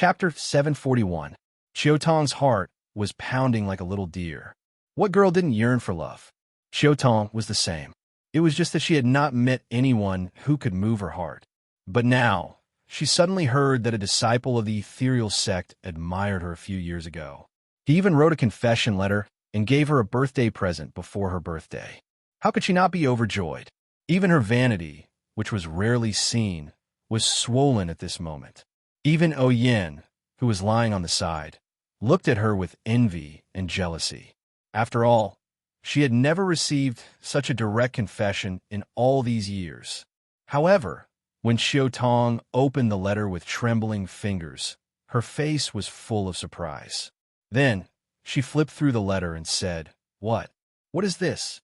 Chapter 741. Xiaotong's heart was pounding like a little deer. What girl didn't yearn for love? Xiaotong was the same. It was just that she had not met anyone who could move her heart. But now, she suddenly heard that a disciple of the ethereal sect admired her a few years ago. He even wrote a confession letter and gave her a birthday present before her birthday. How could she not be overjoyed? Even her vanity, which was rarely seen, was swollen at this moment. Even Yin, who was lying on the side, looked at her with envy and jealousy. After all, she had never received such a direct confession in all these years. However, when Xiaotong opened the letter with trembling fingers, her face was full of surprise. Then, she flipped through the letter and said, "What? What is this?"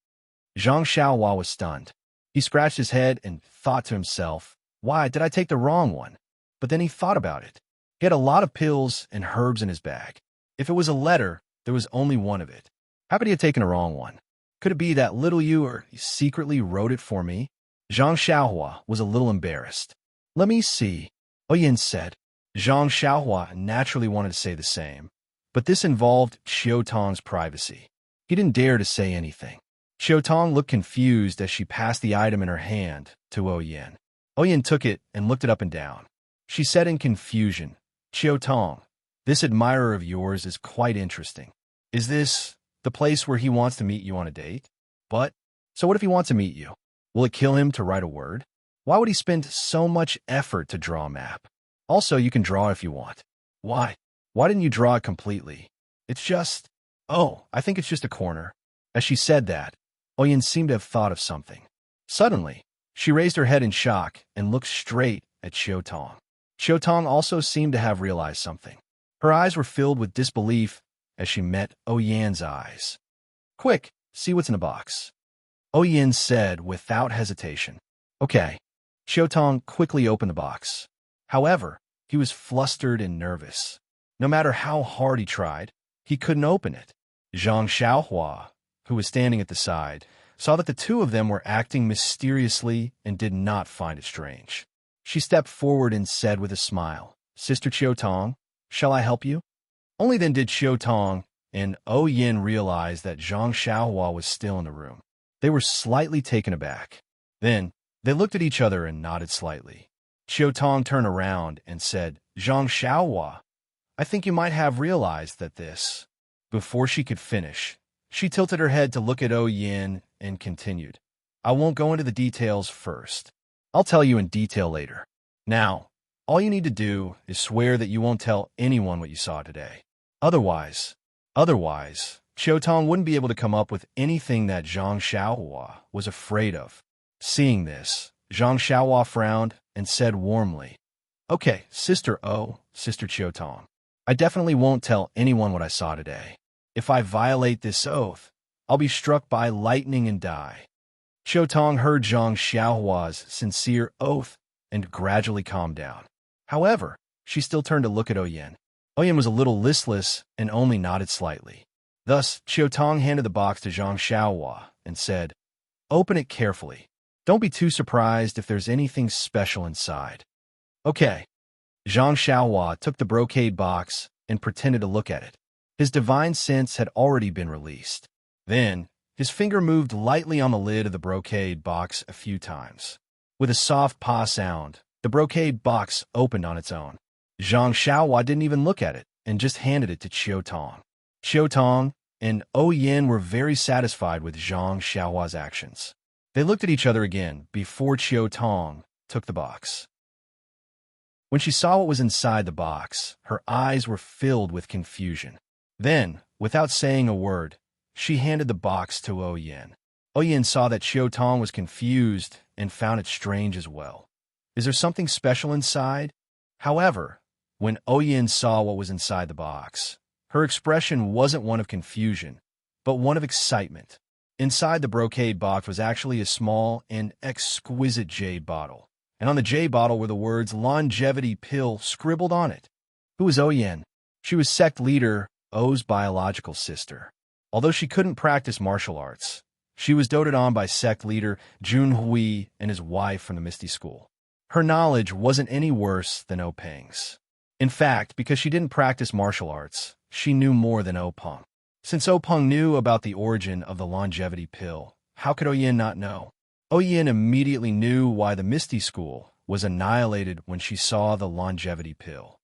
Zhang Xiaohua was stunned. He scratched his head and thought to himself, "Why did I take the wrong one?" But then he thought about it. He had a lot of pills and herbs in his bag. If it was a letter, there was only one of it. How could he have taken a wrong one? Could it be that little you secretly wrote it for me? Zhang Xiaohua was a little embarrassed. "Let me see," Yin said. Zhang Xiaohua naturally wanted to say the same, but this involved Xiaotong's privacy. He didn't dare to say anything. Xiaotong looked confused as she passed the item in her hand to Yin. Yin took it and looked it up and down. She said in confusion, "Xiaotong, this admirer of yours is quite interesting. Is this the place where he wants to meet you on a date? But, so what if he wants to meet you? Will it kill him to write a word? Why would he spend so much effort to draw a map? Also, you can draw if you want. Why? Why didn't you draw it completely? It's just, I think it's just a corner." As she said that, Yin seemed to have thought of something. Suddenly, she raised her head in shock and looked straight at Xiaotong. Xiaotong also seemed to have realized something. Her eyes were filled with disbelief as she met Yin's eyes. "Quick, see what's in the box," Yin said without hesitation. "Okay." Xiaotong quickly opened the box. However, he was flustered and nervous. No matter how hard he tried, he couldn't open it. Zhang Xiaohua, who was standing at the side, saw that the two of them were acting mysteriously and did not find it strange. She stepped forward and said with a smile, "Sister Xiaotong, shall I help you?" Only then did Xiaotong and Yin realize that Zhang Xiaohua was still in the room. They were slightly taken aback. Then, they looked at each other and nodded slightly. Xiaotong turned around and said, "Zhang Xiaohua, I think you might have realized that this..." Before she could finish, she tilted her head to look at Yin and continued, "I won't go into the details first. I'll tell you in detail later. Now, all you need to do is swear that you won't tell anyone what you saw today. Otherwise, Xiaotong wouldn't be able to come up with anything that Zhang Xiaohua was afraid of." Seeing this, Zhang Xiaohua frowned and said warmly, "Okay, Sister Xiaotong, I definitely won't tell anyone what I saw today. If I violate this oath, I'll be struck by lightning and die." Xiaotong heard Zhang Xiaohua's sincere oath and gradually calmed down. However, she still turned to look at Yin. Yin was a little listless and only nodded slightly. Thus, Xiaotong handed the box to Zhang Xiaohua and said, "Open it carefully. Don't be too surprised if there's anything special inside." "Okay." Zhang Xiaohua took the brocade box and pretended to look at it. His divine sense had already been released. Then, his finger moved lightly on the lid of the brocade box a few times. With a soft paw sound, the brocade box opened on its own. Zhang Xiaohua didn't even look at it and just handed it to Xiaotong. Xiaotong and Yin were very satisfied with Zhang Xiaohua's actions. They looked at each other again before Xiaotong took the box. When she saw what was inside the box, her eyes were filled with confusion. Then, without saying a word, she handed the box to Yin. Yin saw that Xiaotong was confused and found it strange as well. Is there something special inside? However, when Yin saw what was inside the box, her expression wasn't one of confusion, but one of excitement. Inside the brocade box was actually a small and exquisite jade bottle, and on the jade bottle were the words "longevity pill" scribbled on it. Who was Yin? She was sect leader O's biological sister. Although she couldn't practice martial arts, she was doted on by sect leader Junhui and his wife from the Misty School. Her knowledge wasn't any worse than Peng's. In fact, because she didn't practice martial arts, she knew more than Openg. Since Openg knew about the origin of the longevity pill, how could Oyin not know? Oyin immediately knew why the Misty School was annihilated when she saw the longevity pill.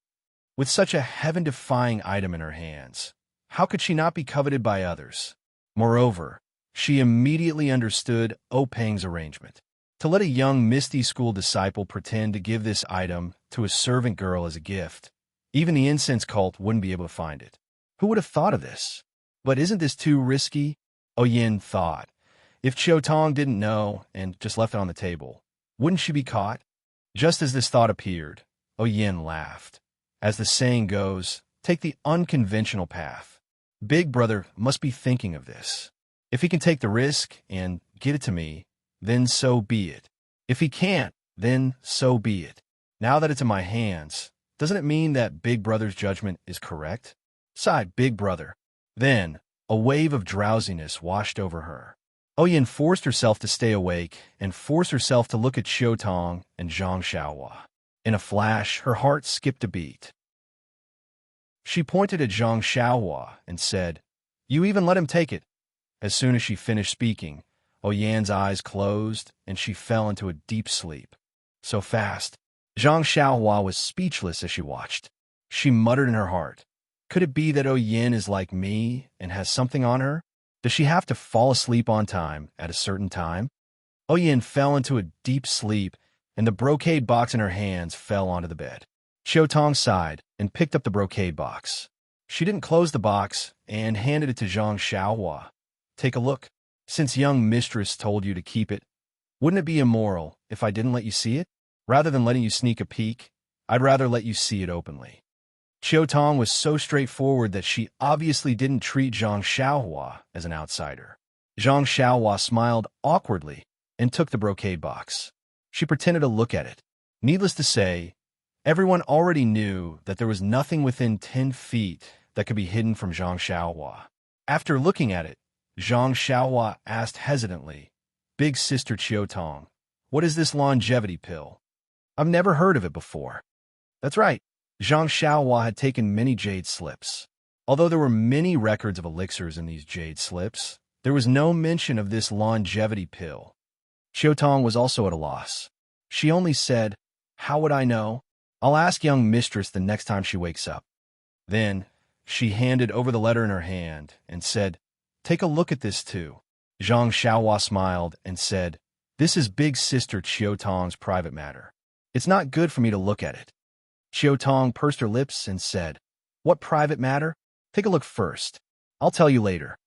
With such a heaven-defying item in her hands, how could she not be coveted by others? Moreover, she immediately understood Openg's arrangement. To let a young Misty School disciple pretend to give this item to a servant girl as a gift, even the incense cult wouldn't be able to find it. Who would have thought of this? But isn't this too risky? Oyin thought. If Qiutong didn't know and just left it on the table, wouldn't she be caught? Just as this thought appeared, Oyin laughed. As the saying goes, take the unconventional path. Big Brother must be thinking of this. If he can take the risk and get it to me, then so be it. If he can't, then so be it. Now that it's in my hands, doesn't it mean that Big Brother's judgment is correct? Sighed Big Brother. Then, a wave of drowsiness washed over her. Oyin forced herself to stay awake and forced herself to look at Qiutong and Zhang Xiaohua. In a flash, her heart skipped a beat. She pointed at Zhang Xiaohua and said, "You even let him take it." As soon as she finished speaking, Oyan's eyes closed and she fell into a deep sleep. So fast. Zhang Xiaohua was speechless as she watched. She muttered in her heart, "Could it be that Oyin is like me and has something on her? Does she have to fall asleep on time at a certain time?" Oyin fell into a deep sleep, and the brocade box in her hands fell onto the bed. Qiutong sighed and picked up the brocade box. She didn't close the box and handed it to Zhang Xiaohua. "Take a look. Since young mistress told you to keep it, wouldn't it be immoral if I didn't let you see it? Rather than letting you sneak a peek, I'd rather let you see it openly." Qiutong was so straightforward that she obviously didn't treat Zhang Xiaohua as an outsider. Zhang Xiaohua smiled awkwardly and took the brocade box. She pretended to look at it. Needless to say, everyone already knew that there was nothing within 10 feet that could be hidden from Zhang Xiaohua. After looking at it, Zhang Xiaohua asked hesitantly, "Big Sister Qiutong, what is this longevity pill? I've never heard of it before." That's right. Zhang Xiaohua had taken many jade slips. Although there were many records of elixirs in these jade slips, there was no mention of this longevity pill. Qiutong was also at a loss. She only said, "How would I know? I'll ask young mistress the next time she wakes up." Then, she handed over the letter in her hand and said, "Take a look at this too." Zhang Xiaohua smiled and said, "This is Big Sister Qiutong's private matter. It's not good for me to look at it." Qiutong pursed her lips and said, "What private matter? Take a look first. I'll tell you later."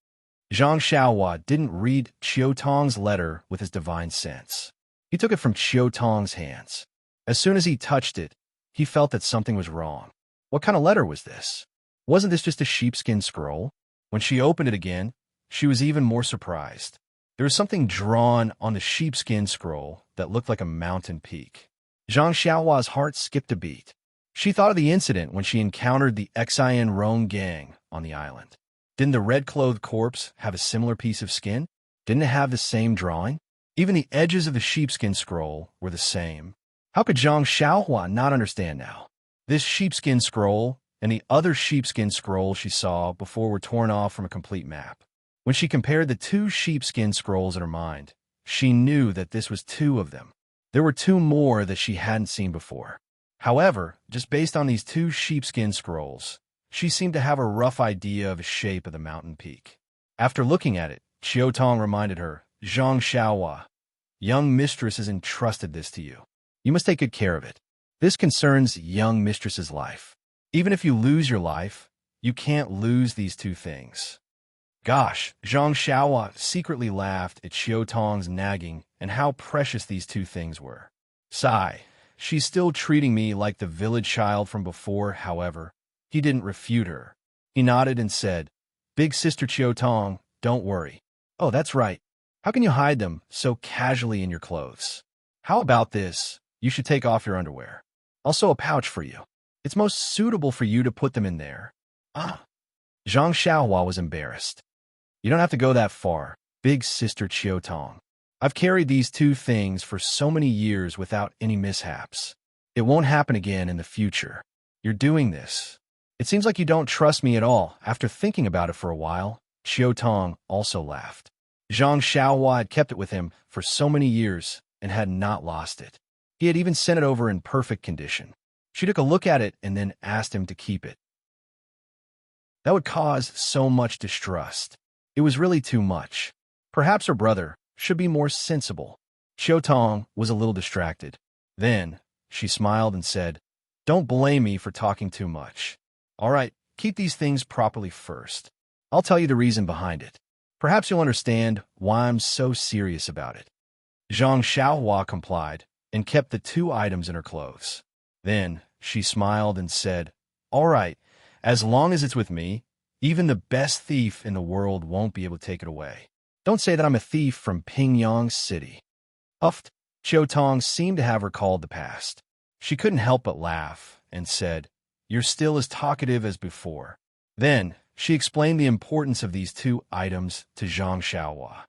Zhang Xiaohua didn't read Qiutong's letter with his divine sense. He took it from Qiutong's hands. As soon as he touched it, he felt that something was wrong. What kind of letter was this? Wasn't this just a sheepskin scroll? When she opened it again, she was even more surprised. There was something drawn on the sheepskin scroll that looked like a mountain peak. Zhang Xiaohua's heart skipped a beat. She thought of the incident when she encountered the Xian Rong gang on the island. Didn't the red-clothed corpse have a similar piece of skin? Didn't it have the same drawing? Even the edges of the sheepskin scroll were the same. How could Zhang Xiaohua not understand now? This sheepskin scroll and the other sheepskin scrolls she saw before were torn off from a complete map. When she compared the two sheepskin scrolls in her mind, she knew that this was two of them. There were two more that she hadn't seen before. However, just based on these two sheepskin scrolls, she seemed to have a rough idea of the shape of the mountain peak. After looking at it, Qiutong reminded her, "Zhang Xiaohua, young mistress has entrusted this to you. You must take good care of it. This concerns young mistress's life. Even if you lose your life, you can't lose these two things." Gosh, Zhang Xiaohua secretly laughed at Qiutong's nagging and how precious these two things were. Sigh. She's still treating me like the village child from before, however. He didn't refute her. He nodded and said, "Big Sister Qiutong, don't worry." "Oh, that's right. How can you hide them so casually in your clothes? How about this? You should take off your underwear. Also a pouch for you. It's most suitable for you to put them in there." "Ah." Zhang Xiaohua was embarrassed. "You don't have to go that far, Big Sister Qiutong. I've carried these two things for so many years without any mishaps. It won't happen again in the future. You're doing this. It seems like you don't trust me at all. After thinking about it for a while, Chiu Tong also laughed. Zhang Xiaohua had kept it with him for so many years and had not lost it. He had even sent it over in perfect condition. She took a look at it and then asked him to keep it. That would cause so much distrust. It was really too much. Perhaps her brother should be more sensible. Chiu Tong was a little distracted. Then, she smiled and said, "Don't blame me for talking too much. All right, keep these things properly first. I'll tell you the reason behind it. Perhaps you'll understand why I'm so serious about it." Zhang Xiaohua complied and kept the 2 items in her clothes. Then, she smiled and said, "All right, as long as it's with me, even the best thief in the world won't be able to take it away. Don't say that I'm a thief from Pingyang City." Uffed, Chiu Tong seemed to have recalled the past. She couldn't help but laugh and said, "You're still as talkative as before." Then, she explained the importance of these 2 items to Zhang Xiaohua.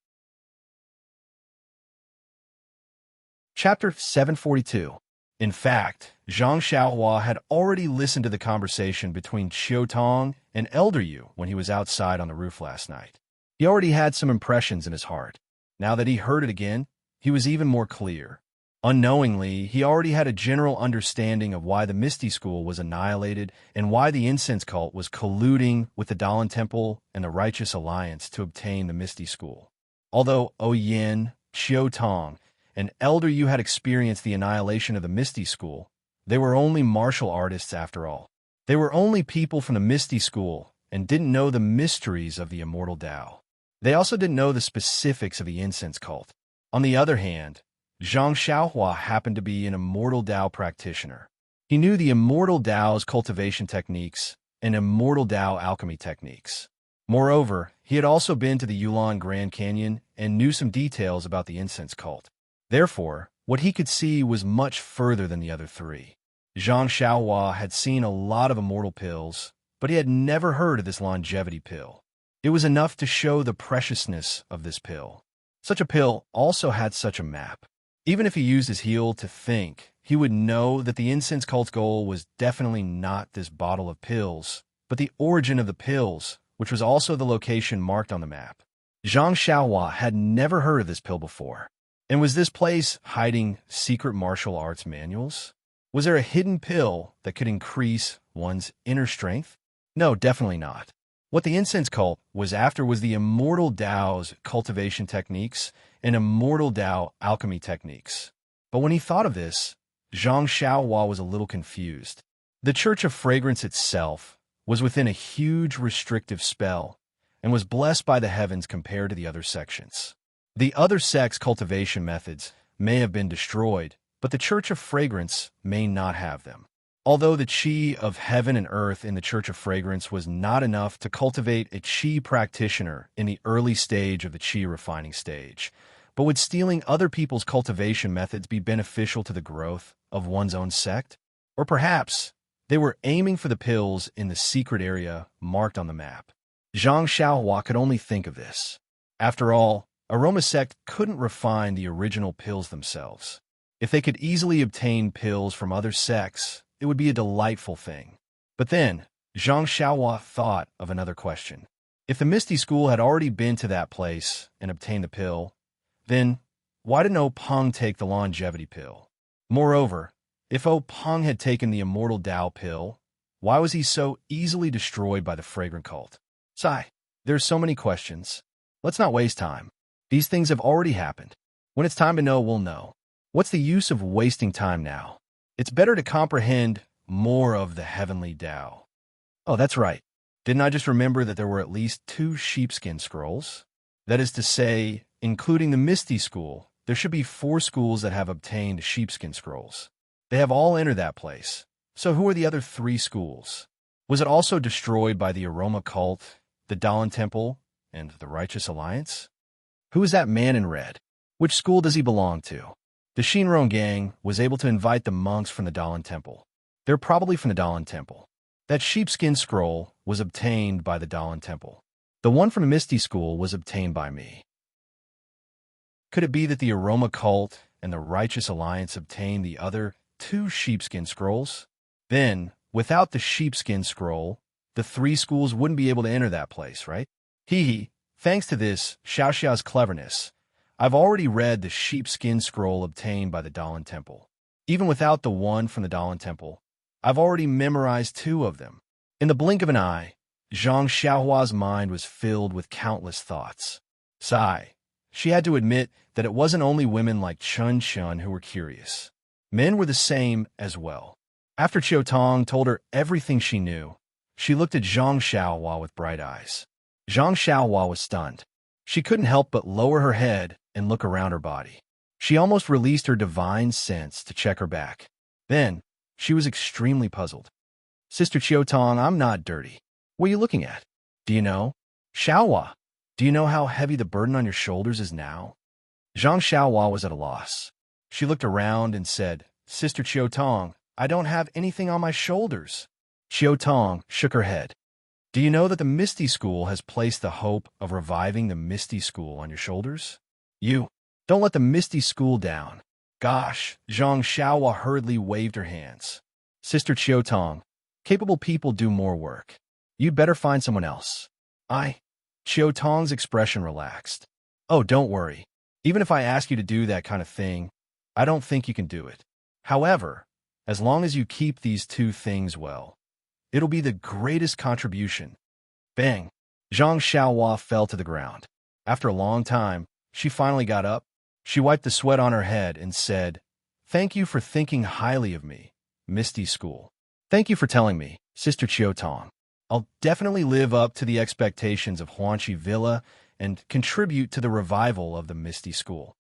Chapter 742. In fact, Zhang Xiaohua had already listened to the conversation between Chiu Tong and Elder Yu when he was outside on the roof last night. He already had some impressions in his heart. Now that he heard it again, he was even more clear. Unknowingly, he already had a general understanding of why the Misty School was annihilated and why the incense cult was colluding with the Dalan Temple and the Righteous Alliance to obtain the Misty School. Although Yin, Chiu Tong, and Elder Yu had experienced the annihilation of the Misty School, they were only martial artists after all. They were only people from the Misty School and didn't know the mysteries of the immortal Tao. They also didn't know the specifics of the incense cult. On the other hand, Zhang Xiaohua happened to be an immortal Tao practitioner. He knew the immortal Tao's cultivation techniques and immortal Tao alchemy techniques. Moreover, he had also been to the Yulon Grand Canyon and knew some details about the incense cult. Therefore, what he could see was much further than the other 3. Zhang Xiaohua had seen a lot of immortal pills, but he had never heard of this longevity pill. It was enough to show the preciousness of this pill. Such a pill also had such a map. Even if he used his heel to think, he would know that the incense cult's goal was definitely not this bottle of pills, but the origin of the pills, which was also the location marked on the map. Zhang Xiaohua had never heard of this pill before. And was this place hiding secret martial arts manuals? Was there a hidden pill that could increase one's inner strength? No, definitely not. What the incense cult was after was the immortal Tao's cultivation techniques and immortal Tao alchemy techniques. But when he thought of this, Zhang Xiaohua was a little confused. The Church of Fragrance itself was within a huge restrictive spell and was blessed by the heavens compared to the other sections. The other sects' cultivation methods may have been destroyed, but the Church of Fragrance may not have them. Although the chi of heaven and earth in the Church of Fragrance was not enough to cultivate a chi practitioner in the early stage of the chi refining stage, but would stealing other people's cultivation methods be beneficial to the growth of one's own sect? Or perhaps they were aiming for the pills in the secret area marked on the map. Zhang Xiaohua could only think of this. After all, Aroma sect couldn't refine the original pills themselves. If they could easily obtain pills from other sects, it would be a delightful thing. But then, Zhang Xiaohua thought of another question. If the Misty School had already been to that place and obtained the pill, then why didn't O Peng take the longevity pill? Moreover, if O Peng had taken the immortal Tao pill, why was he so easily destroyed by the fragrant cult? Sigh, there are so many questions. Let's not waste time. These things have already happened. When it's time to know, we'll know. What's the use of wasting time now? It's better to comprehend more of the heavenly Tao. Oh, that's right. Didn't I just remember that there were at least 2 sheepskin scrolls? That is to say, including the Misty School, there should be 4 schools that have obtained sheepskin scrolls. They have all entered that place. So who are the other 3 schools? Was it also destroyed by the Aroma cult, the Dalan Temple, and the Righteous Alliance? Who is that man in red? Which school does he belong to? The Shinron gang was able to invite the monks from the Dalan Temple. They're probably from the Dalan Temple. That sheepskin scroll was obtained by the Dalan Temple. The one from the Misty School was obtained by me. Could it be that the Aroma cult and the Righteous Alliance obtained the other 2 sheepskin scrolls? Then, Without the sheepskin scroll, the 3 schools wouldn't be able to enter that place, right? Hee. Thanks to this, Xiaoxiao's cleverness, I've already read the sheepskin scroll obtained by the Dalan Temple. Even without the one from the Dalan Temple, I've already memorized 2 of them. In the blink of an eye, Zhang Xiaohua's mind was filled with countless thoughts. Sigh. She had to admit that it wasn't only women like Chun Chun who were curious. Men were the same as well. After Qiu Tong told her everything she knew, she looked at Zhang Xiaohua with bright eyes. Zhang Xiaohua was stunned. She couldn't help but lower her head and look around her body. She almost released her divine sense to check her back. Then, she was extremely puzzled. Sister Qiu Tong, I'm not dirty. What are you looking at? Do you know? Xiaohua, do you know how heavy the burden on your shoulders is now? Zhang Xiaohua was at a loss. She looked around and said, Sister Qiu Tong, I don't have anything on my shoulders. Qiu Tong shook her head. Do you know that the Misty School has placed the hope of reviving the Misty School on your shoulders? You, don't let the Misty School down. Gosh, Zhang Xiaohua hurriedly waved her hands. Sister Qiu Tong, capable people do more work. You'd better find someone else. Qiu Tong's expression relaxed. Oh, don't worry. Even if I ask you to do that kind of thing, I don't think you can do it. However, as long as you keep these 2 things well, it'll be the greatest contribution. Bang! Zhang Xiaohua fell to the ground. After a long time, she finally got up. She wiped the sweat on her head and said, Thank you for thinking highly of me, Misty School. Thank you for telling me, Sister Qiu Tong. I'll definitely live up to the expectations of Huanqi Villa and contribute to the revival of the Misty School.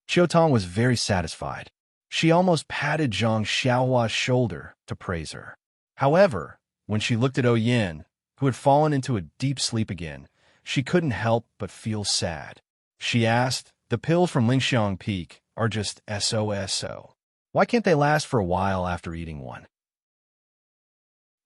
Qiu Tong was very satisfied. She almost patted Zhang Xiaohua's shoulder to praise her. However, when she looked at Yin, who had fallen into a deep sleep again, she couldn't help but feel sad. She asked, The pills from Lingxiang Peak are just SOSO. Why can't they last for a while after eating one?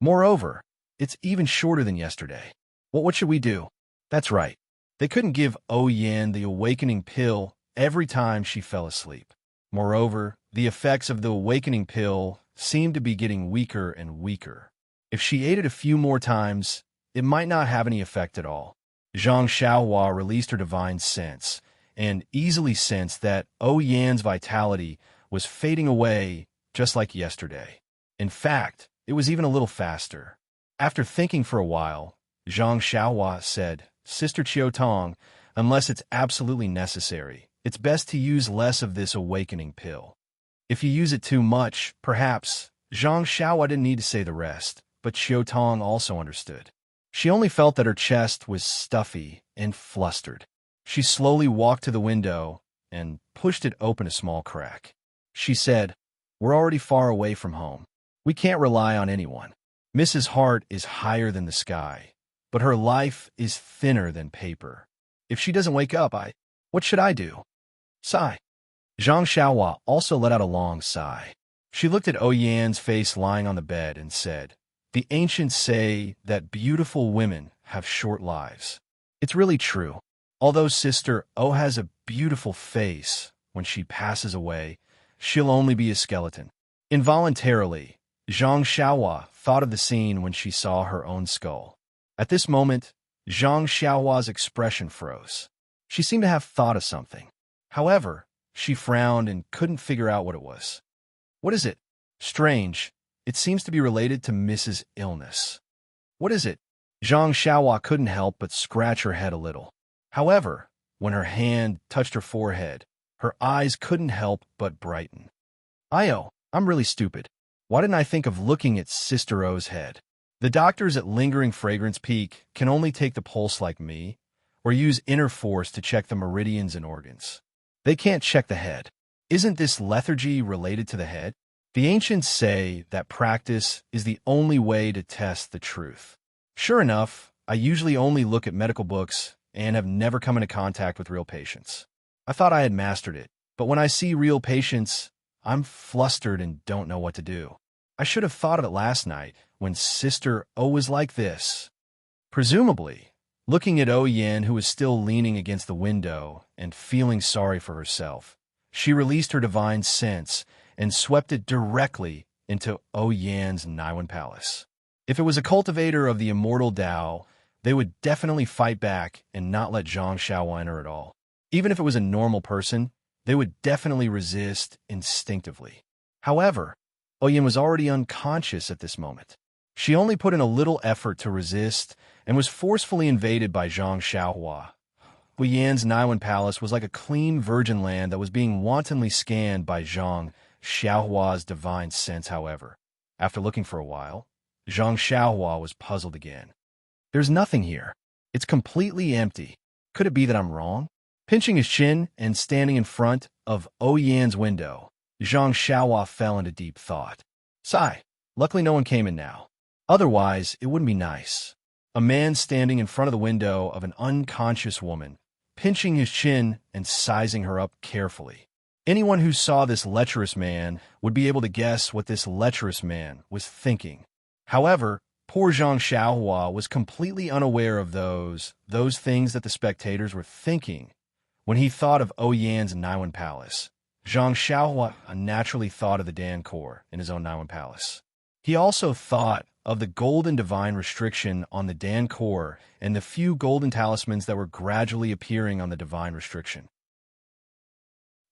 Moreover, it's even shorter than yesterday. What should we do? That's right. They couldn't give Yin the awakening pill every time she fell asleep. Moreover, the effects of the awakening pill seemed to be getting weaker and weaker. If she ate it a few more times, it might not have any effect at all. Zhang Xiaohua released her divine sense and easily sensed that Yin's vitality was fading away just like yesterday. In fact, it was even a little faster. After thinking for a while, Zhang Xiaohua said, Sister Qiu Tong, unless it's absolutely necessary, it's best to use less of this awakening pill. If you use it too much, perhaps, Zhang Xiaohua didn't need to say the rest, but Qiu Tong also understood. She only felt that her chest was stuffy and flustered. She slowly walked to the window and pushed it open a small crack. She said, We're already far away from home. We can't rely on anyone. Mrs. Hart is higher than the sky, but her life is thinner than paper. If she doesn't wake up, what should I do? Sigh. Zhang Xiaohua also let out a long sigh. She looked at Yin's face lying on the bed and said, The ancients say that beautiful women have short lives. It's really true. Although Sister O has a beautiful face, when she passes away, she'll only be a skeleton. Involuntarily, Zhang Xiaohua thought of the scene when she saw her own skull. At this moment, Zhang Xiaohua's expression froze. She seemed to have thought of something. However, she frowned and couldn't figure out what it was. What is it? Strange. It seems to be related to Mrs. Illness. What is it? Zhang Xiaohua couldn't help but scratch her head a little. However, when her hand touched her forehead, her eyes couldn't help but brighten. I'm really stupid. Why didn't I think of looking at Sister O's head? The doctors at Lingering Fragrance Peak can only take the pulse like me, or use inner force to check the meridians and organs. They can't check the head. Isn't this lethargy related to the head? The ancients say that practice is the only way to test the truth. Sure enough, I usually only look at medical books and have never come into contact with real patients. I thought I had mastered it, but when I see real patients, I'm flustered and don't know what to do. I should have thought of it last night when Sister O was like this. Presumably, looking at Yin, who was still leaning against the window and feeling sorry for herself, she released her divine sense and swept it directly into Yan's Naiwan Palace. If it was a cultivator of the immortal Tao, they would definitely fight back and not let Zhang Xiaohua enter at all. Even if it was a normal person, they would definitely resist instinctively. However, Yan was already unconscious at this moment. She only put in a little effort to resist and was forcefully invaded by Zhang Xiaohua. Yan's Naiwan Palace was like a clean virgin land that was being wantonly scanned by Zhang Xiaohua's divine sense, however. After looking for a while, Zhang Xiaohua was puzzled again. There's nothing here. It's completely empty. Could it be that I'm wrong? Pinching his chin and standing in front of Yan's window, Zhang Xiaohua fell into deep thought. Sigh. Luckily no one came in now. Otherwise, it wouldn't be nice. A man standing in front of the window of an unconscious woman, pinching his chin and sizing her up carefully. Anyone who saw this lecherous man would be able to guess what this lecherous man was thinking. However, poor Zhang Xiaohua was completely unaware of those things that the spectators were thinking. When he thought of Yan's Naiwan Palace, Zhang Xiaohua naturally thought of the Dan core in his own Naiwan Palace. He also thought of the golden divine restriction on the Dan core and the few golden talismans that were gradually appearing on the divine restriction.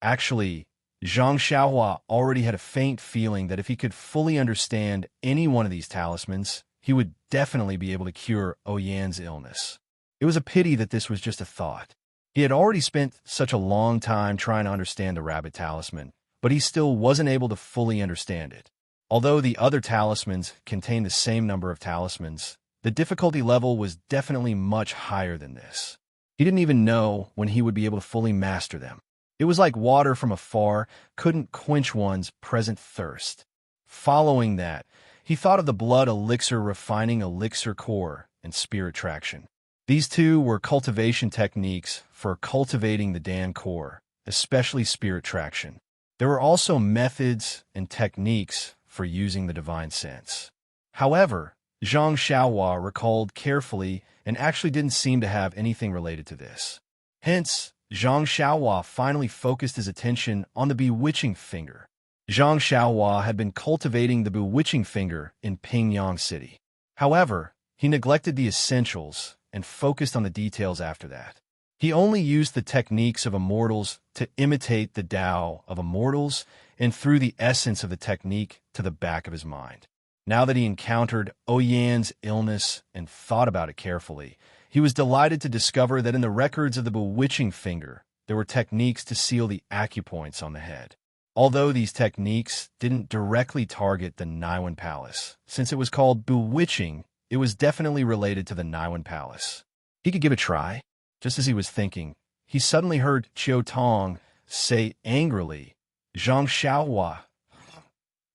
Actually, Zhang Xiaohua already had a faint feeling that if he could fully understand any one of these talismans, he would definitely be able to cure Yan's illness. It was a pity that this was just a thought. He had already spent such a long time trying to understand the rabbit talisman, but he still wasn't able to fully understand it. Although the other talismans contained the same number of talismans, the difficulty level was definitely much higher than this. He didn't even know when he would be able to fully master them. It was like water from afar couldn't quench one's present thirst. Following that, he thought of the blood elixir refining elixir core and spirit traction. These two were cultivation techniques for cultivating the Dan core, especially spirit traction. There were also methods and techniques for using the divine sense. However, Zhang Xiaohua recalled carefully and actually didn't seem to have anything related to this. Hence, Zhang Xiaohua finally focused his attention on the bewitching finger. Zhang Xiaohua had been cultivating the bewitching finger in Pingyang City. However, he neglected the essentials and focused on the details after that. He only used the techniques of immortals to imitate the Tao of immortals and threw the essence of the technique to the back of his mind. Now that he encountered Yan's illness and thought about it carefully, he was delighted to discover that in the records of the bewitching finger, there were techniques to seal the acupoints on the head. Although these techniques didn't directly target the Naiwan Palace, since it was called bewitching, it was definitely related to the Naiwan Palace. He could give it a try. Just as he was thinking, he suddenly heard Qiu Tong say angrily, "Zhang Xiaohua,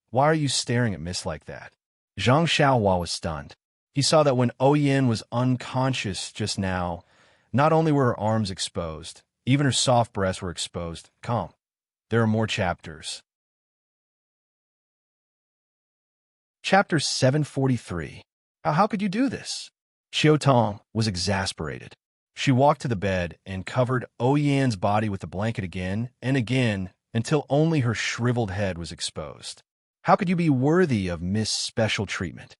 why are you staring at Miss like that?" Zhang Xiaohua was stunned. He saw that when Yan was unconscious just now, not only were her arms exposed, even her soft breasts were exposed. Come, there are more chapters. Chapter 743. How could you do this? Qiu Tong was exasperated. She walked to the bed and covered Yan's body with the blanket again and again until only her shriveled head was exposed. How could you be worthy of Miss Special Treatment?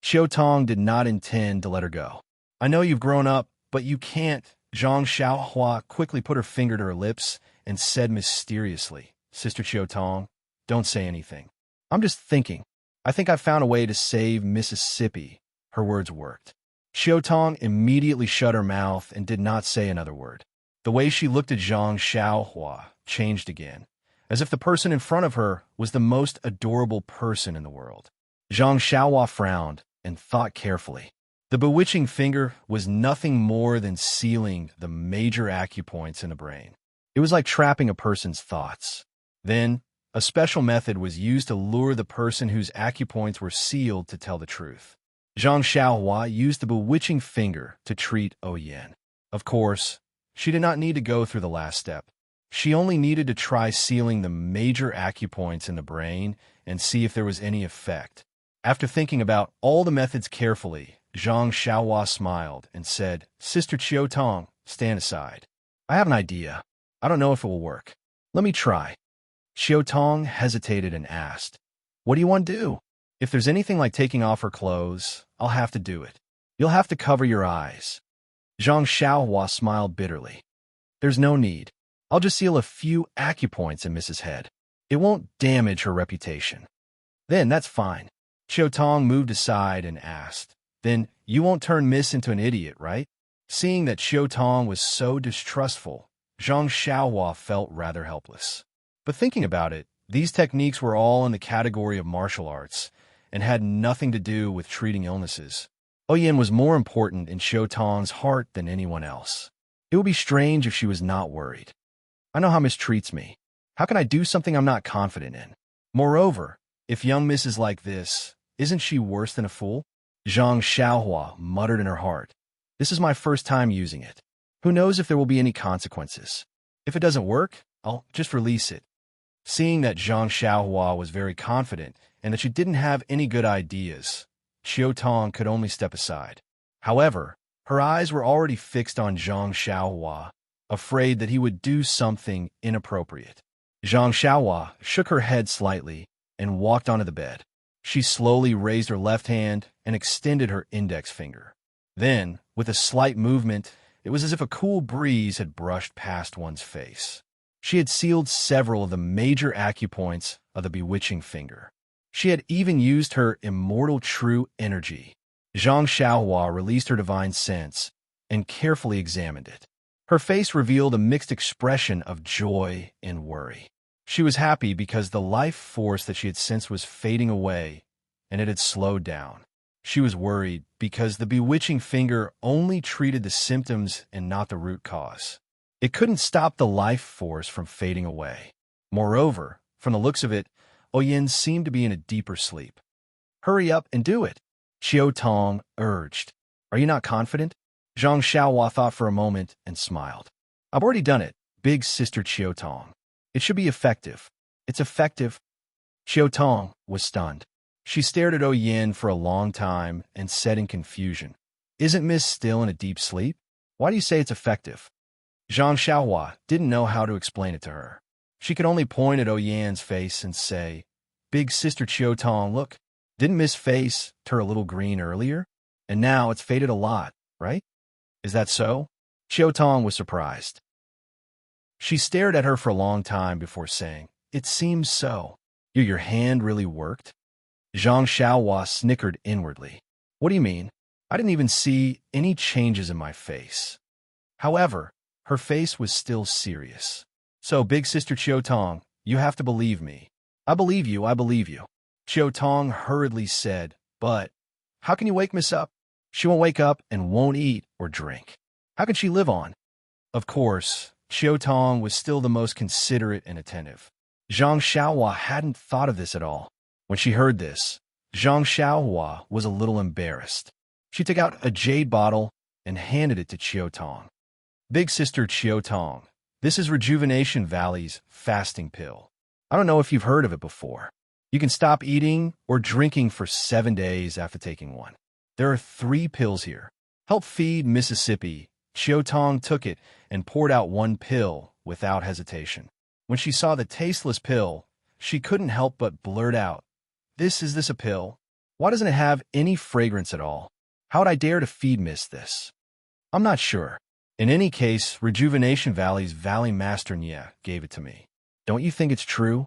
Qiu Tong did not intend to let her go. I know you've grown up, but you can't. Zhang Xiaohua quickly put her finger to her lips and said mysteriously, "Sister Qiu Tong, don't say anything. I'm just thinking. I think I found a way to save Mississippi." Her words worked. Qiu Tong immediately shut her mouth and did not say another word. The way she looked at Zhang Xiaohua changed again, as if the person in front of her was the most adorable person in the world. Zhang Xiaohua frowned and thought carefully. The bewitching finger was nothing more than sealing the major acupoints in the brain. It was like trapping a person's thoughts. Then, a special method was used to lure the person whose acupoints were sealed to tell the truth. Zhang Xiaohua used the bewitching finger to treat Yan. Of course, she did not need to go through the last step. She only needed to try sealing the major acupoints in the brain and see if there was any effect. After thinking about all the methods carefully, Zhang Xiaohua smiled and said, "Sister Qiu Tong, stand aside. I have an idea. I don't know if it will work. Let me try." Qiu Tong hesitated and asked, What do you want to do? If there's anything like taking off her clothes, I'll have to do it. You'll have to cover your eyes. Zhang Xiaohua smiled bitterly. There's no need. I'll just seal a few acupoints in Mrs. Head. It won't damage her reputation. Then that's fine. Qiu Tong moved aside and asked, Then you won't turn Miss into an idiot, right? Seeing that Qiu Tong was so distrustful, Zhang Xiaohua felt rather helpless. But thinking about it, these techniques were all in the category of martial arts and had nothing to do with treating illnesses. Oyen was more important in Qiu Tong's heart than anyone else. It would be strange if she was not worried. I know how Miss treats me. How can I do something I'm not confident in? Moreover, if young Miss is like this, isn't she worse than a fool? Zhang Xiaohua muttered in her heart. This is my first time using it. Who knows if there will be any consequences? If it doesn't work, I'll just release it. Seeing that Zhang Xiaohua was very confident and that she didn't have any good ideas, Qiu Tong could only step aside. However, her eyes were already fixed on Zhang Xiaohua, afraid that he would do something inappropriate. Zhang Xiaohua shook her head slightly and walked onto the bed. She slowly raised her left hand and extended her index finger. Then, with a slight movement, it was as if a cool breeze had brushed past one's face. She had sealed several of the major acupoints of the bewitching finger. She had even used her immortal true energy. Zhang Xiaohua released her divine sense and carefully examined it. Her face revealed a mixed expression of joy and worry. She was happy because the life force that she had sensed was fading away, and it had slowed down. She was worried because the bewitching finger only treated the symptoms and not the root cause. It couldn't stop the life force from fading away. Moreover, from the looks of it, Oyen seemed to be in a deeper sleep. Hurry up and do it, Qiu Tong urged. Are you not confident? Zhang Xiaohua thought for a moment and smiled. I've already done it, big sister Qiu Tong. It should be effective. It's effective. Qiu Tong was stunned. She stared at Oyen for a long time and said in confusion, Isn't Miss still in a deep sleep? Why do you say it's effective? Zhang Xiaohua didn't know how to explain it to her. She could only point at Oyen's face and say, Big sister Qiu Tong, look, didn't Miss' face turn a little green earlier? And now it's faded a lot, right? Is that so? Qiu Tong was surprised. She stared at her for a long time before saying, It seems so. Your hand really worked? Zhang Xiaohua snickered inwardly. What do you mean? I didn't even see any changes in my face. However, her face was still serious. So, big sister Qiu Tong, you have to believe me. I believe you, I believe you. Qiu Tong hurriedly said, But how can you wake Miss up? She won't wake up and won't eat or drink. How can she live on? Of course, Qiu Tong was still the most considerate and attentive. Zhang Xiaohua hadn't thought of this at all. When she heard this, Zhang Xiaohua was a little embarrassed. She took out a jade bottle and handed it to Qiu Tong. Big sister Qiu Tong, this is Rejuvenation Valley's fasting pill. I don't know if you've heard of it before. You can stop eating or drinking for 7 days after taking one. There are 3 pills here. Help feed Mississippi. Qiu Tong took it and poured out 1 pill without hesitation. When she saw the tasteless pill, she couldn't help but blurt out, Is this a pill? Why doesn't it have any fragrance at all? How would I dare to feed Miss this? I'm not sure. In any case, Rejuvenation Valley's Valley Master Nye gave it to me. Don't you think it's true?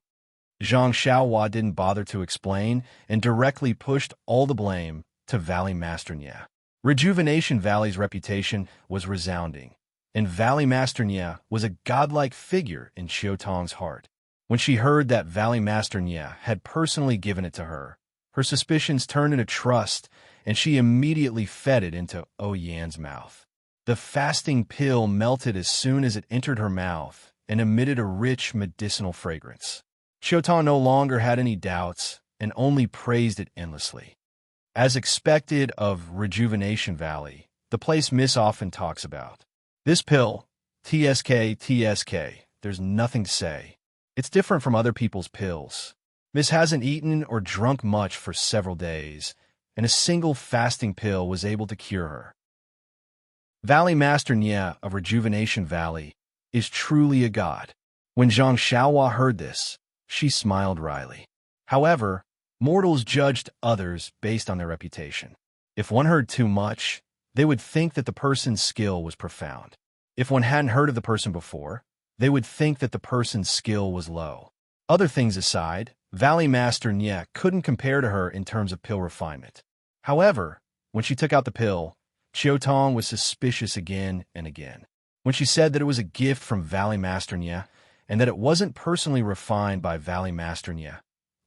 Zhang Xiaohua didn't bother to explain and directly pushed all the blame to Valley Master Nye. Rejuvenation Valley's reputation was resounding, and Valley Master Nye was a godlike figure in Qiu Tong's heart. When she heard that Valley Master Nye had personally given it to her, her suspicions turned into trust, and she immediately fed it into Oyen's mouth. The fasting pill melted as soon as it entered her mouth and emitted a rich medicinal fragrance. Qiu Tong no longer had any doubts and only praised it endlessly. As expected of Rejuvenation Valley, the place Miss often talks about. This pill, TSK, there's nothing to say. It's different from other people's pills. Miss hasn't eaten or drunk much for several days, and a single fasting pill was able to cure her. Valley Master Nye of Rejuvenation Valley is truly a god. When Zhang Xiaohua heard this, she smiled wryly. However, Mortals judged others based on their reputation. If one heard too much, they would think that the person's skill was profound. If one hadn't heard of the person before, they would think that the person's skill was low. Other things aside, Valley Master Nye couldn't compare to her in terms of pill refinement. However, when she took out the pill, Chiotong was suspicious again and again. When she said that it was a gift from Valley Master Nye and that it wasn't personally refined by Valley Master Nye,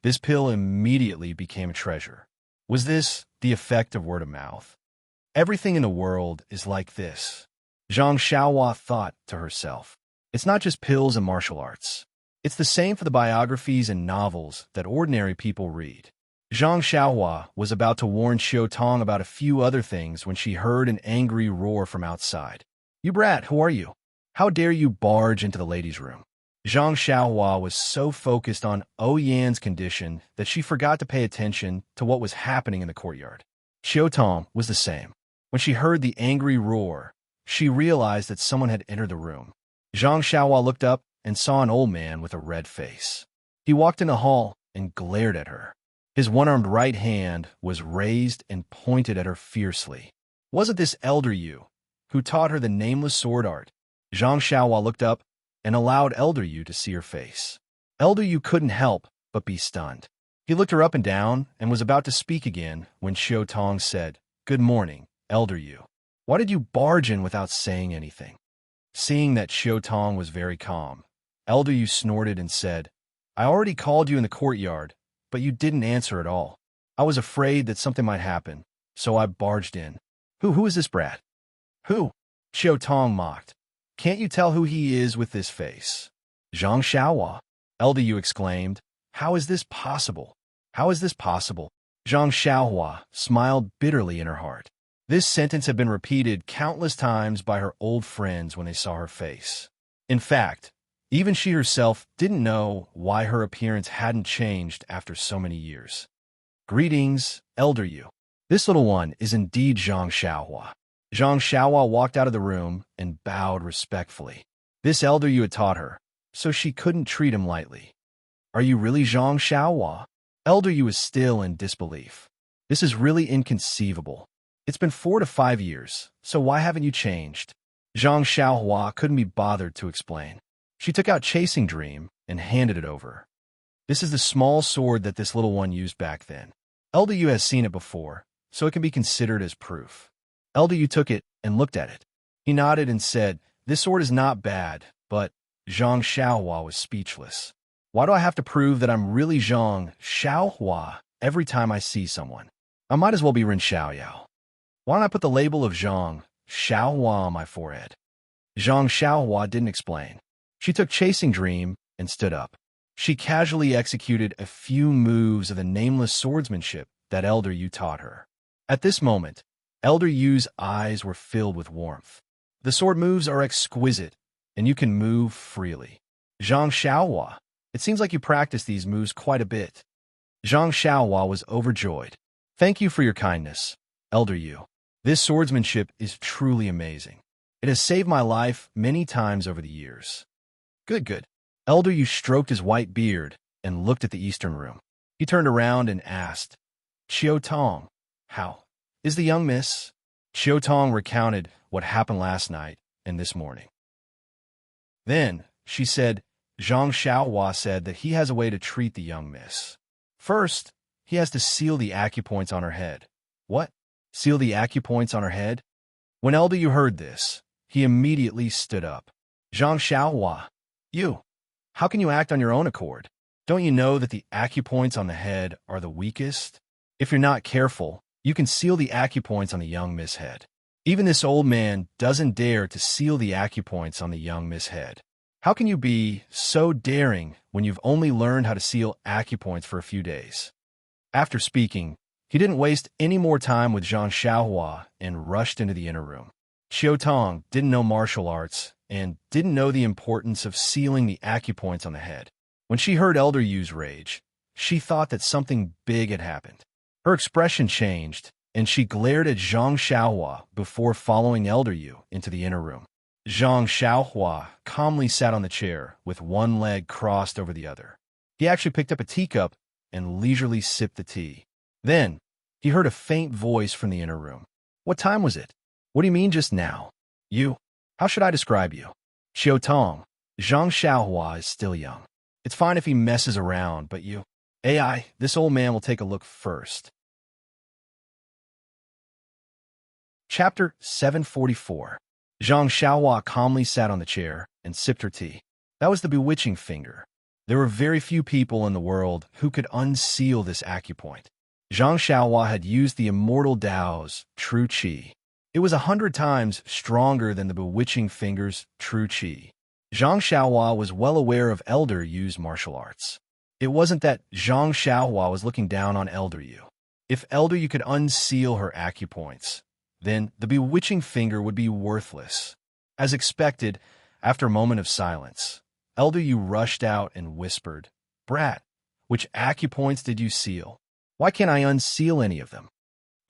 this pill immediately became a treasure. Was this the effect of word of mouth? Everything in the world is like this, Zhang Xiaohua thought to herself. It's not just pills and martial arts. It's the same for the biographies and novels that ordinary people read. Zhang Xiaohua was about to warn Chiotong about a few other things when she heard an angry roar from outside. "You brat, who are you? How dare you barge into the ladies' room?" Zhang Xiaohua was so focused on Oyan's condition that she forgot to pay attention to what was happening in the courtyard. Chiotong was the same. When she heard the angry roar, she realized that someone had entered the room. Zhang Xiaohua looked up and saw an old man with a red face. He walked in the hall and glared at her. His one-armed right hand was raised and pointed at her fiercely. Was it this Elder Yu who taught her the nameless sword art? Zhang Xiaohua looked up and allowed Elder Yu to see her face. Elder Yu couldn't help but be stunned. He looked her up and down and was about to speak again when Chiotong said, "Good morning, Elder Yu. Why did you barge in without saying anything?" Seeing that Chiotong was very calm, Elder Yu snorted and said, "I already called you in the courtyard, but you didn't answer at all. I was afraid that something might happen, so I barged in." Who is this brat?" "Who?" Chiotong mocked. "Can't you tell who he is with this face?" "Zhang Xiaohua," Elder Yu exclaimed. "How is this possible? How is this possible?" Zhang Xiaohua smiled bitterly in her heart. This sentence had been repeated countless times by her old friends when they saw her face. In fact, even she herself didn't know why her appearance hadn't changed after so many years. "Greetings, Elder Yu. This little one is indeed Zhang Xiaohua." Zhang Xiaohua walked out of the room and bowed respectfully. This Elder Yu had taught her, so she couldn't treat him lightly. "Are you really Zhang Xiaohua?" Elder Yu was still in disbelief. "This is really inconceivable. It's been 4 to 5 years, so why haven't you changed?" Zhang Xiaohua couldn't be bothered to explain. She took out Chasing Dream and handed it over. "This is the small sword that this little one used back then. Elder Yu has seen it before, so it can be considered as proof." Elder Yu took it and looked at it. He nodded and said, "This sword is not bad, but..." Zhang Xiaohua was speechless. "Why do I have to prove that I'm really Zhang Xiaohua every time I see someone? I might as well be Ren Xiaoyao. Why don't I put the label of Zhang Xiaohua on my forehead?" Zhang Xiaohua didn't explain. She took Chasing Dream and stood up. She casually executed a few moves of the nameless swordsmanship that Elder Yu taught her. At this moment, Elder Yu's eyes were filled with warmth. "The sword moves are exquisite, and you can move freely. Zhang Xiaohua, it seems like you practice these moves quite a bit." Zhang Xiaohua was overjoyed. "Thank you for your kindness, Elder Yu. This swordsmanship is truly amazing. It has saved my life many times over the years." Good. Elder Yu stroked his white beard and looked at the eastern room. He turned around and asked, "Chiotong, how is the young miss?" Chiotong recounted what happened last night and this morning. Then she said, "Zhang Xiaohua said that he has a way to treat the young miss. First, he has to seal the acupoints on her head." "What? Seal the acupoints on her head?" When Elder Yu heard this, he immediately stood up. "Zhang Xiaohua, how can you act on your own accord? Don't you know that the acupoints on the head are the weakest? If you're not careful, you can seal the acupoints on the young miss head. Even this old man doesn't dare to seal the acupoints on the young miss head. How can you be so daring when you've only learned how to seal acupoints for a few days?" After speaking, he didn't waste any more time with Zhang Xiaohua and rushed into the inner room. Chiotong didn't know martial arts and didn't know the importance of sealing the acupoints on the head. When she heard Elder Yu's rage, she thought that something big had happened. Her expression changed, and she glared at Zhang Xiaohua before following Elder Yu into the inner room. Zhang Xiaohua calmly sat on the chair with one leg crossed over the other. He actually picked up a teacup and leisurely sipped the tea. Then, he heard a faint voice from the inner room. What time was it? What do you mean just now? You? How should I describe you? Xiao Tong, Zhang Xiaohua is still young. It's fine if he messes around, but you... AI, this old man will take a look first. Chapter 744. Zhang Xiaohua calmly sat on the chair and sipped her tea. That was the bewitching finger. There were very few people in the world who could unseal this acupoint. Zhang Xiaohua had used the immortal Tao's true qi. It was 100 times stronger than the bewitching finger's true qi. Zhang Xiaohua was well aware of Elder Yu's martial arts. It wasn't that Zhang Xiaohua was looking down on Elder Yu. If Elder Yu could unseal her acupoints, then the bewitching finger would be worthless. As expected, after a moment of silence, Elder Yu rushed out and whispered, "Brat, which acupoints did you seal? Why can't I unseal any of them?"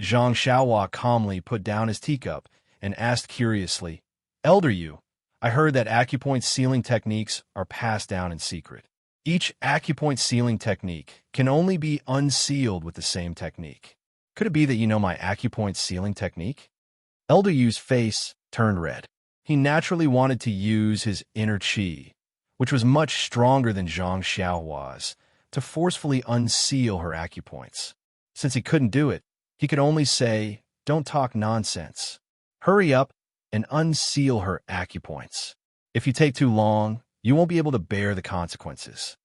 Zhang Xiaohua calmly put down his teacup and asked curiously, "Elder Yu, I heard that acupoint sealing techniques are passed down in secret. Each acupoint sealing technique can only be unsealed with the same technique. Could it be that you know my acupoint sealing technique?" Elder Yu's face turned red. He naturally wanted to use his inner qi, which was much stronger than Zhang Xiaohua's, to forcefully unseal her acupoints. Since he couldn't do it, he could only say, "Don't talk nonsense. Hurry up and unseal her acupoints. If you take too long, you won't be able to bear the consequences."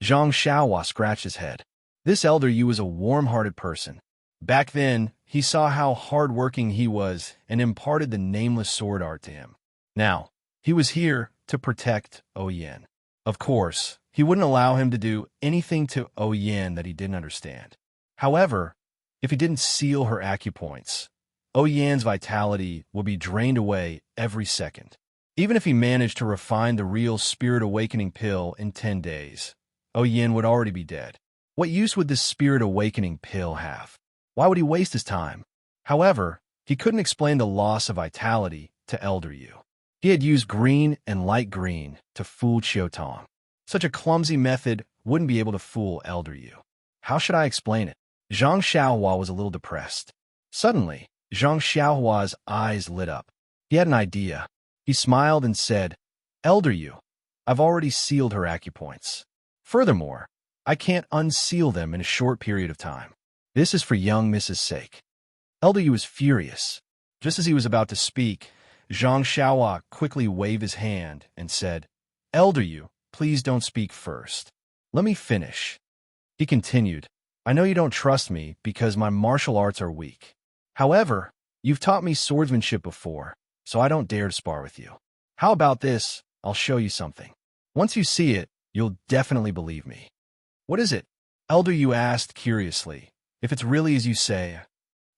Zhang Xiaohua scratched his head. This Elder Yu was a warm-hearted person. Back then, he saw how hard-working he was and imparted the nameless sword art to him. Now, he was here to protect Oyen. Of course, he wouldn't allow him to do anything to Oyen that he didn't understand. However, if he didn't seal her acupoints, Oyen's vitality would be drained away every second. Even if he managed to refine the real Spirit Awakening pill in 10 days, Oyen would already be dead. What use would this Spirit Awakening pill have? Why would he waste his time? However, he couldn't explain the loss of vitality to Elder Yu. He had used green and light green to fool Xiao Tong. Such a clumsy method wouldn't be able to fool Elder Yu. How should I explain it? Zhang Xiaohua was a little depressed. Suddenly, Zhang Xiaohua's eyes lit up. He had an idea. He smiled and said, "Elder Yu, I've already sealed her acupoints. Furthermore, I can't unseal them in a short period of time. This is for young Mrs.'s sake." Elder Yu was furious. Just as he was about to speak, Zhang Xiaohua quickly waved his hand and said, "Elder Yu, please don't speak first. Let me finish." He continued, "I know you don't trust me because my martial arts are weak. However, you've taught me swordsmanship before, so I don't dare to spar with you. How about this? I'll show you something. Once you see it, you'll definitely believe me." "What is it?" Elder Yu asked curiously. "If it's really as you say."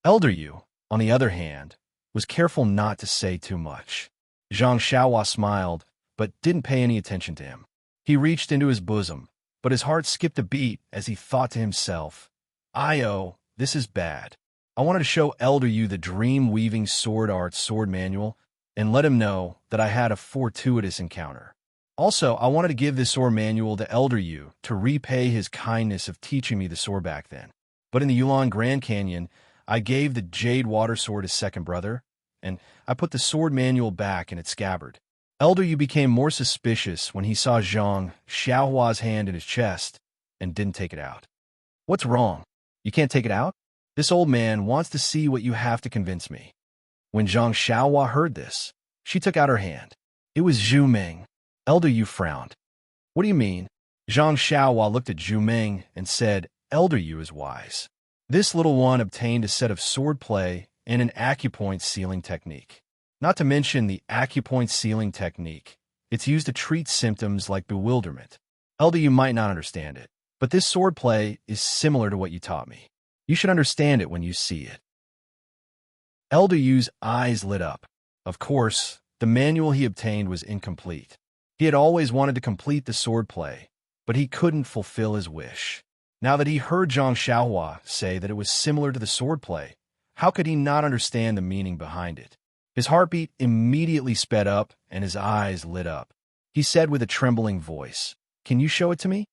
Elder Yu, on the other hand, was careful not to say too much. Zhang Xiaohua smiled, but didn't pay any attention to him. He reached into his bosom, but his heart skipped a beat as he thought to himself, "Io, this is bad. I wanted to show Elder Yu the dream-weaving sword art sword manual and let him know that I had a fortuitous encounter. Also, I wanted to give this sword manual to Elder Yu to repay his kindness of teaching me the sword back then. But in the Yulon Grand Canyon, I gave the Jade Water Sword his second brother, and I put the sword manual back in its scabbard." Elder Yu became more suspicious when he saw Zhang Xiaohua's hand in his chest and didn't take it out. "What's wrong? You can't take it out? This old man wants to see what you have to convince me." When Zhang Xiaohua heard this, she took out her hand. It was Zhu Ming. Elder Yu frowned. "What do you mean?" Zhang Xiaohua looked at Zhu Ming and said, "Elder Yu is wise. This little one obtained a set of swordplay and an acupoint sealing technique. Not to mention the acupoint sealing technique. It's used to treat symptoms like bewilderment. Elder Yu might not understand it, but this swordplay is similar to what you taught me. You should understand it when you see it." Elder Yu's eyes lit up. Of course, the manual he obtained was incomplete. He had always wanted to complete the swordplay, but he couldn't fulfill his wish. Now that he heard Zhang Xiaohua say that it was similar to the swordplay, how could he not understand the meaning behind it? His heartbeat immediately sped up and his eyes lit up. He said with a trembling voice, "Can you show it to me?"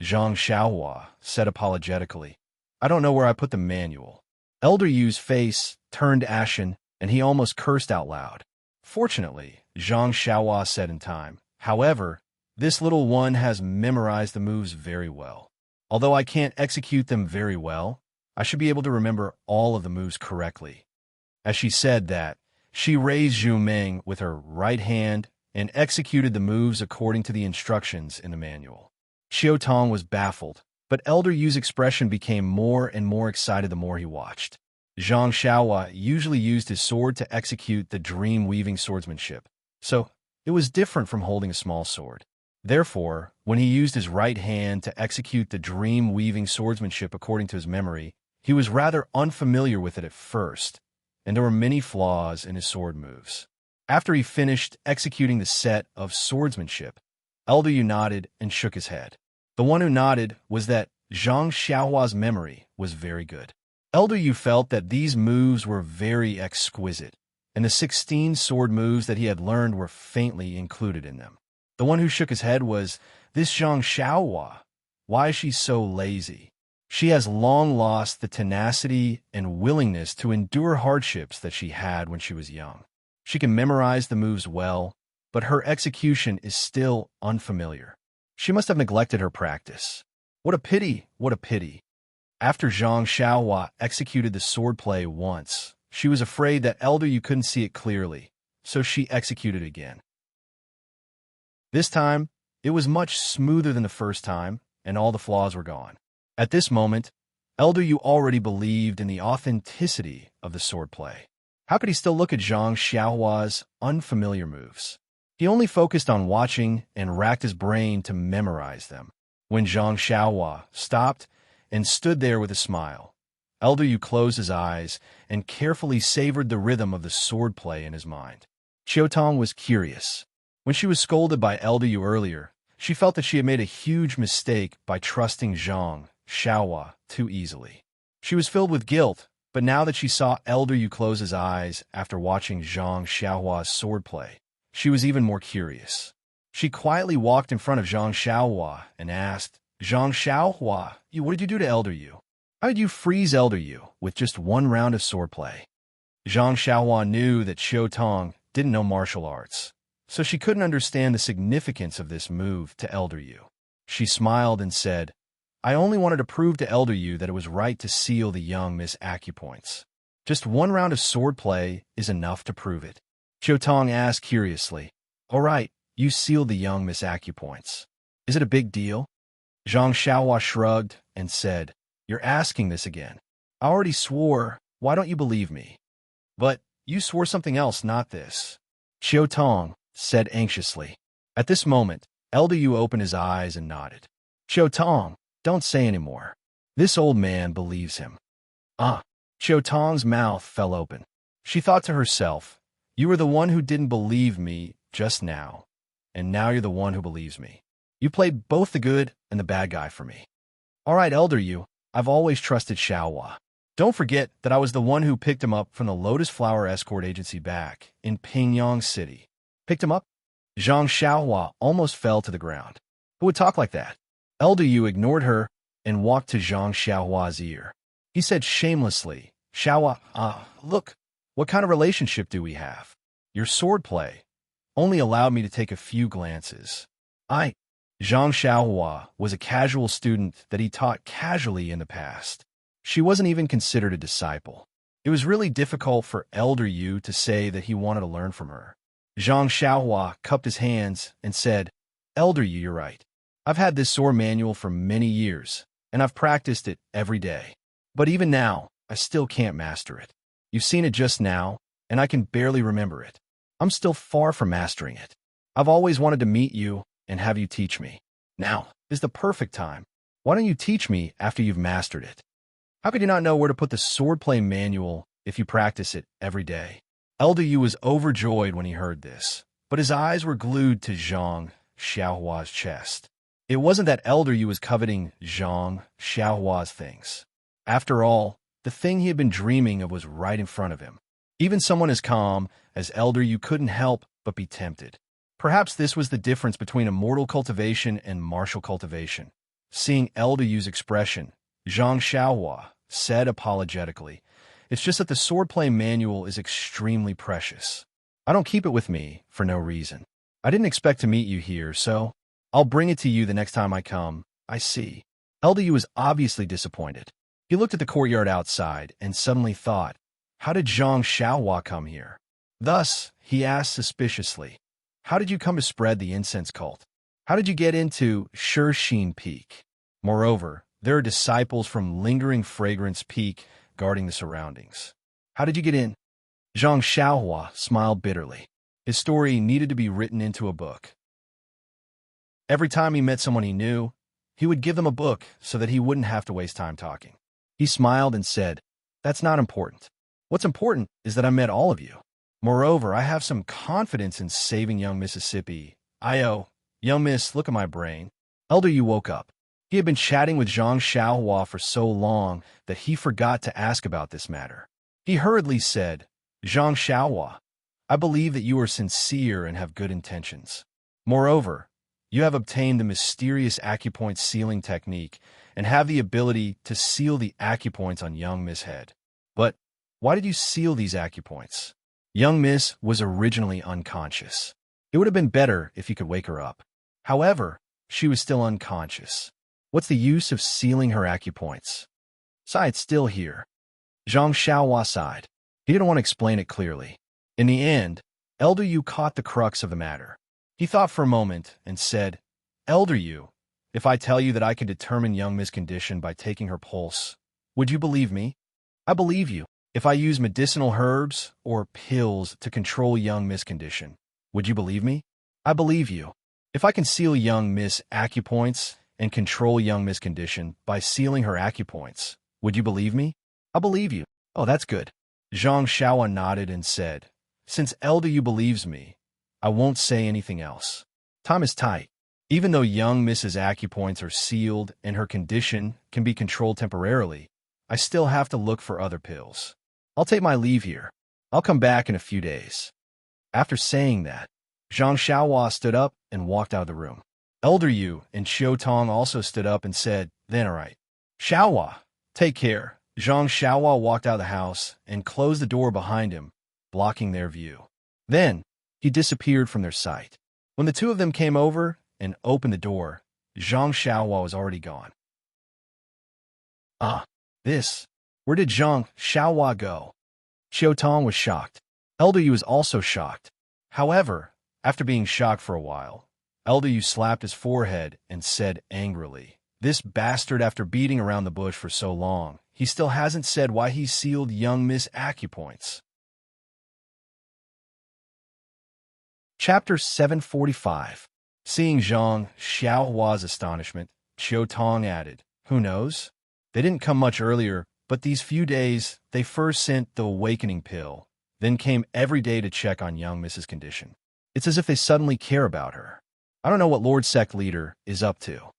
Zhang Xiaohua said apologetically. I don't know where I put the manual. Elder Yu's face turned ashen, and he almost cursed out loud. Fortunately, Zhang Xiaohua said in time. However, this little one has memorized the moves very well. Although I can't execute them very well, I should be able to remember all of the moves correctly. As she said that, she raised Zhu Meng with her right hand and executed the moves according to the instructions in the manual. Xiao Tong was baffled, but Elder Yu's expression became more and more excited the more he watched. Zhang Xiaohua usually used his sword to execute the dream-weaving swordsmanship, so it was different from holding a small sword. Therefore, when he used his right hand to execute the dream-weaving swordsmanship according to his memory, he was rather unfamiliar with it at first, and there were many flaws in his sword moves. After he finished executing the set of swordsmanship, Elder Yu nodded and shook his head. The one who nodded was that Zhang Xiaohua's memory was very good. Elder Yu felt that these moves were very exquisite, and the 16 sword moves that he had learned were faintly included in them. The one who shook his head was, this Zhang Xiaohua. Why is she so lazy? She has long lost the tenacity and willingness to endure hardships that she had when she was young. She can memorize the moves well, but her execution is still unfamiliar. She must have neglected her practice. What a pity, what a pity. After Zhang Xiaohua executed the swordplay once, she was afraid that Elder Yu couldn't see it clearly, so she executed again. This time, it was much smoother than the first time, and all the flaws were gone. At this moment, Elder Yu already believed in the authenticity of the swordplay. How could he still look at Zhang Xiaohua's unfamiliar moves? He only focused on watching and racked his brain to memorize them. When Zhang Xiaohua stopped and stood there with a smile, Elder Yu closed his eyes and carefully savored the rhythm of the swordplay in his mind. Xiao Tong was curious. When she was scolded by Elder Yu earlier, she felt that she had made a huge mistake by trusting Zhang Xiaohua too easily. She was filled with guilt, but now that she saw Elder Yu close his eyes after watching Zhang Xiaohua's swordplay, she was even more curious. She quietly walked in front of Zhang Xiaohua and asked, Zhang Xiaohua, what did you do to Elder Yu? How did you freeze Elder Yu with just one round of swordplay? Zhang Xiaohua knew that Xiao Tong didn't know martial arts, so she couldn't understand the significance of this move to Elder Yu. She smiled and said, I only wanted to prove to Elder Yu that it was right to seal the young Miss Acupoints. Just one round of swordplay is enough to prove it. Xiao Tong asked curiously, all right, you sealed the young Miss Acupoints. Is it a big deal? Zhang Xiaohua shrugged and said, you're asking this again. I already swore, why don't you believe me? But you swore something else, not this. Xiao Tong said anxiously. At this moment, Elder Yu opened his eyes and nodded. Xiao Tong, don't say any more. This old man believes him. Xiao Tong's mouth fell open. She thought to herself, you were the one who didn't believe me just now, and now you're the one who believes me. You played both the good and the bad guy for me. All right, Elder Yu, I've always trusted Xiaohua. Don't forget that I was the one who picked him up from the Lotus Flower Escort Agency back in Pingyang City. Picked him up? Zhang Xiaohua almost fell to the ground. Who would talk like that? Elder Yu ignored her and walked to Zhang Xiaohua's ear. He said shamelessly, Xiaohua, look, what kind of relationship do we have? Your swordplay only allowed me to take a few glances. Zhang Xiaohua was a casual student that he taught casually in the past. She wasn't even considered a disciple. It was really difficult for Elder Yu to say that he wanted to learn from her. Zhang Xiaohua cupped his hands and said, Elder Yu, you're right. I've had this sword manual for many years, and I've practiced it every day. But even now, I still can't master it. You've seen it just now, and I can barely remember it. I'm still far from mastering it. I've always wanted to meet you and have you teach me. Now is the perfect time. Why don't you teach me after you've mastered it? How could you not know where to put the swordplay manual if you practice it every day? Elder Yu was overjoyed when he heard this, but his eyes were glued to Zhang Xiaohua's chest. It wasn't that Elder Yu was coveting Zhang Xiaohua's things. After all, the thing he had been dreaming of was right in front of him. Even someone as calm as Elder Yu couldn't help but be tempted. Perhaps this was the difference between immortal cultivation and martial cultivation. Seeing Elder Yu's expression, Zhang Xiaohua said apologetically, "It's just that the swordplay manual is extremely precious. I don't keep it with me for no reason. I didn't expect to meet you here, so I'll bring it to you the next time I come." "I see." Elder Yu was obviously disappointed. He looked at the courtyard outside and suddenly thought, how did Zhang Xiaohua come here? Thus, he asked suspiciously, "How did you come to spread the incense cult? How did you get into Shixin Peak? Moreover, there are disciples from Lingering Fragrance Peak guarding the surroundings. How did you get in?" Zhang Xiaohua smiled bitterly. His story needed to be written into a book. Every time he met someone he knew, he would give them a book so that he wouldn't have to waste time talking. He smiled and said, "That's not important. What's important is that I met all of you. Moreover, I have some confidence in saving young Mississippi. Young Miss, look at my brain." Elder Yu woke up. He had been chatting with Zhang Xiaohua for so long that he forgot to ask about this matter. He hurriedly said, "Zhang Xiaohua, I believe that you are sincere and have good intentions. Moreover, you have obtained the mysterious acupoint sealing technique and have the ability to seal the acupoints on young Miss' head. But why did you seal these acupoints? Young Miss was originally unconscious. It would have been better if you could wake her up. However, she was still unconscious. What's the use of sealing her acupoints? It's still here." Zhang Xiaohua sighed. He didn't want to explain it clearly. In the end, Elder Yu caught the crux of the matter. He thought for a moment and said, "Elder Yu, if I tell you that I can determine young Miss' condition by taking her pulse, would you believe me?" "I believe you. If I use medicinal herbs or pills to control young Miss' condition, would you believe me?" "I believe you. If I can seal young Miss' acupoints and control young Miss' condition by sealing her acupoints, would you believe me?" "I believe you." "Oh, that's good." Zhang Xiaohua nodded and said, "Since Elder Yu believes me, I won't say anything else. Time is tight. Even though young Mrs. acupoints are sealed and her condition can be controlled temporarily, I still have to look for other pills. I'll take my leave here. I'll come back in a few days." After saying that, Zhang Xiaohua stood up and walked out of the room. Elder Yu and Qiu Tong also stood up and said, "Then all right. Xiaohua, take care." Zhang Xiaohua walked out of the house and closed the door behind him, blocking their view. Then, he disappeared from their sight. When the two of them came over and opened the door, Zhang Xiaohua was already gone. Where did Zhang Xiaohua go? Qiu Tong was shocked. Elder Yu was also shocked. However, after being shocked for a while, Elder Yu slapped his forehead and said angrily, "This bastard, after beating around the bush for so long, he still hasn't said why he sealed young Miss acupoints." Chapter 745. Seeing Zhang Xiaohua's astonishment, Qiu Tong added, "Who knows? They didn't come much earlier, but these few days they first sent the awakening pill, then came every day to check on young Mrs. condition. It's as if they suddenly care about her. I don't know what Lord Sect Leader is up to."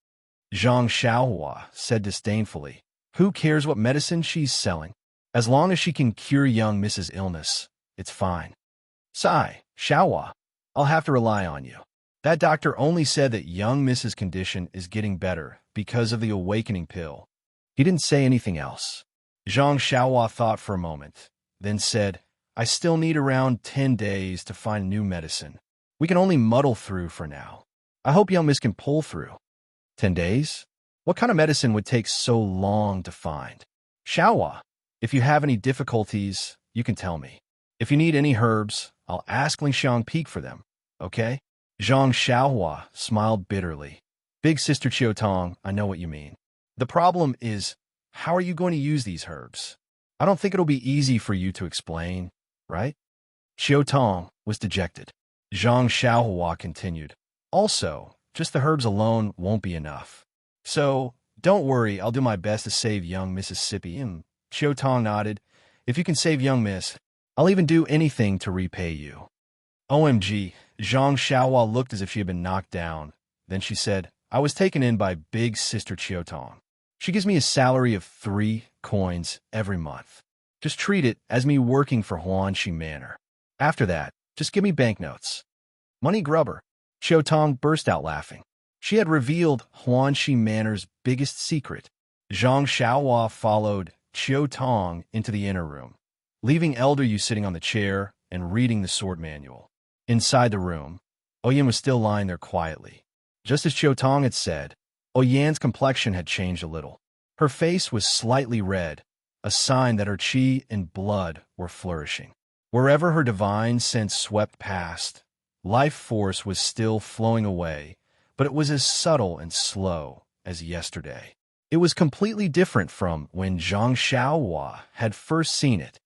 Zhang Xiaohua said disdainfully, "Who cares what medicine she's selling? As long as she can cure young Mrs. illness, it's fine." Xiaohua, I'll have to rely on you. That doctor only said that young Mrs. condition is getting better because of the awakening pill. He didn't say anything else. Zhang Xiaohua thought for a moment, then said, "I still need around 10 days to find new medicine. We can only muddle through for now. I hope young Miss can pull through." 10 days? What kind of medicine would take so long to find? Xiaohua, if you have any difficulties, you can tell me. If you need any herbs, I'll ask Lingxiang Peak for them, okay? Zhang Xiaohua smiled bitterly. "Big Sister Qiu Tong, I know what you mean. The problem is, how are you going to use these herbs? I don't think it'll be easy for you to explain, right?" Qiu Tong was dejected. Zhang Xiaohua continued, "Also, just the herbs alone won't be enough. So, don't worry, I'll do my best to save young Mississippi." Qiu Tong nodded. "If you can save young Miss, I'll even do anything to repay you." OMG, Zhang Xiaohua looked as if she had been knocked down. Then she said, "I was taken in by Big Sister Qiu Tong. She gives me a salary of 3 coins every month. Just treat it as me working for Huanxi Manor. After that, just give me banknotes." "Money grubber." Qiu Tong burst out laughing. She had revealed Huan Shi Manor's biggest secret. Zhang Xiaohua followed Qiu Tong into the inner room, leaving Elder Yu sitting on the chair and reading the sword manual. Inside the room, Oyan was still lying there quietly. Just as Qiu Tong had said, Oyan's complexion had changed a little. Her face was slightly red, a sign that her qi and blood were flourishing. Wherever her divine sense swept past, life force was still flowing away, but it was as subtle and slow as yesterday. It was completely different from when Zhang Xiaohua had first seen it.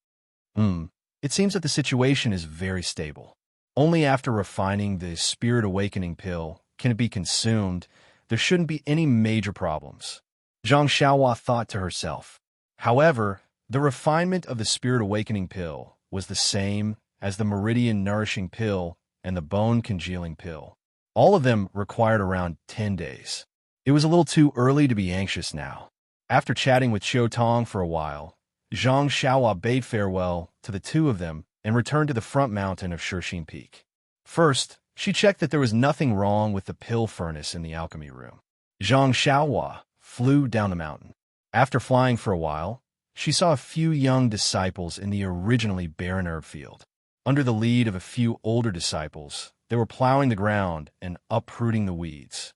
It seems that the situation is very stable. Only after refining the Spirit Awakening pill can it be consumed. There shouldn't be any major problems, Zhang Xiaohua thought to herself. However, the refinement of the Spirit Awakening pill was the same as the Meridian Nourishing pill and the Bone Congealing pill. All of them required around 10 days. It was a little too early to be anxious now. After chatting with Qiu Tong for a while, Zhang Xiaohua bade farewell to the two of them and returned to the front mountain of Shixin Peak. First, she checked that there was nothing wrong with the pill furnace in the alchemy room. Zhang Xiaohua flew down the mountain. After flying for a while, she saw a few young disciples in the originally barren herb field. Under the lead of a few older disciples, they were plowing the ground and uprooting the weeds.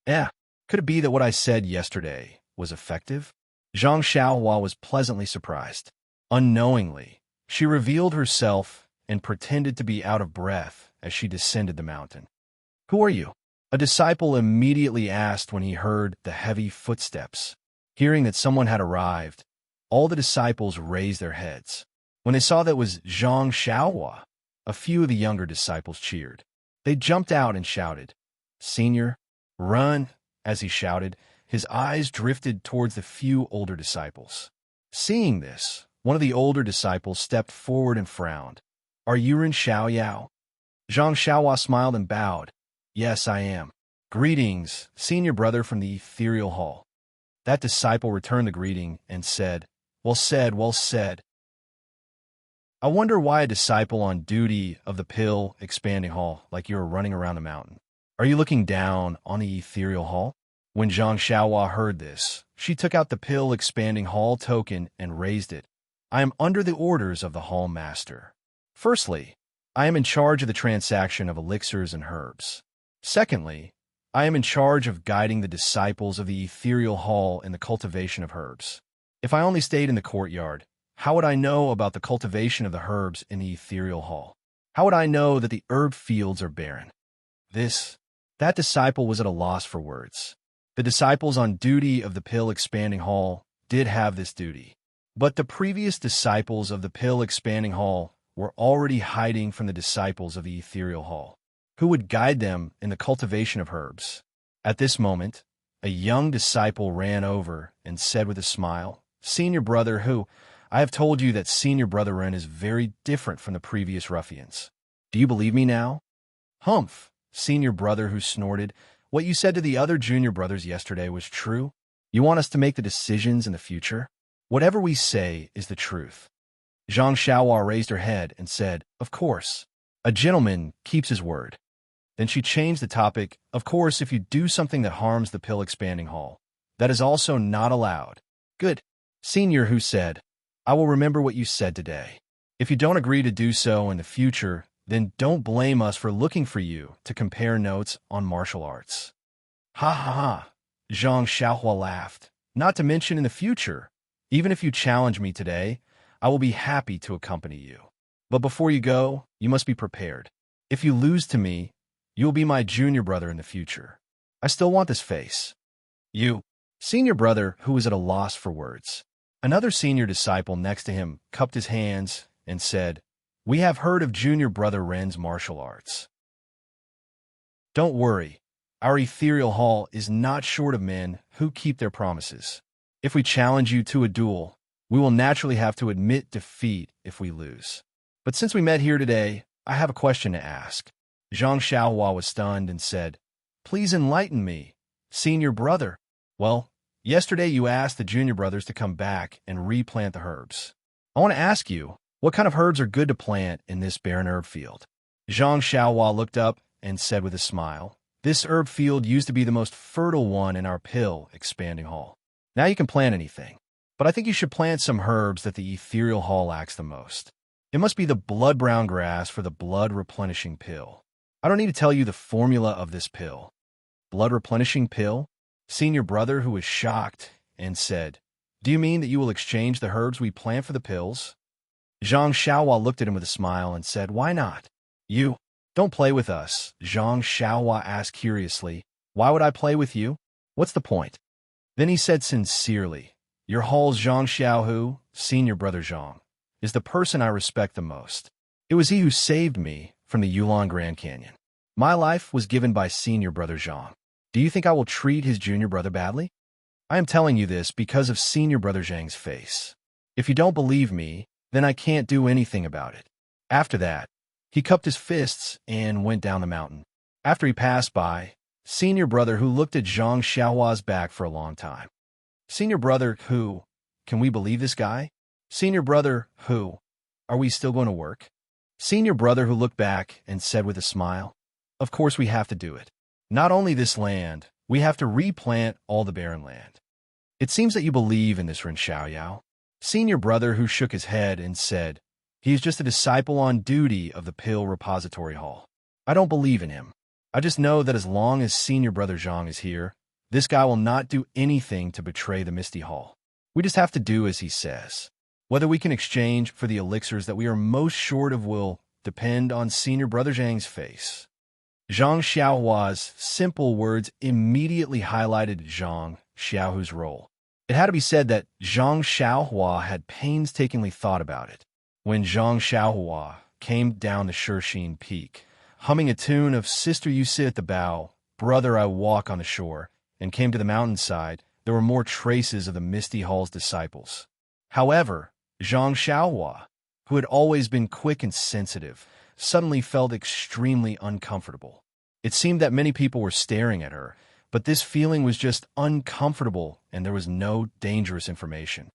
Could it be that what I said yesterday was effective? Zhang Xiaohua was pleasantly surprised. Unknowingly, she revealed herself and pretended to be out of breath as she descended the mountain. "Who are you?" a disciple immediately asked when he heard the heavy footsteps. Hearing that someone had arrived, all the disciples raised their heads. When they saw that it was Zhang Xiaohua, a few of the younger disciples cheered. They jumped out and shouted, "Senior, run!" As he shouted, his eyes drifted towards the few older disciples. Seeing this, one of the older disciples stepped forward and frowned. "Are you Ren Xiaoyao?" Zhang Xiaohua smiled and bowed. "Yes, I am." "Greetings, senior brother from the ethereal hall." That disciple returned the greeting and said, Well said, well said." I wonder why a disciple on duty of the pill expanding hall like you are running around the mountain. Are you looking down on the ethereal hall? When Zhang Xiaohua heard this, she took out the pill expanding hall token and raised it. "I am under the orders of the hall master. Firstly, I am in charge of the transaction of elixirs and herbs. Secondly, I am in charge of guiding the disciples of the ethereal hall in the cultivation of herbs. If I only stayed in the courtyard, how would I know about the cultivation of the herbs in the ethereal hall? How would I know that the herb fields are barren?" That disciple was at a loss for words. The disciples on duty of the pill expanding hall did have this duty, but the previous disciples of the pill expanding hall were already hiding from the disciples of the ethereal hall, who would guide them in the cultivation of herbs. At this moment, a young disciple ran over and said with a smile, "Senior brother who, I have told you that senior brother Ren is very different from the previous ruffians. Do you believe me now?" "Humph," senior brother who snorted. "What you said to the other junior brothers yesterday was true? You want us to make the decisions in the future? Whatever we say is the truth." Zhang Xiaohua raised her head and said, "Of course. A gentleman keeps his word." Then she changed the topic. "Of course, if you do something that harms the pill expanding hall, that is also not allowed." "Good." Senior who said, "I will remember what you said today. If you don't agree to do so in the future, then don't blame us for looking for you to compare notes on martial arts." "Ha ha ha," Zhang Xiaohua laughed. "Not to mention in the future. Even if you challenge me today, I will be happy to accompany you. But before you go, you must be prepared. If you lose to me, you will be my junior brother in the future. I still want this face." "You." Senior brother who was at a loss for words. Another senior disciple next to him cupped his hands and said, "We have heard of junior brother Ren's martial arts. Don't worry, our ethereal hall is not short of men who keep their promises. If we challenge you to a duel, we will naturally have to admit defeat if we lose. But since we met here today, I have a question to ask." Zhang Xiaohua was stunned and said, "Please enlighten me, senior brother." "Well, yesterday you asked the junior brothers to come back and replant the herbs. I want to ask you, what kind of herbs are good to plant in this barren herb field?" Zhang Xiaohua looked up and said with a smile, This herb field used to be the most fertile one in our pill expanding hall. Now you can plant anything. But I think you should plant some herbs that the ethereal hall lacks the most. It must be the blood-brown grass for the blood-replenishing pill. I don't need to tell you the formula of this pill. Blood-replenishing pill? Senior brother, who was shocked, and said, "Do you mean that you will exchange the herbs we plant for the pills?" Zhang Xiaohua looked at him with a smile and said, "Why not?" "You don't play with us," Zhang Xiaohua asked curiously. "Why would I play with you? What's the point?" Then he said sincerely, "Your hall's Zhang Xiaohu, senior brother Zhang, is the person I respect the most. It was he who saved me from the Yulon Grand Canyon. My life was given by senior brother Zhang. Do you think I will treat his junior brother badly? I am telling you this because of senior brother Zhang's face. If you don't believe me, then I can't do anything about it." After that, he cupped his fists and went down the mountain. After he passed by, senior brother who looked at Zhang Xiaohua's back for a long time. Senior brother who, can we believe this guy? Senior brother who, are we still going to work? Senior brother who looked back and said with a smile, "Of course we have to do it. Not only this land, we have to replant all the barren land." It seems that you believe in this Ren Xiaoyao. Senior brother who shook his head and said, "He is just a disciple on duty of the Pill Repository Hall. I don't believe in him. I just know that as long as senior brother Zhang is here, this guy will not do anything to betray the Misty Hall. We just have to do as he says. Whether we can exchange for the elixirs that we are most short of will depend on senior brother Zhang's face." Zhang Xiaohua's simple words immediately highlighted Zhang Xiaohu's role. It had to be said that Zhang Xiaohua had painstakingly thought about it. When Zhang Xiaohua came down the Shishine Peak, humming a tune of "Sister, you sit at the bow, brother, I walk on the shore," and came to the mountainside, there were more traces of the Misty Hall's disciples. However, Zhang Xiaohua, who had always been quick and sensitive, suddenly felt extremely uncomfortable. It seemed that many people were staring at her, but this feeling was just uncomfortable and there was no dangerous information.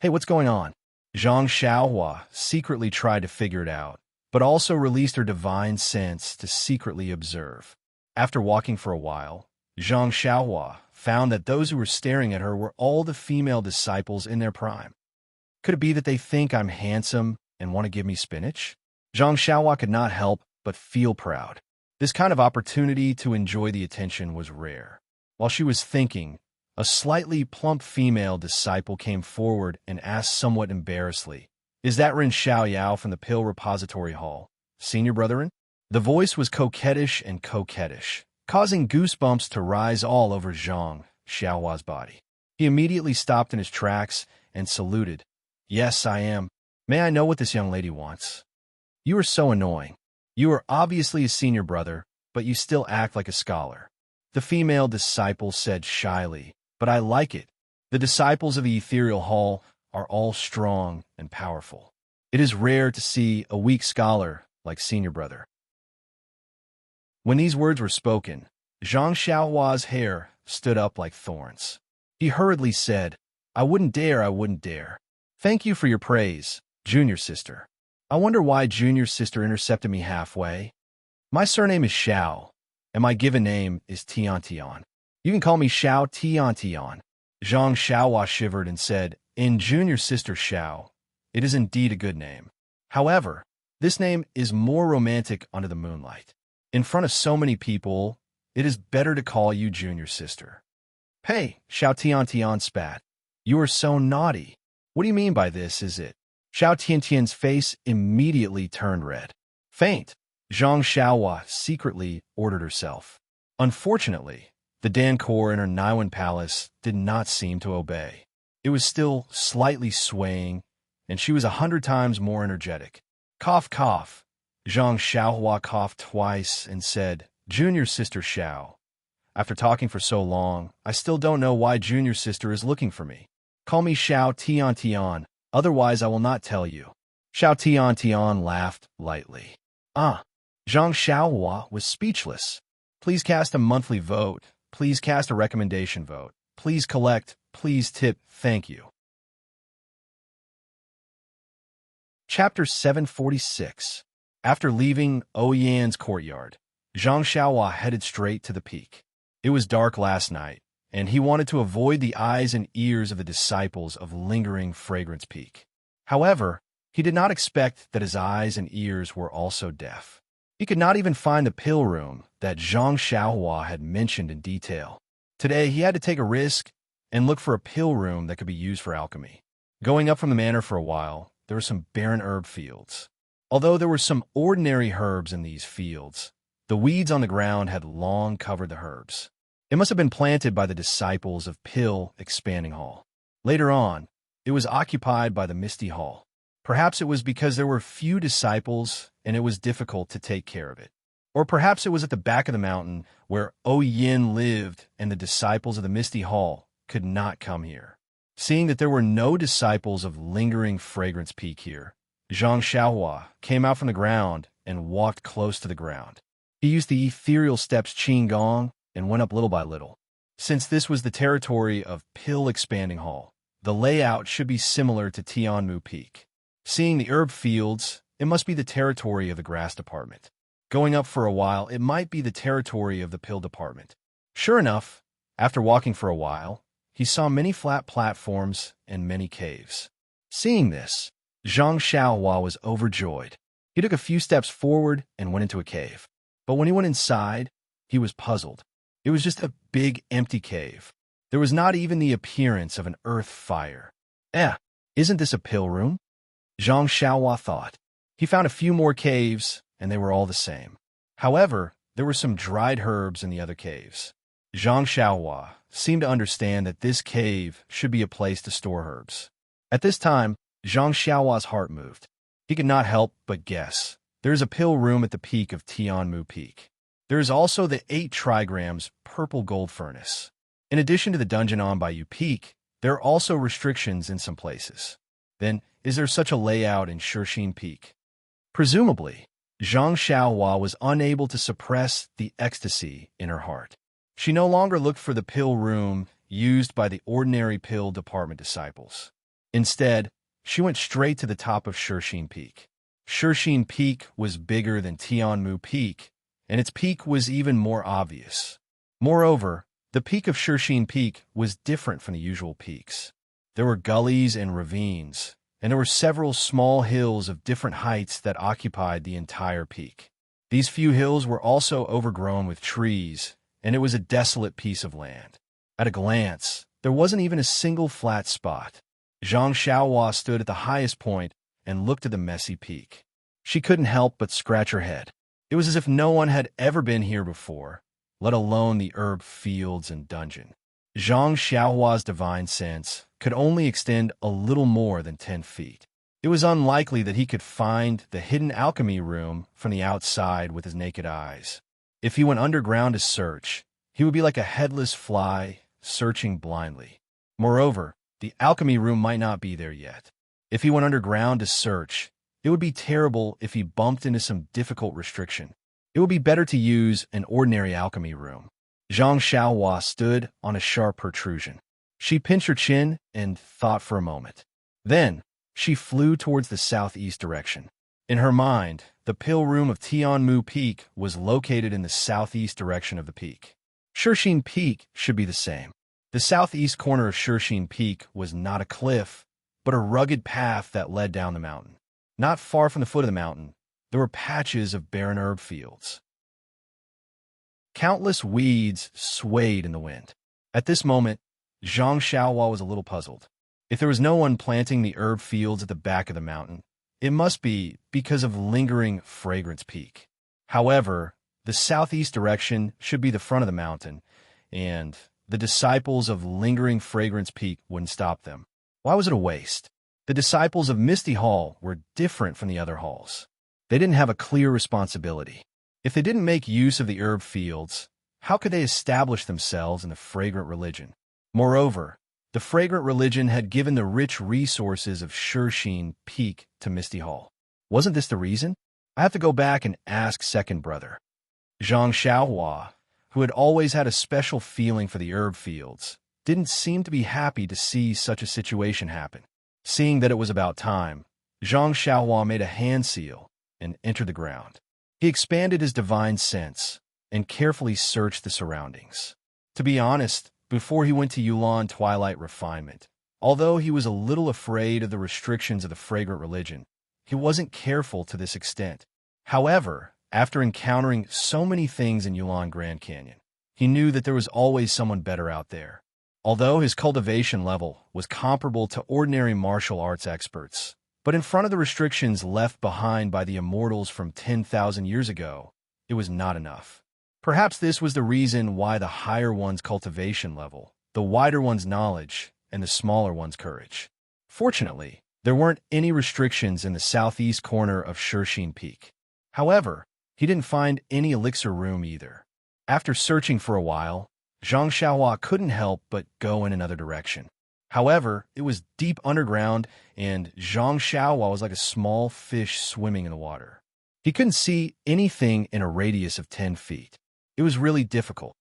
"Hey, what's going on?" Zhang Xiaohua secretly tried to figure it out, but also released her divine sense to secretly observe. After walking for a while, Zhang Xiaohua found that those who were staring at her were all the female disciples in their prime. Could it be that they think I'm handsome and want to give me spinach? Zhang Xiaohua could not help but feel proud. This kind of opportunity to enjoy the attention was rare. While she was thinking, a slightly plump female disciple came forward and asked somewhat embarrassedly, "Is that Ren Xiaoyao from the Pill Repository Hall, senior brethren?" The voice was coquettish and coquettish, causing goosebumps to rise all over Zhang Xiaohua's body. He immediately stopped in his tracks and saluted. "Yes, I am. May I know what this young lady wants?" "You are so annoying. You are obviously a senior brother, but you still act like a scholar," the female disciple said shyly, "but I like it. The disciples of the Ethereal Hall are all strong and powerful. It is rare to see a weak scholar like senior brother." When these words were spoken, Zhang Xiaohua's hair stood up like thorns. He hurriedly said, I wouldn't dare. Thank you for your praise, junior sister. I wonder why junior sister intercepted me halfway. My surname is Xiao, and my given name is Tian. You can call me Xiao Tian. Zhang Xiaohua shivered and said, "In junior sister Xiao, it is indeed a good name. However, this name is more romantic under the moonlight. In front of so many people, it is better to call you junior sister." "Hey," Xiao Tian spat. "You are so naughty. What do you mean by this, is it?" Xiao Tian's face immediately turned red. "Faint," Zhang Xiaohua secretly ordered herself. Unfortunately, the Dancor in her Naiwan palace did not seem to obey. It was still slightly swaying, and she was 100 times more energetic. Cough, cough. Zhang Xiaohua coughed twice and said, "Junior sister Xiao. After talking for so long, I still don't know why junior sister is looking for me. Call me Xiao Tian. Otherwise, I will not tell you." Xiao Tian laughed lightly. Zhang Xiaohua was speechless. Please cast a monthly vote. Please cast a recommendation vote. Please collect. Please tip. Thank you. Chapter 746. After leaving Oyan's courtyard, Zhang Xiaohua headed straight to the peak. It was dark last night, and he wanted to avoid the eyes and ears of the disciples of lingering fragrance peak. However, he did not expect that his eyes and ears were also deaf. He could not even find the pill room that Zhang Xiaohua had mentioned in detail. Today, he had to take a risk and look for a pill room that could be used for alchemy. Going up from the manor for a while, there were some barren herb fields. Although there were some ordinary herbs in these fields, the weeds on the ground had long covered the herbs. It must have been planted by the disciples of Pill Expanding Hall. Later on, it was occupied by the Misty Hall. Perhaps it was because there were few disciples and it was difficult to take care of it. Or perhaps it was at the back of the mountain where O Yin lived and the disciples of the Misty Hall could not come here. Seeing that there were no disciples of lingering fragrance peak here, Zhang Xiaohua came out from the ground and walked close to the ground. He used the ethereal steps Qing Gong and went up little by little. Since this was the territory of Pill Expanding Hall, the layout should be similar to Tianmu Peak. Seeing the herb fields, it must be the territory of the grass department. Going up for a while, it might be the territory of the pill department. Sure enough, after walking for a while, he saw many flat platforms and many caves. Seeing this, Zhang Xiaohua was overjoyed. He took a few steps forward and went into a cave. But when he went inside, he was puzzled. It was just a big, empty cave. There was not even the appearance of an earth fire. Isn't this a pill room? Zhang Xiaohua thought. He found a few more caves, and they were all the same. However, there were some dried herbs in the other caves. Zhang Xiaohua seemed to understand that this cave should be a place to store herbs. At this time, Zhang Xiaohua's heart moved. He could not help but guess. There is a pill room at the peak of Tianmu Peak. There is also the 8 trigrams purple gold furnace. In addition to the dungeon on Bayou Peak, there are also restrictions in some places. Then, is there such a layout in Shixin Peak? Presumably, Zhang Xiaohua was unable to suppress the ecstasy in her heart. She no longer looked for the pill room used by the ordinary pill department disciples. Instead, she went straight to the top of Shixin Peak. Shixin Peak was bigger than Tianmu Peak, and its peak was even more obvious. Moreover, the peak of Shixin Peak was different from the usual peaks. There were gullies and ravines, and there were several small hills of different heights that occupied the entire peak. These few hills were also overgrown with trees, and it was a desolate piece of land. At a glance, there wasn't even a single flat spot. Zhang Xiaohua stood at the highest point and looked at the messy peak. She couldn't help but scratch her head. It was as if no one had ever been here before, let alone the herb fields and dungeon. Zhang Xiaohua's divine sense could only extend a little more than 10 feet. It was unlikely that he could find the hidden alchemy room from the outside with his naked eyes. If he went underground to search, he would be like a headless fly searching blindly. Moreover, the alchemy room might not be there yet. If he went underground to search, it would be terrible if he bumped into some difficult restriction. It would be better to use an ordinary alchemy room. Zhang Xiaohua stood on a sharp protrusion. She pinched her chin and thought for a moment. Then, she flew towards the southeast direction. In her mind, the pill room of Tianmu Peak was located in the southeast direction of the peak. Shixin Peak should be the same. The southeast corner of Shixin Peak was not a cliff, but a rugged path that led down the mountain. Not far from the foot of the mountain, there were patches of barren herb fields. Countless weeds swayed in the wind. At this moment, Zhang Xiaohua was a little puzzled. If there was no one planting the herb fields at the back of the mountain, it must be because of lingering fragrance peak. However, the southeast direction should be the front of the mountain, and the disciples of lingering fragrance peak wouldn't stop them. Why was it a waste? The disciples of Misty Hall were different from the other halls. They didn't have a clear responsibility. If they didn't make use of the herb fields, how could they establish themselves in the fragrant religion? Moreover, the fragrant religion had given the rich resources of Shixin Peak to Misty Hall. Wasn't this the reason? I have to go back and ask second brother. Zhang Xiaohua, who had always had a special feeling for the herb fields, didn't seem to be happy to see such a situation happen. Seeing that it was about time, Zhang Xiaohua made a hand seal and entered the ground. He expanded his divine sense, and carefully searched the surroundings. To be honest, before he went to Yulan Twilight Refinement, although he was a little afraid of the restrictions of the fragrant religion, he wasn't careful to this extent. However, after encountering so many things in Yulan Grand Canyon, he knew that there was always someone better out there. Although his cultivation level was comparable to ordinary martial arts experts, but in front of the restrictions left behind by the immortals from 10,000 years ago, it was not enough. Perhaps this was the reason why the higher one's cultivation level, the wider one's knowledge, and the smaller one's courage. Fortunately, there weren't any restrictions in the southeast corner of Shershin Peak. However, he didn't find any elixir room either. After searching for a while, Zhang Xiaohua couldn't help but go in another direction. However, it was deep underground, and Zhang Xiaohua was like a small fish swimming in the water. He couldn't see anything in a radius of 10 feet. It was really difficult.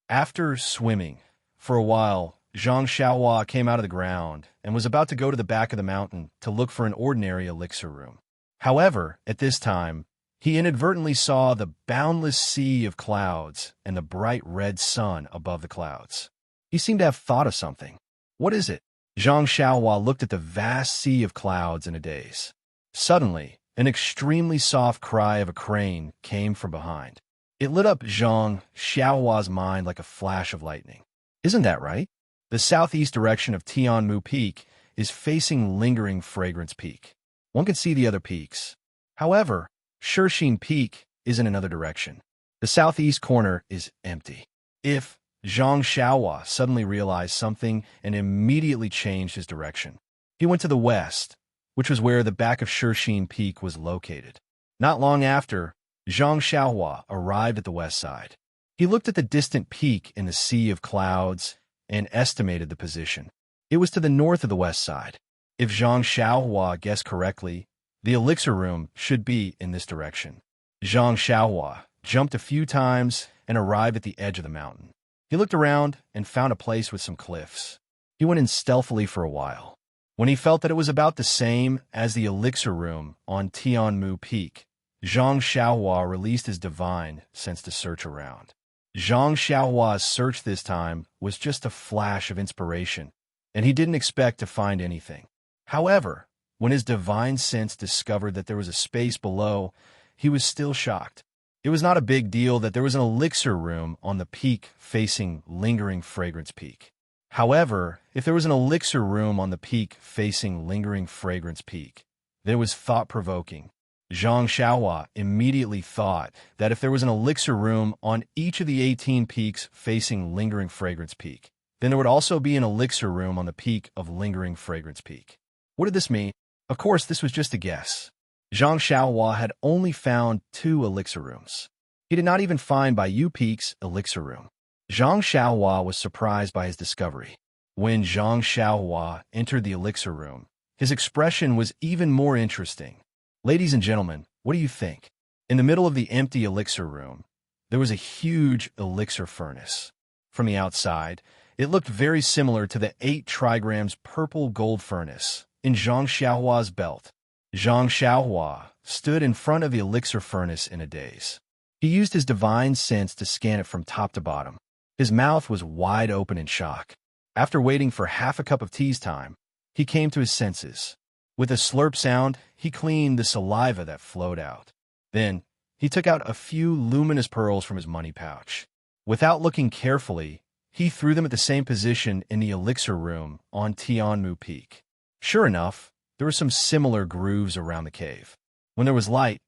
After swimming for a while, Zhang Xiaohua came out of the ground and was about to go to the back of the mountain to look for an ordinary elixir room. However, at this time, he inadvertently saw the boundless sea of clouds and the bright red sun above the clouds. He seemed to have thought of something. What is it? Zhang Xiaohua looked at the vast sea of clouds in a daze. Suddenly, an extremely soft cry of a crane came from behind. It lit up Zhang Xiaohua's mind like a flash of lightning. Isn't that right? The southeast direction of Tianmu Peak is facing Lingering Fragrance Peak. One can see the other peaks. However, Shershin Peak is in another direction. The southeast corner is empty. If Zhang Xiaohua suddenly realized something and immediately changed his direction. He went to the west, which was where the back of Shershin Peak was located. Not long after, Zhang Xiaohua arrived at the west side. He looked at the distant peak in the sea of clouds and estimated the position. It was to the north of the west side. If Zhang Xiaohua guessed correctly, the elixir room should be in this direction. Zhang Xiaohua jumped a few times and arrived at the edge of the mountain. He looked around and found a place with some cliffs. He went in stealthily for a while. When he felt that it was about the same as the elixir room on Tianmu Peak, Zhang Xiaohua released his divine sense to search around. Zhang Xiaohua's search this time was just a flash of inspiration, and he didn't expect to find anything. However, when his divine sense discovered that there was a space below, he was still shocked. It was not a big deal that there was an elixir room on the peak facing Lingering Fragrance Peak. However, if there was an elixir room on the peak facing Lingering Fragrance Peak, then it was thought-provoking. Zhang Xiaohua immediately thought that if there was an elixir room on each of the 18 peaks facing Lingering Fragrance Peak, then there would also be an elixir room on the peak of Lingering Fragrance Peak. What did this mean? Of course, this was just a guess. Zhang Xiaohua had only found 2 elixir rooms. He did not even find Baiyu Peak's elixir room. Zhang Xiaohua was surprised by his discovery. When Zhang Xiaohua entered the elixir room, his expression was even more interesting. Ladies and gentlemen, what do you think? In the middle of the empty elixir room, there was a huge elixir furnace. From the outside, it looked very similar to the 8 trigrams purple gold furnace in Zhang Xiaohua's belt. Zhang Xiaohua stood in front of the elixir furnace in a daze. He used his divine sense to scan it from top to bottom. His mouth was wide open in shock. After waiting for half a cup of tea's time, he came to his senses. With a slurp sound, he cleaned the saliva that flowed out. Then, he took out a few luminous pearls from his money pouch. Without looking carefully, he threw them at the same position in the elixir room on Tianmu Peak. Sure enough, there were some similar grooves around the cave. When there was light,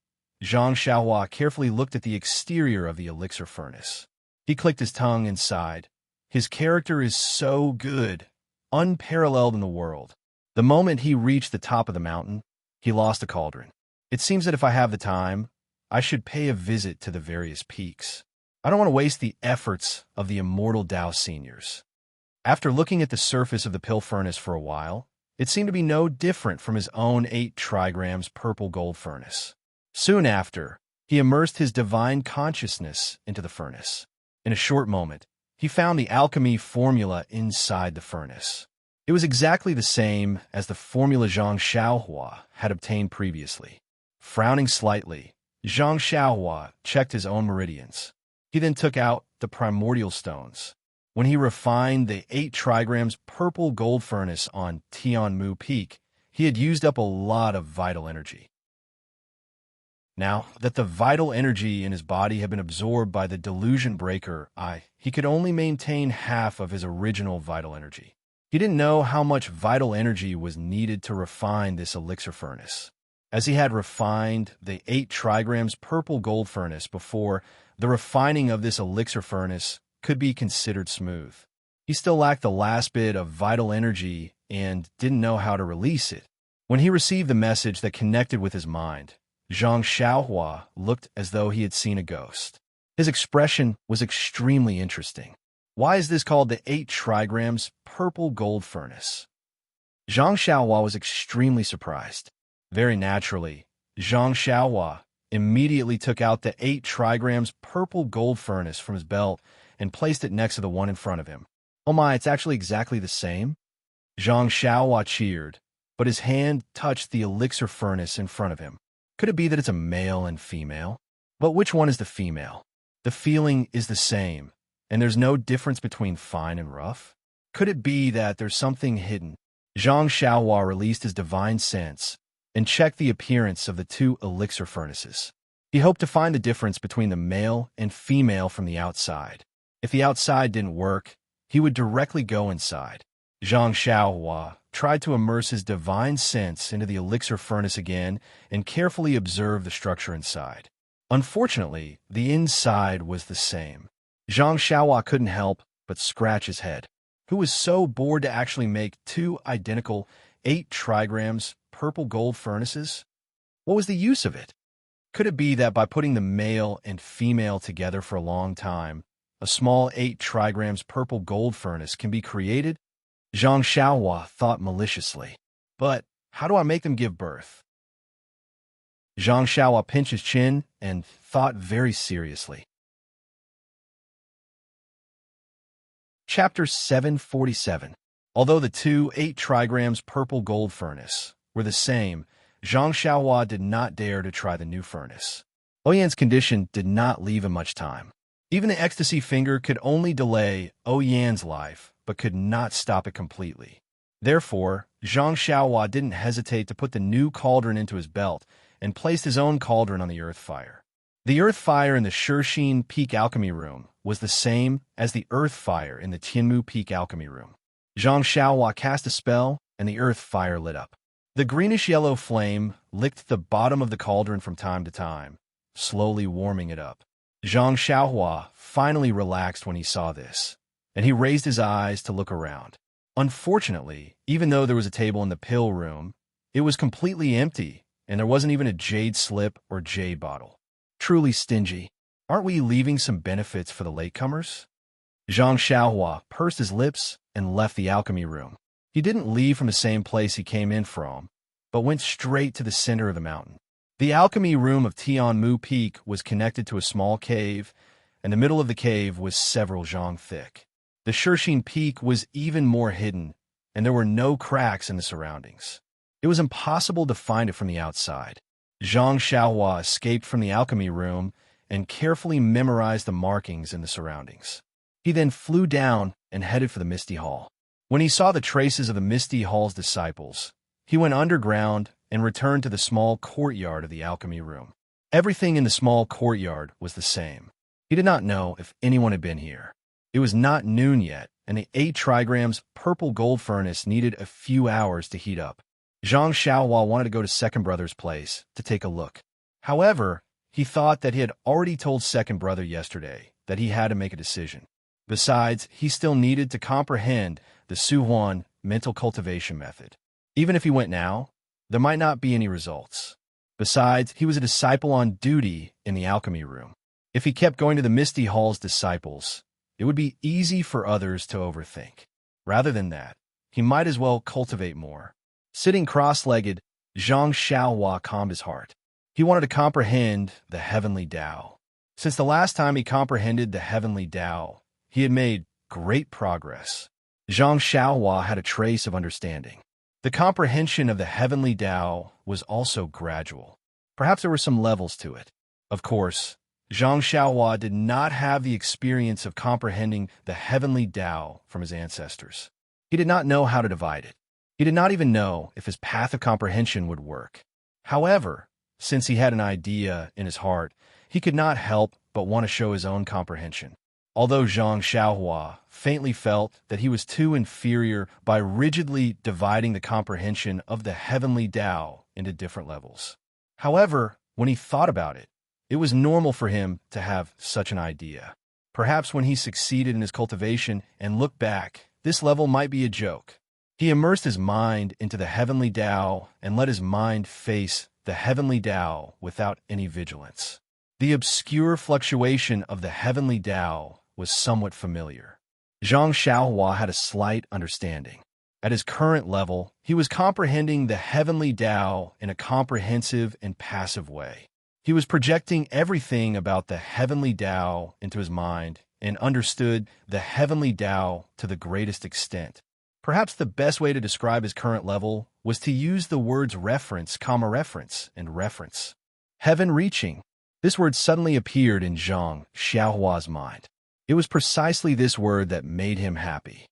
Zhang Xiaohua carefully looked at the exterior of the elixir furnace. He clicked his tongue and sighed. His character is so good, unparalleled in the world. The moment he reached the top of the mountain, he lost a cauldron. It seems that if I have the time, I should pay a visit to the various peaks. I don't want to waste the efforts of the immortal Dao seniors. After looking at the surface of the pill furnace for a while, it seemed to be no different from his own 8 trigrams purple gold furnace. Soon after, he immersed his divine consciousness into the furnace. In a short moment, he found the alchemy formula inside the furnace. It was exactly the same as the formula Zhang Xiaohua had obtained previously. Frowning slightly, Zhang Xiaohua checked his own meridians. He then took out the primordial stones. When he refined the 8 trigrams purple gold furnace on Tianmu Peak, he had used up a lot of vital energy. Now that the vital energy in his body had been absorbed by the delusion breaker he could only maintain half of his original vital energy. He didn't know how much vital energy was needed to refine this elixir furnace. As he had refined the 8 trigrams purple gold furnace before, the refining of this elixir furnace could be considered smooth. He still lacked the last bit of vital energy and didn't know how to release it. When he received the message that connected with his mind, Zhang Xiaohua looked as though he had seen a ghost. His expression was extremely interesting. Why is this called the 8 trigrams purple gold furnace? Zhang Xiaohua was extremely surprised. Very naturally, Zhang Xiaohua immediately took out the 8 trigrams purple gold furnace from his belt and placed it next to the one in front of him. Oh my, it's actually exactly the same? Zhang Xiaohua cheered, but his hand touched the elixir furnace in front of him. Could it be that it's a male and female? But which one is the female? The feeling is the same, and there's no difference between fine and rough? Could it be that there's something hidden? Zhang Xiaohua released his divine sense and checked the appearance of the 2 elixir furnaces. He hoped to find the difference between the male and female from the outside. If the outside didn't work, he would directly go inside. Zhang Xiaohua tried to immerse his divine sense into the elixir furnace again and carefully observe the structure inside. Unfortunately, the inside was the same. Zhang Xiaohua couldn't help but scratch his head. Who was so bored to actually make 2 identical 8 trigrams purple gold furnaces? What was the use of it? Could it be that by putting the male and female together for a long time, a small 8 trigrams purple gold furnace can be created? Zhang Xiaohua thought maliciously. But how do I make them give birth? Zhang Xiaohua pinched his chin and thought very seriously. Chapter 747. Although the 2 8 trigrams purple gold furnace were the same, Zhang Xiaohua did not dare to try the new furnace. Oyan's condition did not leave him much time. Even the ecstasy finger could only delay Oyan's life, but could not stop it completely. Therefore, Zhang Xiaohua didn't hesitate to put the new cauldron into his belt and placed his own cauldron on the earth fire. The earth fire in the Shishine Peak Alchemy Room was the same as the earth fire in the Tianmu Peak Alchemy Room. Zhang Xiaohua cast a spell, and the earth fire lit up. The greenish-yellow flame licked the bottom of the cauldron from time to time, slowly warming it up. Zhang Xiaohua finally relaxed when he saw this, and he raised his eyes to look around. Unfortunately, even though there was a table in the pill room, it was completely empty, and there wasn't even a jade slip or jade bottle. Truly stingy. Aren't we leaving some benefits for the latecomers? Zhang Xiaohua pursed his lips and left the alchemy room. He didn't leave from the same place he came in from, but went straight to the center of the mountain. The alchemy room of Tianmu Peak was connected to a small cave, and the middle of the cave was several zhang thick. The Shishine Peak was even more hidden, and there were no cracks in the surroundings. It was impossible to find it from the outside. Zhang Xiaohua escaped from the alchemy room and carefully memorized the markings in the surroundings. He then flew down and headed for the Misty Hall. When he saw the traces of the Misty Hall's disciples, he went underground and returned to the small courtyard of the alchemy room. Everything in the small courtyard was the same. He did not know if anyone had been here. It was not noon yet, and the 8 trigrams purple gold furnace needed a few hours to heat up. Zhang Xiaohua wanted to go to Second Brother's place to take a look. However, he thought that he had already told Second Brother yesterday that he had to make a decision. Besides, he still needed to comprehend the Suhuan mental cultivation method. Even if he went now, there might not be any results. Besides, he was a disciple on duty in the alchemy room. If he kept going to the Misty Hall's disciples, it would be easy for others to overthink. Rather than that, he might as well cultivate more. Sitting cross-legged, Zhang Xiaohua calmed his heart. He wanted to comprehend the heavenly Tao. Since the last time he comprehended the heavenly Tao, he had made great progress. Zhang Xiaohua had a trace of understanding. The comprehension of the heavenly Tao was also gradual. Perhaps there were some levels to it. Of course, Zhang Xiaohua did not have the experience of comprehending the heavenly Tao from his ancestors. He did not know how to divide it. He did not even know if his path of comprehension would work. However, since he had an idea in his heart, he could not help but want to show his own comprehension. Although Zhang Xiaohua faintly felt that he was too inferior by rigidly dividing the comprehension of the heavenly Tao into different levels. However, when he thought about it, it was normal for him to have such an idea. Perhaps when he succeeded in his cultivation and looked back, this level might be a joke. He immersed his mind into the heavenly Tao and let his mind face the heavenly Tao without any vigilance. The obscure fluctuation of the heavenly Tao was somewhat familiar. Zhang Xiaohua had a slight understanding. At his current level, he was comprehending the heavenly Tao in a comprehensive and passive way. He was projecting everything about the heavenly Tao into his mind and understood the heavenly Tao to the greatest extent. Perhaps the best way to describe his current level was to use the words reference, and reference. Heaven reaching. This word suddenly appeared in Zhang Xiaohua's mind. It was precisely this word that made him happy.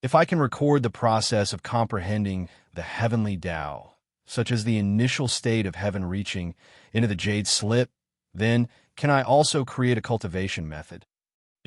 If I can record the process of comprehending the heavenly Tao, such as the initial state of heaven reaching into the jade slip, then can I also create a cultivation method?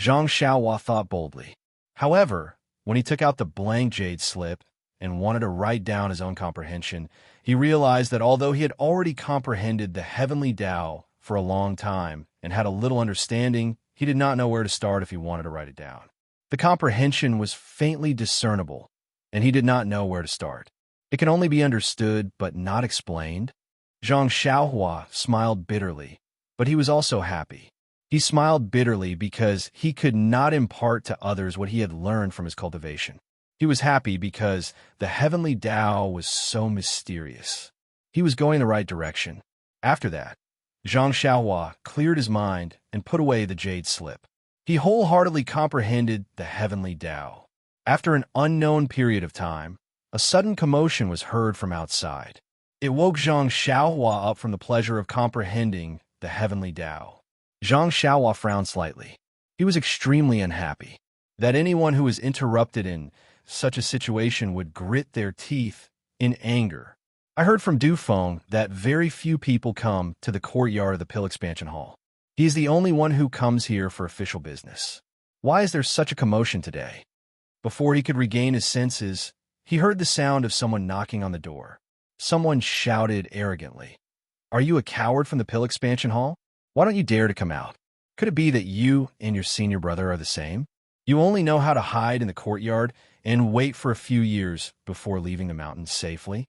Zhang Xiaohua thought boldly. However, when he took out the blank jade slip and wanted to write down his own comprehension, he realized that although he had already comprehended the heavenly Tao for a long time and had a little understanding, he did not know where to start if he wanted to write it down. The comprehension was faintly discernible, and he did not know where to start. It can only be understood but not explained. Zhang Xiaohua smiled bitterly, but he was also happy. He smiled bitterly because he could not impart to others what he had learned from his cultivation. He was happy because the heavenly Tao was so mysterious. He was going the right direction. After that, Zhang Xiaohua cleared his mind and put away the jade slip. He wholeheartedly comprehended the heavenly Tao. After an unknown period of time, a sudden commotion was heard from outside. It woke Zhang Xiaohua up from the pleasure of comprehending the heavenly Tao. Zhang Xiaohua frowned slightly. He was extremely unhappy that anyone who was interrupted in such a situation would grit their teeth in anger. I heard from Dufeng that very few people come to the courtyard of the Pill Expansion Hall. He is the only one who comes here for official business. Why is there such a commotion today? Before he could regain his senses, he heard the sound of someone knocking on the door. Someone shouted arrogantly, "Are you a coward from the Pill Expansion Hall? Why don't you dare to come out? Could it be that you and your senior brother are the same? You only know how to hide in the courtyard and wait for a few years before leaving the mountains safely?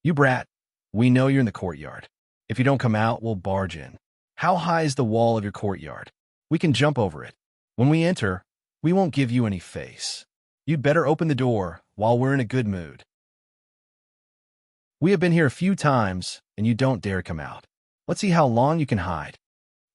You brat, we know you're in the courtyard. If you don't come out, we'll barge in. How high is the wall of your courtyard? We can jump over it. When we enter, we won't give you any face. You'd better open the door while we're in a good mood. We have been here a few times, and you don't dare come out. Let's see how long you can hide."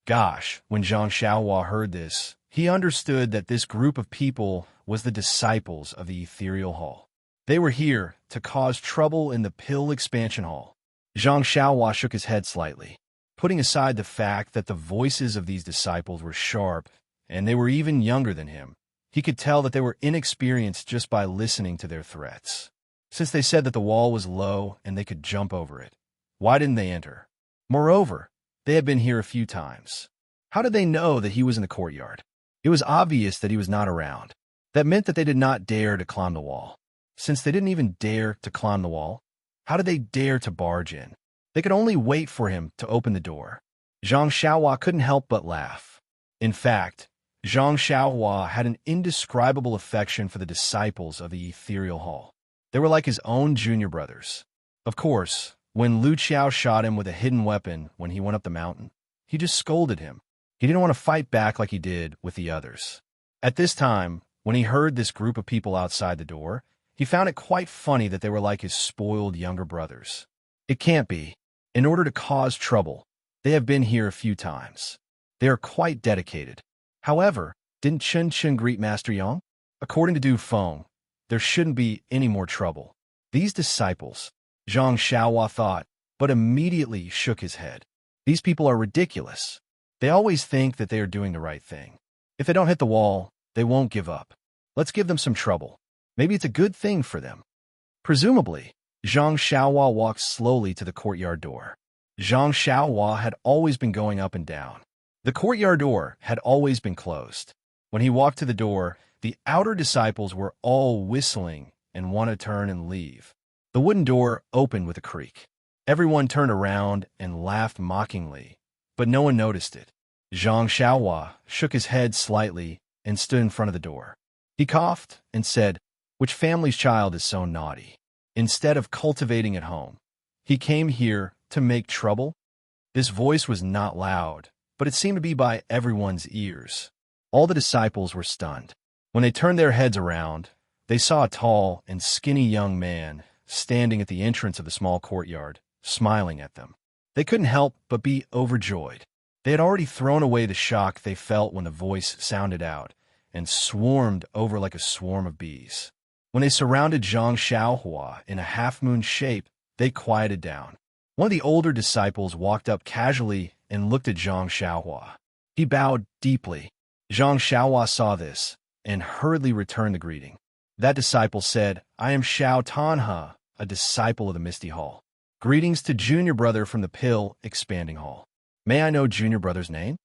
Gosh, when Zhang Xiaohua heard this, he understood that this group of people was the disciples of the Ethereal Hall. They were here to cause trouble in the Pill Expansion Hall. Zhang Xiaohua shook his head slightly. Putting aside the fact that the voices of these disciples were sharp, and they were even younger than him, he could tell that they were inexperienced just by listening to their threats. Since they said that the wall was low and they could jump over it, why didn't they enter? Moreover, they had been here a few times. How did they know that he was in the courtyard? It was obvious that he was not around. That meant that they did not dare to climb the wall. Since they didn't even dare to climb the wall, how did they dare to barge in? They could only wait for him to open the door. Zhang Xiaohua couldn't help but laugh. In fact, Zhang Xiaohua had an indescribable affection for the disciples of the Ethereal Hall. They were like his own junior brothers. Of course, when Lu Qiao shot him with a hidden weapon when he went up the mountain, he just scolded him. He didn't want to fight back like he did with the others. At this time, when he heard this group of people outside the door, he found it quite funny that they were like his spoiled younger brothers. It can't be. In order to cause trouble, they have been here a few times. They are quite dedicated. However, didn't Chen Chen greet Master Yang? According to Du Feng, there shouldn't be any more trouble. These disciples, Zhang Xiaohua thought, but immediately shook his head. These people are ridiculous. They always think that they are doing the right thing. If they don't hit the wall, they won't give up. Let's give them some trouble. Maybe it's a good thing for them. Presumably, Zhang Xiaohua walked slowly to the courtyard door. Zhang Xiaohua had always been going up and down. The courtyard door had always been closed. When he walked to the door, the outer disciples were all whistling and want to turn and leave. The wooden door opened with a creak. Everyone turned around and laughed mockingly, but no one noticed it. Zhang Xiaohua shook his head slightly and stood in front of the door. He coughed and said, "Which family's child is so naughty? Instead of cultivating at home, he came here to make trouble?" This voice was not loud, but it seemed to be by everyone's ears. All the disciples were stunned. When they turned their heads around, they saw a tall and skinny young man standing at the entrance of the small courtyard, smiling at them. They couldn't help but be overjoyed. They had already thrown away the shock they felt when the voice sounded out, and swarmed over like a swarm of bees. When they surrounded Zhang Xiaohua in a half-moon shape, they quieted down. One of the older disciples walked up casually and looked at Zhang Xiaohua. He bowed deeply. Zhang Xiaohua saw this and hurriedly returned the greeting. That disciple said, "I am Xiao Tanhe, a disciple of the Misty Hall. Greetings to Junior Brother from the Pill Expanding Hall. May I know Junior Brother's name?"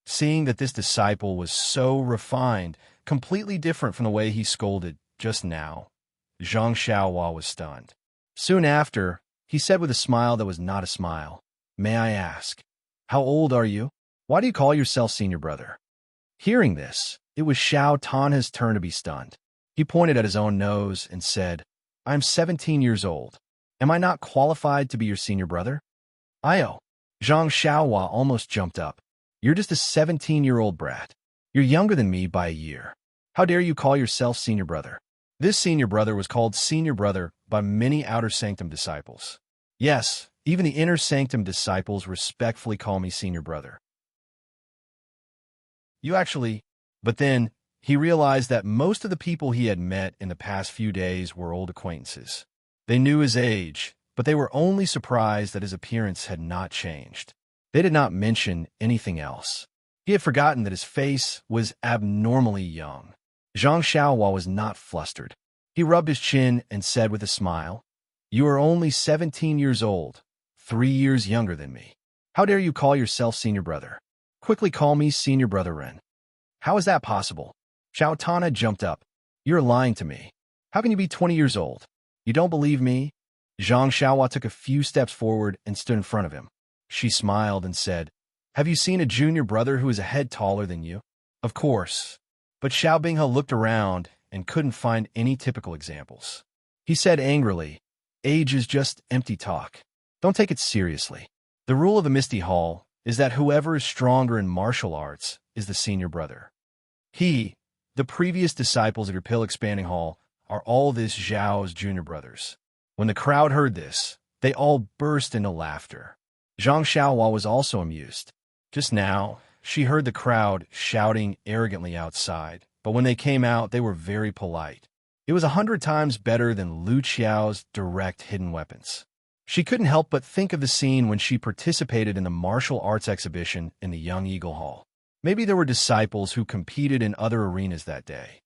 Seeing that this disciple was so refined, completely different from the way he scolded just now, Zhang Xiaohua was stunned. Soon after, he said with a smile that was not a smile, "May I ask, how old are you? Why do you call yourself Senior Brother?" Hearing this, it was Xiao Tanhe's turn to be stunned. He pointed at his own nose and said, "I am 17 years old. Am I not qualified to be your Senior Brother?" "Io." Zhang Xiaohua almost jumped up. "You're just a 17-year-old brat. You're younger than me by a year. How dare you call yourself Senior Brother?" This Senior Brother was called Senior Brother by many Outer Sanctum disciples. Yes, even the Inner Sanctum disciples respectfully call me Senior Brother. You actually... But then, he realized that most of the people he had met in the past few days were old acquaintances. They knew his age, but they were only surprised that his appearance had not changed. They did not mention anything else. He had forgotten that his face was abnormally young. Zhang Xiaohua was not flustered. He rubbed his chin and said with a smile, "You are only 17 years old, 3 years younger than me. How dare you call yourself Senior Brother? Quickly call me Senior Brother Ren." "How is that possible?" Xiao Tanhe jumped up. "You're lying to me. How can you be 20 years old? You don't believe me?" Zhang Xiaohua took a few steps forward and stood in front of him. She smiled and said, "Have you seen a junior brother who is a head taller than you?" "Of course." But Xiao Binghe looked around and couldn't find any typical examples. He said angrily, "Age is just empty talk. Don't take it seriously. The rule of the Misty Hall is that whoever is stronger in martial arts is the Senior Brother. The previous disciples of your Pill Expanding Hall, are all this Zhao's junior brothers." When the crowd heard this, they all burst into laughter. Zhang Xiaohua was also amused. Just now, she heard the crowd shouting arrogantly outside, but when they came out, they were very polite. It was 100 times better than Lu Qiao's direct hidden weapons. She couldn't help but think of the scene when she participated in the martial arts exhibition in the Young Eagle Hall. Maybe there were disciples who competed in other arenas that day.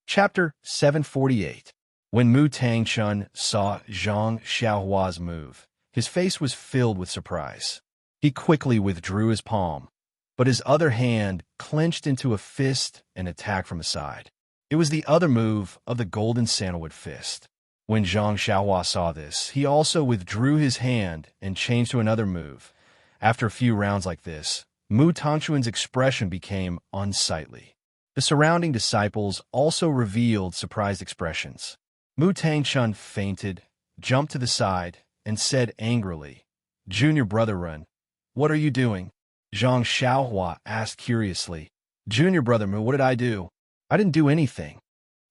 Chapter 748. When Mu Tangchun saw Zhang Xiaohua's move, his face was filled with surprise. He quickly withdrew his palm, but his other hand clenched into a fist and attacked from the side. It was the other move of the golden sandalwood fist. When Zhang Xiaohua saw this, he also withdrew his hand and changed to another move. After a few rounds like this, Mu Tangchun's expression became unsightly. The surrounding disciples also revealed surprised expressions. Mu Tangchun fainted, jumped to the side, and said angrily, "Junior Brother Ren, what are you doing?" Zhang Xiaohua asked curiously, "Junior Brother Mu, what did I do?" "I didn't do anything."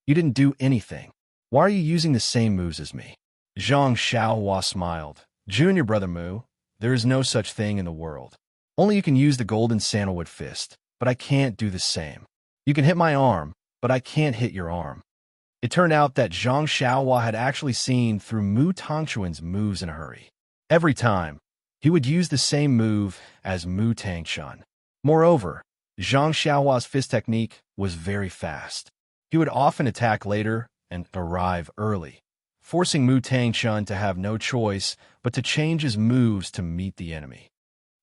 "You didn't do anything. Why are you using the same moves as me?" Zhang Xiaohua smiled. "Junior Brother Mu, there is no such thing in the world. Only you can use the golden sandalwood fist, but I can't do the same. You can hit my arm, but I can't hit your arm." It turned out that Zhang Xiaohua had actually seen through Mu Tangchuan's moves in a hurry. Every time, he would use the same move as Mu Tangshan. Moreover, Zhang Xiaohua's fist technique was very fast. He would often attack later and arrive early, forcing Mu Tangshan to have no choice but to change his moves to meet the enemy.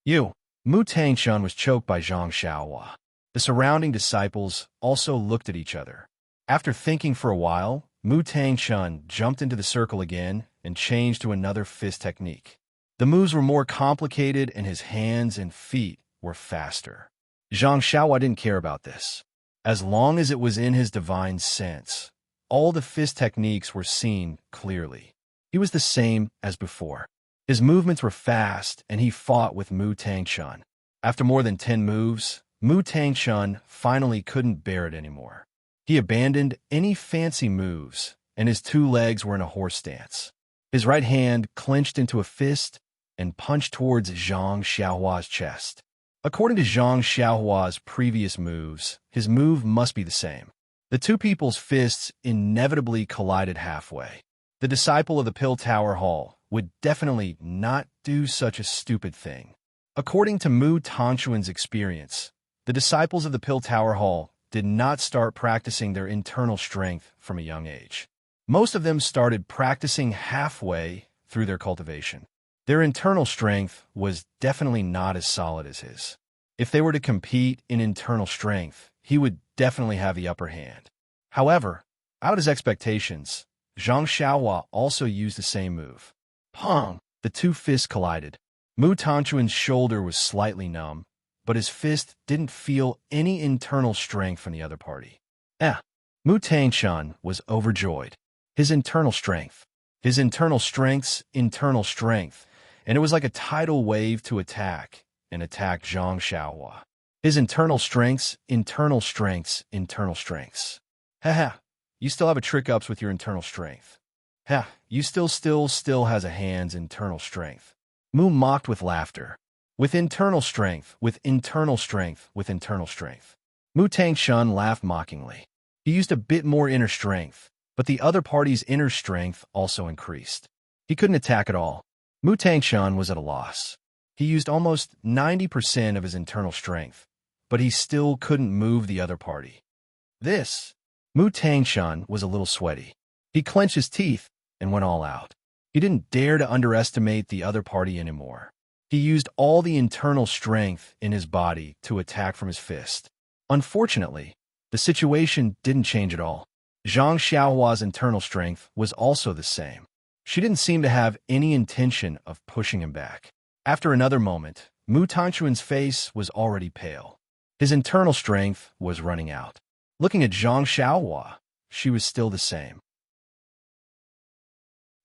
Mu Tangshan was choked by Zhang Xiaohua. The surrounding disciples also looked at each other. After thinking for a while, Mu Tangshan jumped into the circle again and changed to another fist technique. The moves were more complicated and his hands and feet were faster. Zhang Xiaohua didn't care about this. As long as it was in his divine sense, all the fist techniques were seen clearly. He was the same as before. His movements were fast and he fought with Mu Tangshan. After more than 10 moves, Mu Tangshan finally couldn't bear it anymore. He abandoned any fancy moves, and his 2 legs were in a horse stance. His right hand clenched into a fist and punched towards Zhang Xiaohua's chest. According to Zhang Xiaohua's previous moves, his move must be the same. The 2 people's fists inevitably collided halfway. The disciple of the Pill Tower Hall would definitely not do such a stupid thing. According to Mu Tangchuan's experience, the disciples of the Pill Tower Hall did not start practicing their internal strength from a young age. Most of them started practicing halfway through their cultivation. Their internal strength was definitely not as solid as his. If they were to compete in internal strength, he would definitely have the upper hand. However, out of his expectations, Zhang Xiaohua also used the same move. Pong! The 2 fists collided. Mu Tangchuan's shoulder was slightly numb, but his fist didn't feel any internal strength from the other party. Mu Tangshan was overjoyed. His internal strength, internal strength, and it was like a tidal wave to attack Zhang Xiaohua. His internal strengths. Haha, you still have a trick-ups with your internal strength. You still has a hand's internal strength. Mu mocked with laughter. With internal strength. Mu Tangshan laughed mockingly. He used a bit more inner strength, but the other party's inner strength also increased. He couldn't attack at all. Mu Tangshan was at a loss. He used almost 90% of his internal strength, but he still couldn't move the other party. Mu Tangshan was a little sweaty. He clenched his teeth and went all out. He didn't dare to underestimate the other party anymore. He used all the internal strength in his body to attack from his fist. Unfortunately, the situation didn't change at all. Zhang Xiaohua's internal strength was also the same. She didn't seem to have any intention of pushing him back. After another moment, Mu Tangchuan's face was already pale. His internal strength was running out. Looking at Zhang Xiaohua, she was still the same.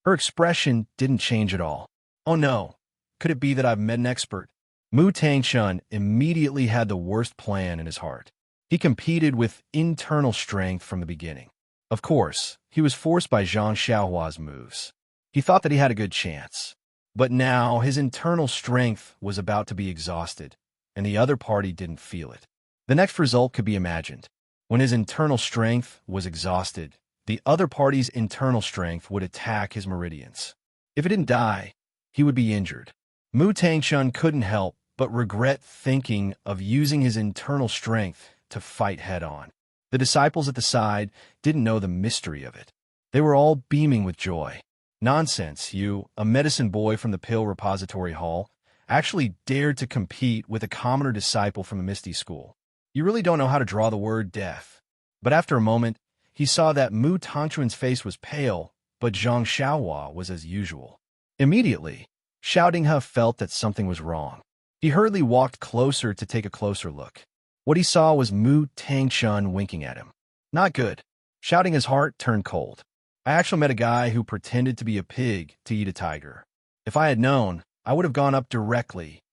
Her expression didn't change at all. Oh no, could it be that I've met an expert? Mu Tangshan immediately had the worst plan in his heart. He competed with internal strength from the beginning. Of course, he was forced by Zhang Xiaohua's moves. He thought that he had a good chance. But now his internal strength was about to be exhausted, and the other party didn't feel it. The next result could be imagined. When his internal strength was exhausted, the other party's internal strength would attack his meridians. If it didn't die, he would be injured. Mu Tangshan couldn't help but regret thinking of using his internal strength to fight head-on. The disciples at the side didn't know the mystery of it. They were all beaming with joy. Nonsense, you, a medicine boy from the Pill Repository Hall, actually dared to compete with a commoner disciple from a Misty school. You really don't know how to draw the word death. But after a moment, he saw that Mu Tangchuan's face was pale, but Zhang Xiaohua was as usual. Immediately, Xiao Dinghe felt that something was wrong. He hurriedly walked closer to take a closer look. What he saw was Mu Tangshan winking at him. Not good. Xiao Dinghe's heart turned cold. I actually met a guy who pretended to be a pig to eat a tiger. If I had known, I would have gone up directly.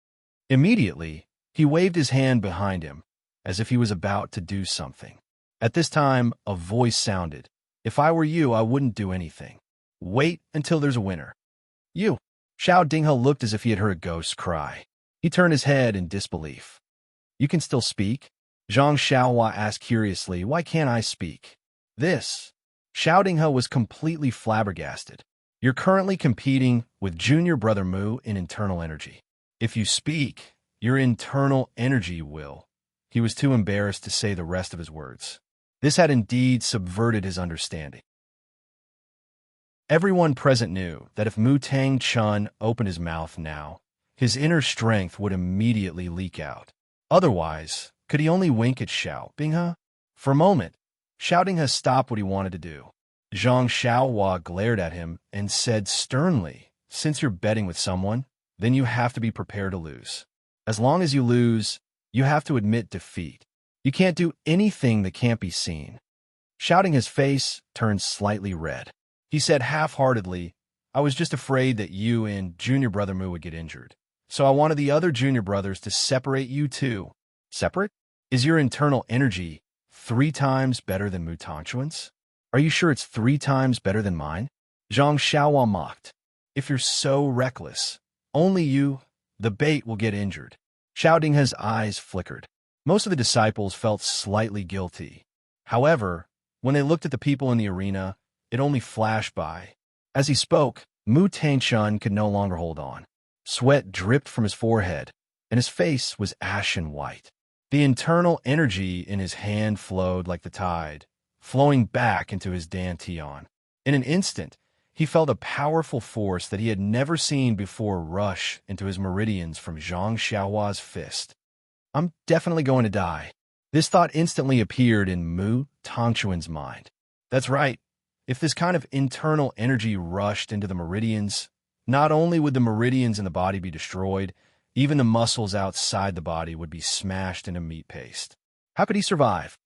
Immediately, he waved his hand behind him, as if he was about to do something. At this time, a voice sounded. If I were you, I wouldn't do anything. Wait until there's a winner. You. Xiao Dinghe looked as if he had heard a ghost cry. He turned his head in disbelief. You can still speak? Zhang Xiaohua asked curiously, why can't I speak? Xiao Dinghe was completely flabbergasted. You're currently competing with junior brother Mu in internal energy. If you speak, your internal energy will. He was too embarrassed to say the rest of his words. This had indeed subverted his understanding. Everyone present knew that if Mu Tang Chun opened his mouth now, his inner strength would immediately leak out. Otherwise, could he only wink at Xiao Binghe? For a moment, Xiao Dinghe stopped what he wanted to do. Zhang Xiaohua glared at him and said sternly, "Since you're betting with someone, then you have to be prepared to lose. As long as you lose, you have to admit defeat. You can't do anything that can't be seen." Shouting, his face turned slightly red. He said half-heartedly, "I was just afraid that you and junior brother Mu would get injured. So I wanted the other junior brothers to separate you too." Separate? Is your internal energy 3 times better than Mu Tongchuan's? Are you sure it's 3 times better than mine? Zhang Xiaohua mocked. If you're so reckless, only you, the bait, will get injured. Xiao Dinghe's eyes flickered. Most of the disciples felt slightly guilty. However, when they looked at the people in the arena, it only flashed by. As he spoke, Mu Tangchun could no longer hold on. Sweat dripped from his forehead, and his face was ashen white. The internal energy in his hand flowed like the tide, flowing back into his dantian. In an instant, he felt a powerful force that he had never seen before rush into his meridians from Zhang Xiaohua's fist. "I'm definitely going to die." This thought instantly appeared in Mu Tongchuan's mind. That's right. If this kind of internal energy rushed into the meridians, not only would the meridians in the body be destroyed, even the muscles outside the body would be smashed into meat paste. How could he survive?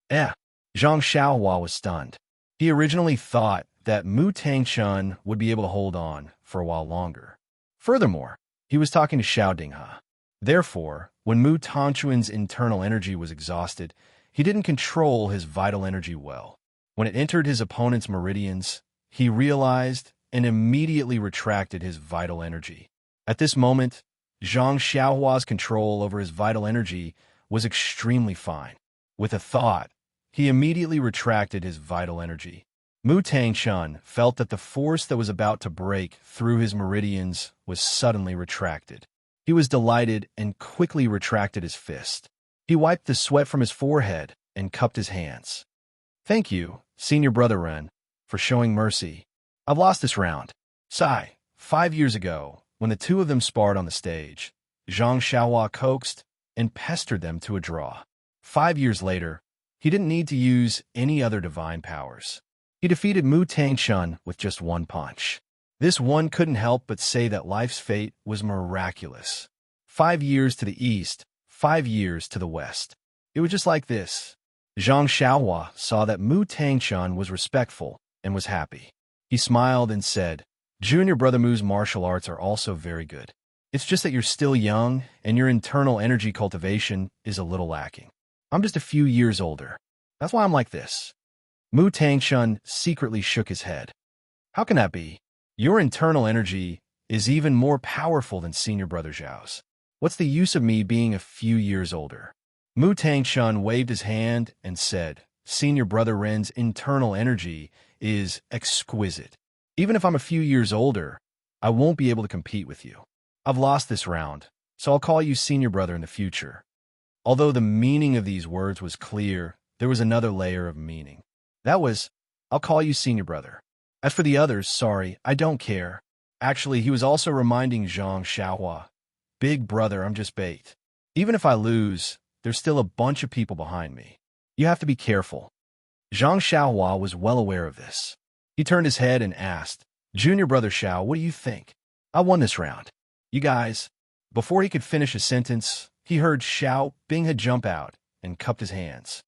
Zhang Xiaohua was stunned. He originally thought that Mu Tangchun would be able to hold on for a while longer. Furthermore, he was talking to Xiao Dinghe. Therefore, when Mu Tongchuan's internal energy was exhausted, he didn't control his vital energy well. When it entered his opponent's meridians, he realized and immediately retracted his vital energy. At this moment, Zhang Xiaohua's control over his vital energy was extremely fine. With a thought, he immediately retracted his vital energy. Mu Tangchun felt that the force that was about to break through his meridians was suddenly retracted. He was delighted and quickly retracted his fist. He wiped the sweat from his forehead and cupped his hands. "Thank you, Senior Brother Ren, for showing mercy. I've lost this round." Sigh. 5 years ago, when the two of them sparred on the stage, Zhang Xiaohua coaxed and pestered them to a draw. 5 years later, he didn't need to use any other divine powers. He defeated Mu Tangchun with just one punch. This one couldn't help but say that life's fate was miraculous. 5 years to the east, 5 years to the west. It was just like this. Zhang Xiaohua saw that Mu Tangchun was respectful and was happy. He smiled and said, "Junior Brother Mu's martial arts are also very good. It's just that you're still young and your internal energy cultivation is a little lacking. I'm just a few years older. That's why I'm like this." Mu Tangchun secretly shook his head. "How can that be? Your internal energy is even more powerful than Senior Brother Zhao's. What's the use of me being a few years older?" Mu Tangchun waved his hand and said, "Senior Brother Ren's internal energy is exquisite. Even if I'm a few years older, I won't be able to compete with you. I've lost this round, so I'll call you Senior Brother in the future." Although the meaning of these words was clear, there was another layer of meaning. That was, "I'll call you Senior Brother. As for the others, sorry, I don't care." Actually, he was also reminding Zhang Xiaohua, "Big brother, I'm just bait. Even if I lose, there's still a bunch of people behind me. You have to be careful." Zhang Xiaohua was well aware of this. He turned his head and asked, "Junior Brother Xiao, what do you think? I won this round. You guys." Before he could finish a sentence, he heard Xiao Binghe jump out and cupped his hands.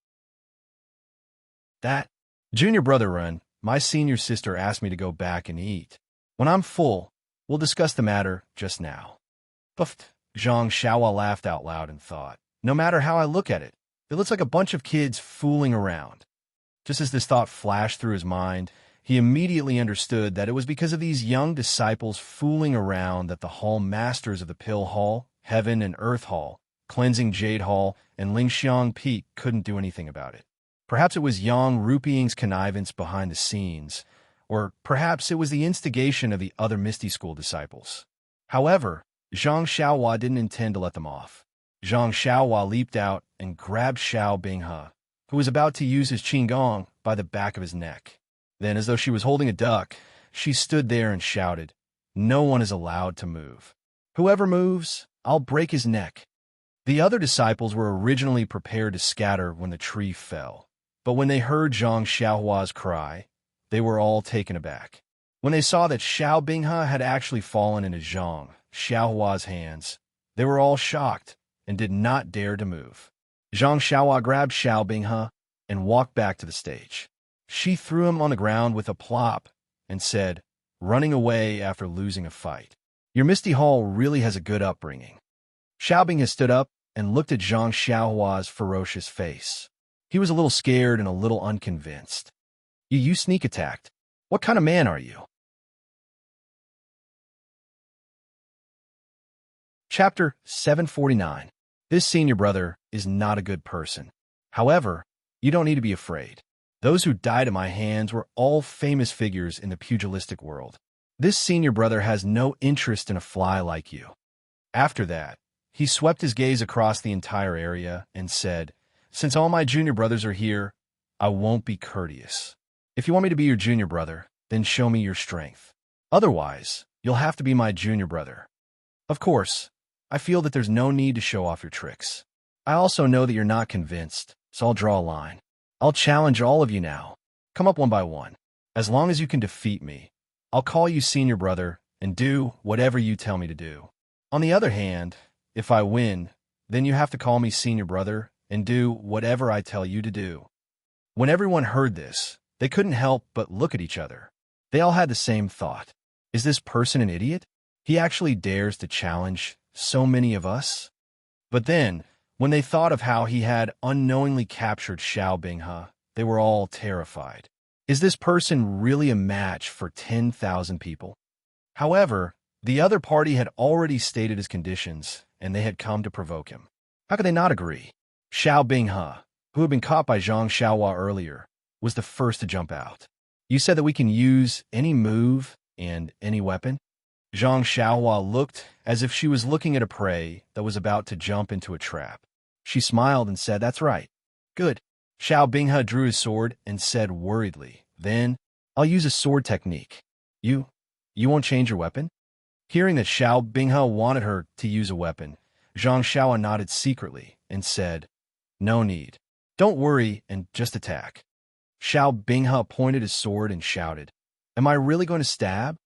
"That, Junior Brother Ren, my senior sister asked me to go back and eat. When I'm full, we'll discuss the matter just now." Puffed. Zhang Xiaohua laughed out loud and thought, "No matter how I look at it, it looks like a bunch of kids fooling around." Just as this thought flashed through his mind, he immediately understood that it was because of these young disciples fooling around that the hall masters of the Pill Hall, Heaven and Earth Hall, Cleansing Jade Hall, and Lingxiang Peak couldn't do anything about it. Perhaps it was Yang Rupiying's connivance behind the scenes, or perhaps it was the instigation of the other Misty School disciples. However, Zhang Xiaohua didn't intend to let them off. Zhang Xiaohua leaped out and grabbed Xiao Binghe, who was about to use his qigong, by the back of his neck. Then, as though she was holding a duck, she stood there and shouted, "No one is allowed to move. Whoever moves, I'll break his neck." The other disciples were originally prepared to scatter when the tree fell, but when they heard Zhang Xiaohua's cry, they were all taken aback. When they saw that Xiao Binghe had actually fallen into Zhang Xiaohua's hands, they were all shocked and did not dare to move. Zhang Xiaohua grabbed Xiao Binghe and walked back to the stage. She threw him on the ground with a plop and said, running away after losing a fight, "Your Misty Hall really has a good upbringing." Xiao Binghe stood up and looked at Zhang Xiaohua's ferocious face. He was a little scared and a little unconvinced. You sneak attacked. What kind of man are you?" Chapter 749. This senior brother is not a good person. However, you don't need to be afraid. Those who died at my hands were all famous figures in the pugilistic world. This senior brother has no interest in a fly like you. After that, he swept his gaze across the entire area and said, "Since all my junior brothers are here, I won't be courteous. If you want me to be your junior brother, then show me your strength. Otherwise, you'll have to be my junior brother. Of course, I feel that there's no need to show off your tricks. I also know that you're not convinced, so I'll draw a line. I'll challenge all of you now. Come up one by one. As long as you can defeat me, I'll call you senior brother and do whatever you tell me to do. On the other hand, if I win, then you have to call me senior brother and do whatever I tell you to do." When everyone heard this, they couldn't help but look at each other. They all had the same thought. Is this person an idiot? He actually dares to challenge so many of us? But then, when they thought of how he had unknowingly captured Xiao Binghe, they were all terrified. Is this person really a match for 10,000 people? However, the other party had already stated his conditions, and they had come to provoke him. How could they not agree? Xiao Binghe, who had been caught by Zhang Xiaohua earlier, was the first to jump out. "You said that we can use any move and any weapon?" Zhang Xiaohua looked as if she was looking at a prey that was about to jump into a trap. She smiled and said, "That's right." "Good." Xiao Binghe drew his sword and said worriedly, "Then, I'll use a sword technique. You won't change your weapon?" Hearing that Xiao Binghe wanted her to use a weapon, Zhang Xiaohua nodded secretly and said, "No need. Don't worry and just attack." Xiao Binghe pointed his sword and shouted, "Am I really going to stab?"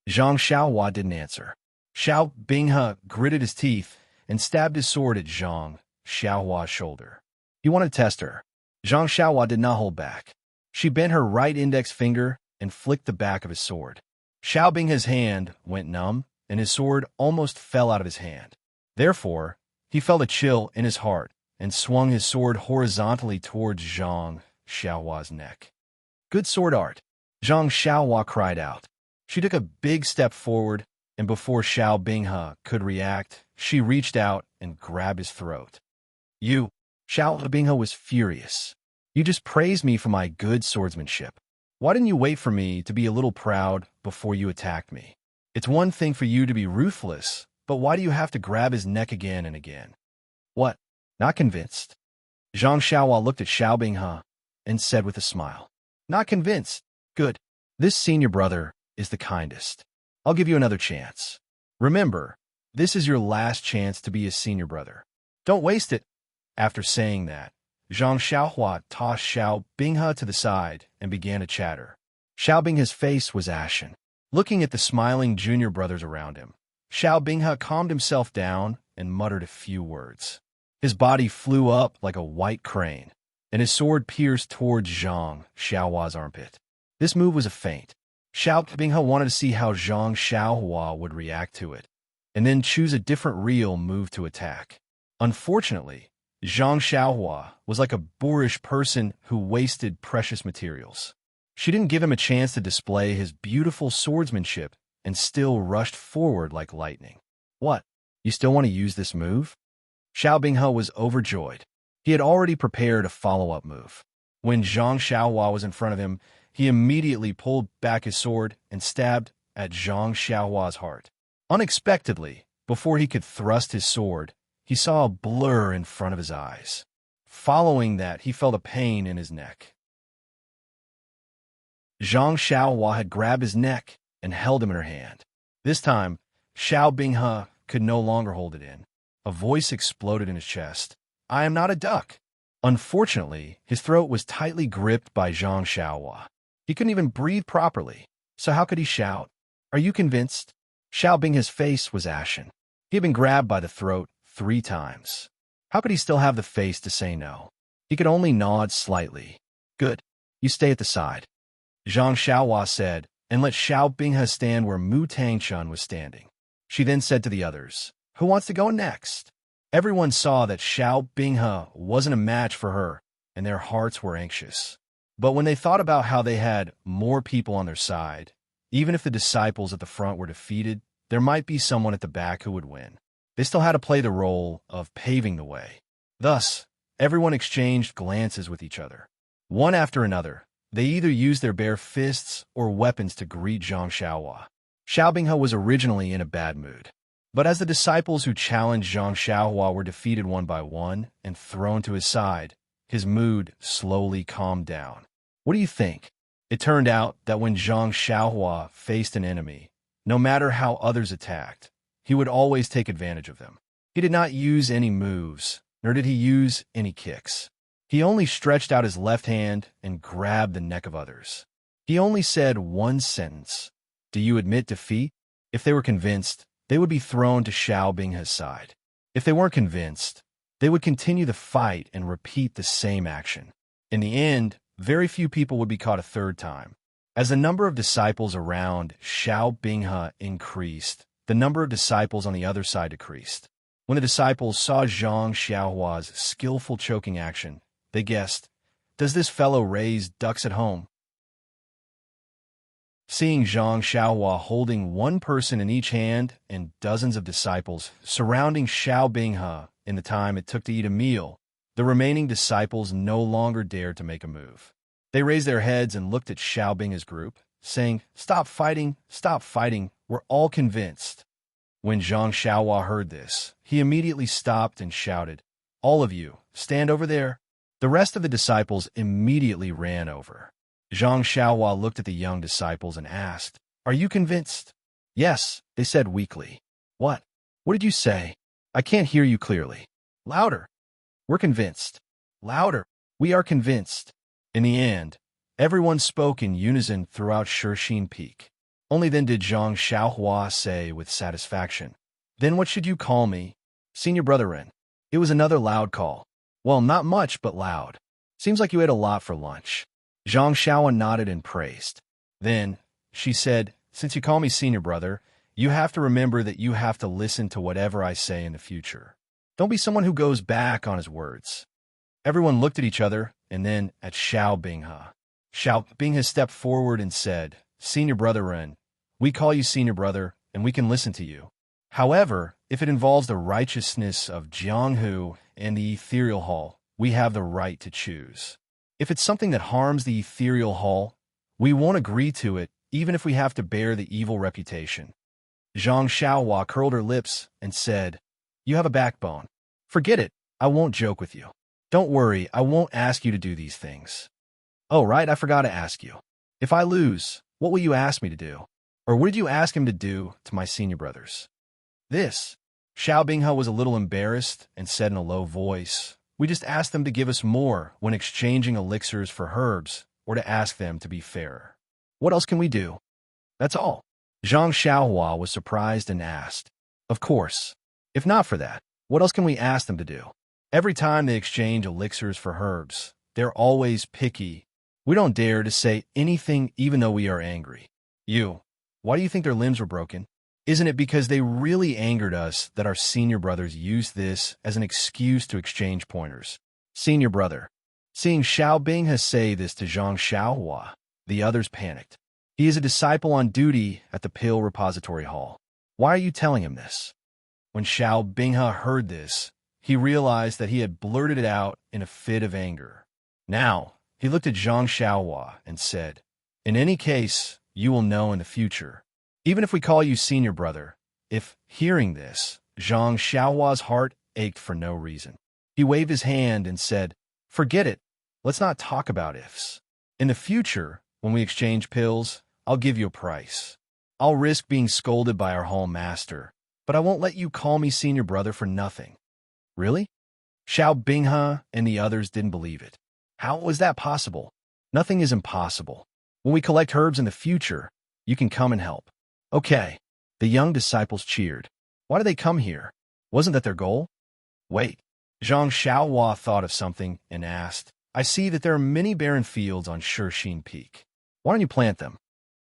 Zhang Xiaohua didn't answer. Xiao Binghe gritted his teeth and stabbed his sword at Zhang Xiaohua's shoulder. He wanted to test her. Zhang Xiaohua did not hold back. She bent her right index finger and flicked the back of his sword. Xiao Binghe's hand went numb, and his sword almost fell out of his hand. Therefore, he felt a chill in his heart and swung his sword horizontally towards Zhang Xiaohua's neck. "Good sword art," Zhang Xiaohua cried out. She took a big step forward, and before Xiao Binghe could react, she reached out and grabbed his throat. "You!" Xiao Binghe was furious. "You just praised me for my good swordsmanship. Why didn't you wait for me to be a little proud before you attacked me? It's one thing for you to be ruthless, but why do you have to grab his neck again and again?" "What? Not convinced?" Zhang Xiaohua looked at Xiao Binghe and said with a smile, "Not convinced? Good. This senior brother is the kindest. I'll give you another chance. Remember, this is your last chance to be a senior brother. Don't waste it." After saying that, Zhang Xiaohua tossed Xiao Binghe to the side and began to chatter. Xiao Binghe's face was ashen. Looking at the smiling junior brothers around him, Xiao Binghe calmed himself down and muttered a few words. His body flew up like a white crane, and his sword pierced towards Zhang Xiaohua's armpit. This move was a feint. Xiao Binghe wanted to see how Zhang Xiaohua would react to it, and then choose a different real move to attack. Unfortunately, Zhang Xiaohua was like a boorish person who wasted precious materials. She didn't give him a chance to display his beautiful swordsmanship and still rushed forward like lightning. "What? You still want to use this move?" Xiao Binghe was overjoyed. He had already prepared a follow-up move. When Zhang Xiaohua was in front of him, he immediately pulled back his sword and stabbed at Zhang Xiaohua's heart. Unexpectedly, before he could thrust his sword, he saw a blur in front of his eyes. Following that, he felt a pain in his neck. Zhang Xiaohua had grabbed his neck and held him in her hand. This time, Xiao Binghe could no longer hold it in. A voice exploded in his chest. "I am not a duck." Unfortunately, his throat was tightly gripped by Zhang Xiaohua. He couldn't even breathe properly, so how could he shout? "Are you convinced?" Xiao Binghe's face was ashen. He had been grabbed by the throat 3 times. How could he still have the face to say no? He could only nod slightly. "Good. You stay at the side," Zhang Xiaohua said, and let Xiao Binghe stand where Mu Tangchun was standing. She then said to the others, "Who wants to go next?" Everyone saw that Xiao Binghe wasn't a match for her, and their hearts were anxious. But when they thought about how they had more people on their side, even if the disciples at the front were defeated, there might be someone at the back who would win. They still had to play the role of paving the way. Thus, everyone exchanged glances with each other. One after another, they either used their bare fists or weapons to greet Zhang Xiaohua. Xiao Binghe was originally in a bad mood. But as the disciples who challenged Zhang Xiaohua were defeated one by one and thrown to his side, his mood slowly calmed down. What do you think? It turned out that when Zhang Xiaohua faced an enemy, no matter how others attacked, he would always take advantage of them. He did not use any moves, nor did he use any kicks. He only stretched out his left hand and grabbed the neck of others. He only said one sentence: "Do you admit defeat?" If they were convinced, they would be thrown to Xiao Binghe's side. If they weren't convinced, they would continue the fight and repeat the same action. In the end, very few people would be caught a 3rd time. As the number of disciples around Xiao Binghe increased, the number of disciples on the other side decreased. When the disciples saw Zhang Xiaohua's skillful choking action, they guessed, "Does this fellow raise ducks at home?" Seeing Zhang Xiaohua holding one person in each hand and dozens of disciples surrounding Xiao Binghe in the time it took to eat a meal, the remaining disciples no longer dared to make a move. They raised their heads and looked at Xiao Binghe's group, saying, "Stop fighting, we're all convinced." When Zhang Xiaohua heard this, he immediately stopped and shouted, "All of you, stand over there." The rest of the disciples immediately ran over. Zhang Xiaohua looked at the young disciples and asked, "Are you convinced?" "Yes," they said weakly. "What? What did you say? I can't hear you clearly." "Louder." "We're convinced." "Louder." "We are convinced." In the end, everyone spoke in unison throughout Shishine Peak. Only then did Zhang Xiaohua say with satisfaction, "Then what should you call me?" "Senior Brother Ren." It was another loud call. "Well, not much, but loud. Seems like you ate a lot for lunch." Zhang Xiaohua nodded and praised. Then, she said, "Since you call me Senior Brother, you have to remember that you have to listen to whatever I say in the future. Don't be someone who goes back on his words." Everyone looked at each other and then at Xiao Binghe. Xiao Binghe stepped forward and said, "Senior Brother Ren, we call you Senior Brother, and we can listen to you. However, if it involves the righteousness of Jianghu and the Ethereal Hall, we have the right to choose. If it's something that harms the Ethereal Hall, we won't agree to it, even if we have to bear the evil reputation." Zhang Xiaohua curled her lips and said, "You have a backbone. Forget it, I won't joke with you. Don't worry, I won't ask you to do these things. Oh, right, I forgot to ask you. If I lose, what will you ask me to do? Or what did you ask him to do to my senior brothers?" This. Xiao Binghe was a little embarrassed and said in a low voice, "We just asked them to give us more when exchanging elixirs for herbs, or to ask them to be fairer. What else can we do? That's all." Zhang Xiaohua was surprised and asked, "Of course. If not for that, what else can we ask them to do? Every time they exchange elixirs for herbs, they're always picky. We don't dare to say anything even though we are angry. Why do you think their limbs were broken? Isn't it because they really angered us that our senior brothers used this as an excuse to exchange pointers?" Senior brother. Seeing Xiao Binghe say this to Zhang Xiaohua, the others panicked. He is a disciple on duty at the Pill Repository Hall. Why are you telling him this? When Xiao Binghe heard this, he realized that he had blurted it out in a fit of anger. Now, He looked at Zhang Xiaohua and said, "In any case, you will know in the future. Even if we call you senior brother." If, hearing this, Zhang Xiaohua's heart ached for no reason. He waved his hand and said, "Forget it. Let's not talk about ifs. In the future, when we exchange pills, I'll give you a price. I'll risk being scolded by our hall master, but I won't let you call me senior brother for nothing." "Really?" Xiao Binghe and the others didn't believe it. How was that possible? Nothing is impossible. When we collect herbs in the future, you can come and help. Okay. The young disciples cheered. Why did they come here? Wasn't that their goal? Wait. Zhang Xiaohua thought of something and asked, "I see that there are many barren fields on Shixin Peak. Why don't you plant them?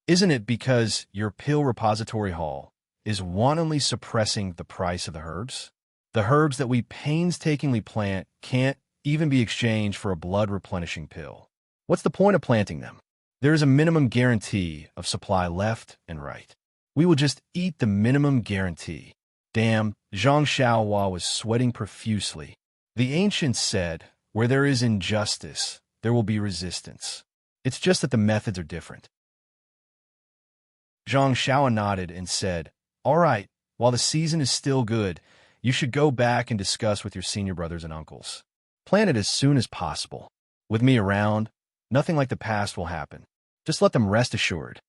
Isn't it because your pill repository hall is wantonly suppressing the price of the herbs? The herbs that we painstakingly plant can't even be exchanged for a blood-replenishing pill. What's the point of planting them? There is a minimum guarantee of supply left and right. We will just eat the minimum guarantee." Damn, Zhang Xiaohua was sweating profusely. The ancients said, "Where there is injustice, there will be resistance. It's just that the methods are different." Zhang Xiaohua nodded and said, "All right, while the season is still good, you should go back and discuss with your senior brothers and uncles. Plan it as soon as possible. With me around, nothing like the past will happen. Just let them rest assured."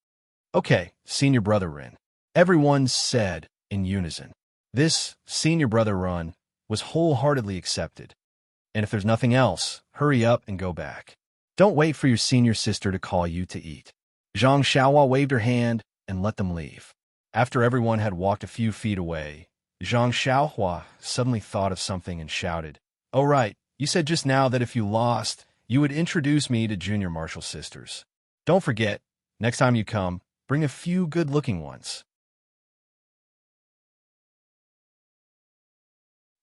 "Okay, senior brother Rin," everyone said in unison. This senior brother run was wholeheartedly accepted. And if there's nothing else, hurry up and go back. Don't wait for your senior sister to call you to eat. Zhang Xiaohua waved her hand and let them leave. After everyone had walked a few feet away, Zhang Xiaohua suddenly thought of something and shouted, "Oh right, you said just now that if you lost, you would introduce me to junior martial sisters. Don't forget, next time you come, bring a few good-looking ones."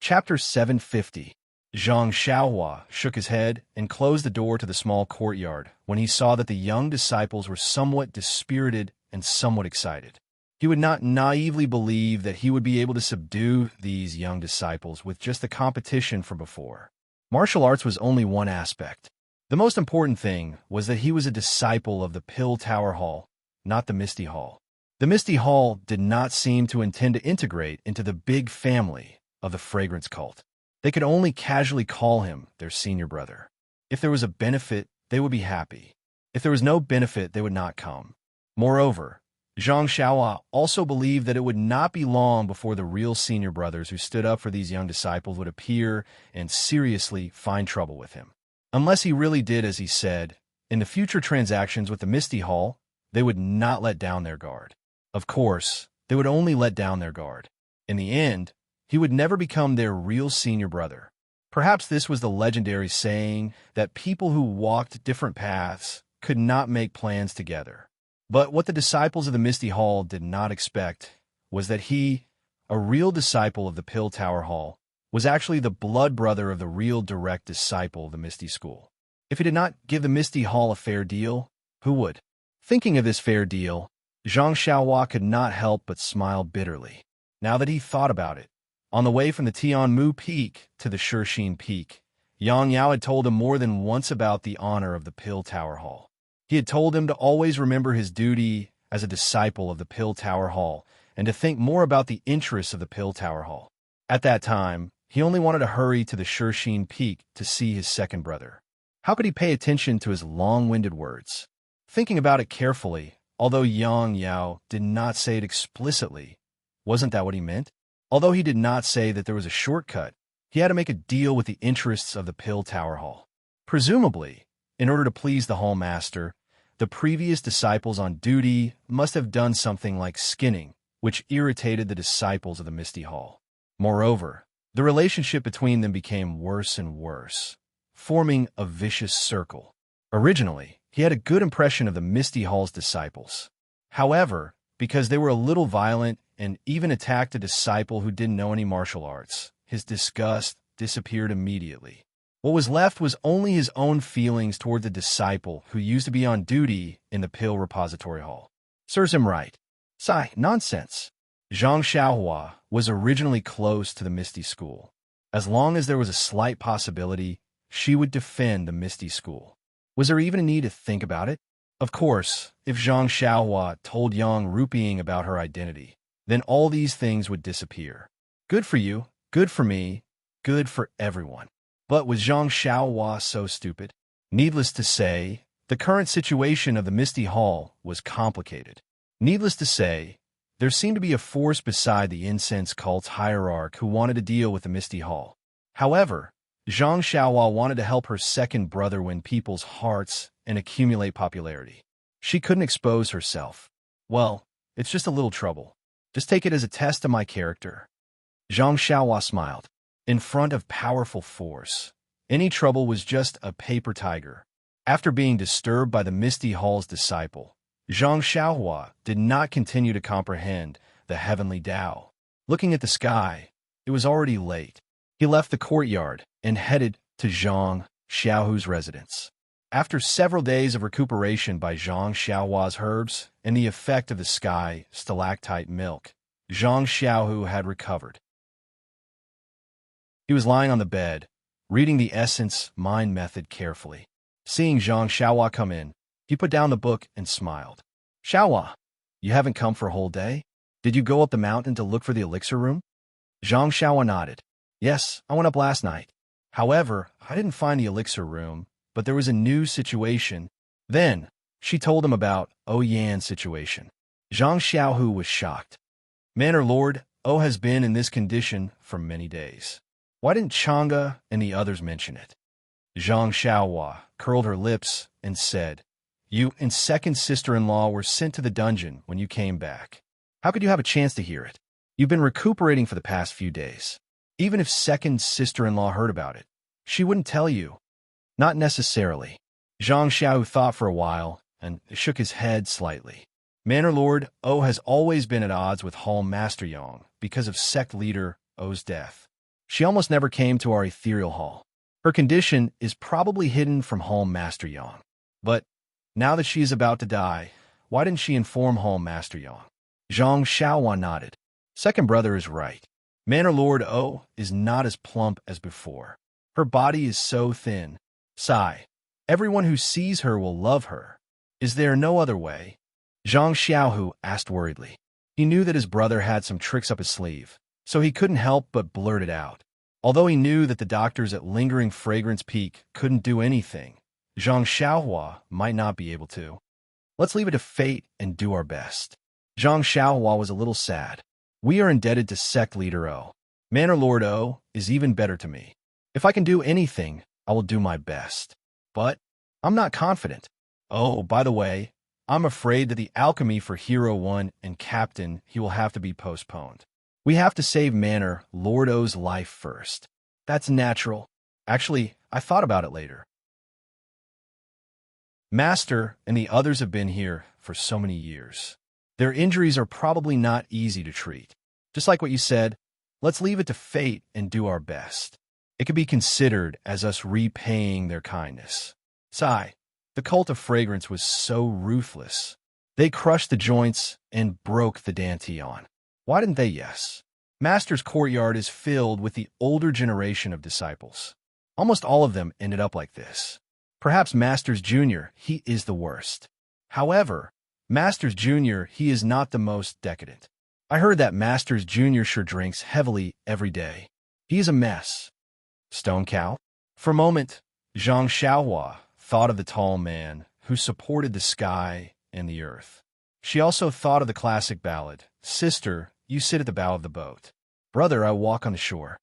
Chapter 750. Zhang Xiaohua shook his head and closed the door to the small courtyard when he saw that the young disciples were somewhat dispirited and somewhat excited. He would not naively believe that he would be able to subdue these young disciples with just the competition from before. Martial arts was only one aspect. The most important thing was that he was a disciple of the Pill Tower Hall, not the Misty Hall. The Misty Hall did not seem to intend to integrate into the big family of the fragrance cult. They could only casually call him their senior brother. If there was a benefit, they would be happy. If there was no benefit, they would not come. Moreover, Zhang Xiaohua also believed that it would not be long before the real senior brothers who stood up for these young disciples would appear and seriously find trouble with him. Unless he really did as he said, in the future transactions with the Misty Hall, they would not let down their guard. Of course, they would only let down their guard. In the end, he would never become their real senior brother. Perhaps this was the legendary saying that people who walked different paths could not make plans together. But what the disciples of the Misty Hall did not expect was that he, a real disciple of the Pill Tower Hall, was actually the blood brother of the real direct disciple of the Misty School. If he did not give the Misty Hall a fair deal, who would? Thinking of this fair deal, Zhang Xiaohua could not help but smile bitterly. Now that he thought about it, on the way from the Tianmu Peak to the Shixin Peak, Yang Yao had told him more than once about the honor of the Pill Tower Hall. He had told him to always remember his duty as a disciple of the Pill Tower Hall and to think more about the interests of the Pill Tower Hall. At that time, he only wanted to hurry to the Shixin Peak to see his second brother. How could he pay attention to his long-winded words? Thinking about it carefully, although Yang Yao did not say it explicitly, wasn't that what he meant? Although he did not say that there was a shortcut, he had to make a deal with the interests of the Pill Tower Hall. Presumably, in order to please the Hall Master, the previous disciples on duty must have done something like skinning, which irritated the disciples of the Misty Hall. Moreover, the relationship between them became worse and worse, forming a vicious circle. Originally, he had a good impression of the Misty Hall's disciples. However, because they were a little violent and even attacked a disciple who didn't know any martial arts, his disgust disappeared immediately. What was left was only his own feelings toward the disciple who used to be on duty in the Pill Repository Hall. Serves him right. Sigh, nonsense. Zhang Xiaohua was originally close to the Misty School. As long as there was a slight possibility, she would defend the Misty School. Was there even a need to think about it? Of course, if Zhang Xiaohua told Yang Ruping about her identity, then all these things would disappear. Good for you, good for me, good for everyone. But was Zhang Xiaohua so stupid? Needless to say, the current situation of the Misty Hall was complicated. Needless to say, there seemed to be a force beside the incense cult's hierarch who wanted to deal with the Misty Hall. However, Zhang Xiaohua wanted to help her second brother win people's hearts and accumulate popularity. She couldn't expose herself. Well, it's just a little trouble. Just take it as a test of my character. Zhang Xiaohua smiled. In front of powerful force, any trouble was just a paper tiger. After being disturbed by the Misty Hall's disciple, Zhang Xiaohua did not continue to comprehend the heavenly Tao. Looking at the sky, it was already late. He left the courtyard and headed to Zhang Xiaohu's residence. After several days of recuperation by Zhang Xiaohua's herbs and the effect of the sky stalactite milk, Zhang Xiaohu had recovered. He was lying on the bed, reading the Essence Mind method carefully. Seeing Zhang Xiaohua come in, he put down the book and smiled. Xiaohua, you haven't come for a whole day? Did you go up the mountain to look for the elixir room? Zhang Xiaohua nodded. Yes, I went up last night. However, I didn't find the elixir room, but there was a new situation. Then, she told him about Yan's situation. Zhang Xiaohu was shocked. Manor Lord, has been in this condition for many days. Why didn't Chang'e and the others mention it? Zhang Xiaohua curled her lips and said, You and second sister-in-law were sent to the dungeon when you came back. How could you have a chance to hear it? You've been recuperating for the past few days. Even if second sister-in-law heard about it, she wouldn't tell you. Not necessarily. Zhang Xiaohu thought for a while and shook his head slightly. Manor Lord has always been at odds with Hall Master Yang because of sect leader O's death. She almost never came to our ethereal hall. Her condition is probably hidden from Hall Master Yang. But now that she is about to die, why didn't she inform Hall Master Yang? Zhang Xiaohua nodded. Second brother is right. Manor Lord is not as plump as before. Her body is so thin. Sigh. Everyone who sees her will love her. Is there no other way? Zhang Xiaohu asked worriedly. He knew that his brother had some tricks up his sleeve, so he couldn't help but blurt it out. Although he knew that the doctors at Lingering Fragrance Peak couldn't do anything, Zhang Xiaohua might not be able to. Let's leave it to fate and do our best. Zhang Xiaohua was a little sad. We are indebted to sect leader O. Manor Lord is even better to me. If I can do anything, I will do my best. But I'm not confident. Oh, by the way, I'm afraid that the alchemy for Hero 1 and Captain he will have to be postponed. We have to save Manor Lord O's life first. That's natural. Actually, I thought about it later. Master and the others have been here for so many years. Their injuries are probably not easy to treat. Just like what you said, let's leave it to fate and do our best. It could be considered as us repaying their kindness. Sigh. The cult of fragrance was so ruthless. They crushed the joints and broke the Dantian. Why didn't they? Yes. Master's courtyard is filled with the older generation of disciples. Almost all of them ended up like this. Perhaps Master's Junior, he is the worst. However, Master's Junior, he is not the most decadent. I heard that Master's Junior sure drinks heavily every day. He is a mess. Stone Cow? For a moment, Zhang Xiaohua thought of the tall man who supported the sky and the earth. She also thought of the classic ballad, Sister, you sit at the bow of the boat. Brother, I walk on the shore.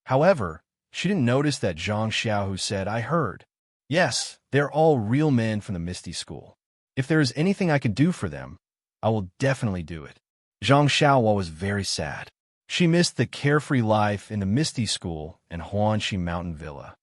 However, she didn't notice that Zhang Xiaohu said, I heard. Yes, they're all real men from the Misty School. If there is anything I can do for them, I will definitely do it. Zhang Xiaohua was very sad. She missed the carefree life in the Misty School and Huanxi Mountain Villa.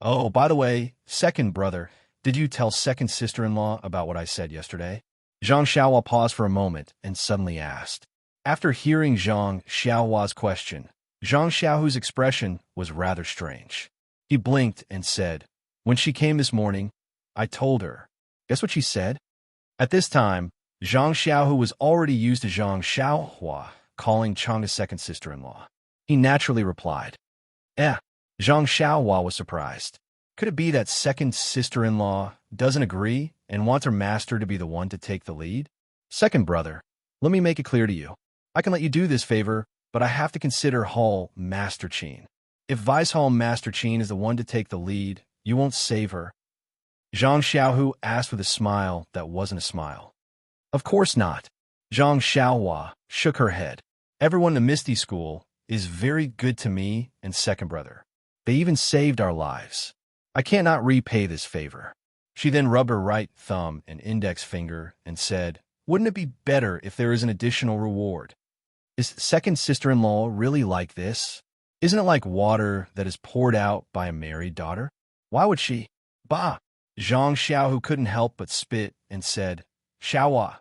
Oh, by the way, second brother, did you tell second sister-in-law about what I said yesterday? Zhang Xiaohua paused for a moment and suddenly asked. After hearing Zhang Xiaohua's question, Zhang Xiaohu's expression was rather strange. He blinked and said, When she came this morning, I told her. Guess what she said? At this time, Zhang Xiaohu was already used to Zhang Xiaohua calling Chang'e's second sister-in-law. He naturally replied, Zhang Xiaohua was surprised. Could it be that second sister-in-law doesn't agree and wants her master to be the one to take the lead? Second brother, let me make it clear to you. I can let you do this favor, but I have to consider Hall Master Chin. If Vice Hall Master Chin is the one to take the lead, you won't save her. Zhang Xiaohu asked with a smile that wasn't a smile. Of course not. Zhang Xiaohua shook her head. Everyone in the Misty School is very good to me and second brother. They even saved our lives. I cannot repay this favor. She then rubbed her right thumb and index finger and said, wouldn't it be better if there is an additional reward? Is second sister-in-law really like this? Isn't it like water that is poured out by a married daughter? Why would she? Bah! Zhang Xiao, who couldn't help but spit, and said, Xiaohua,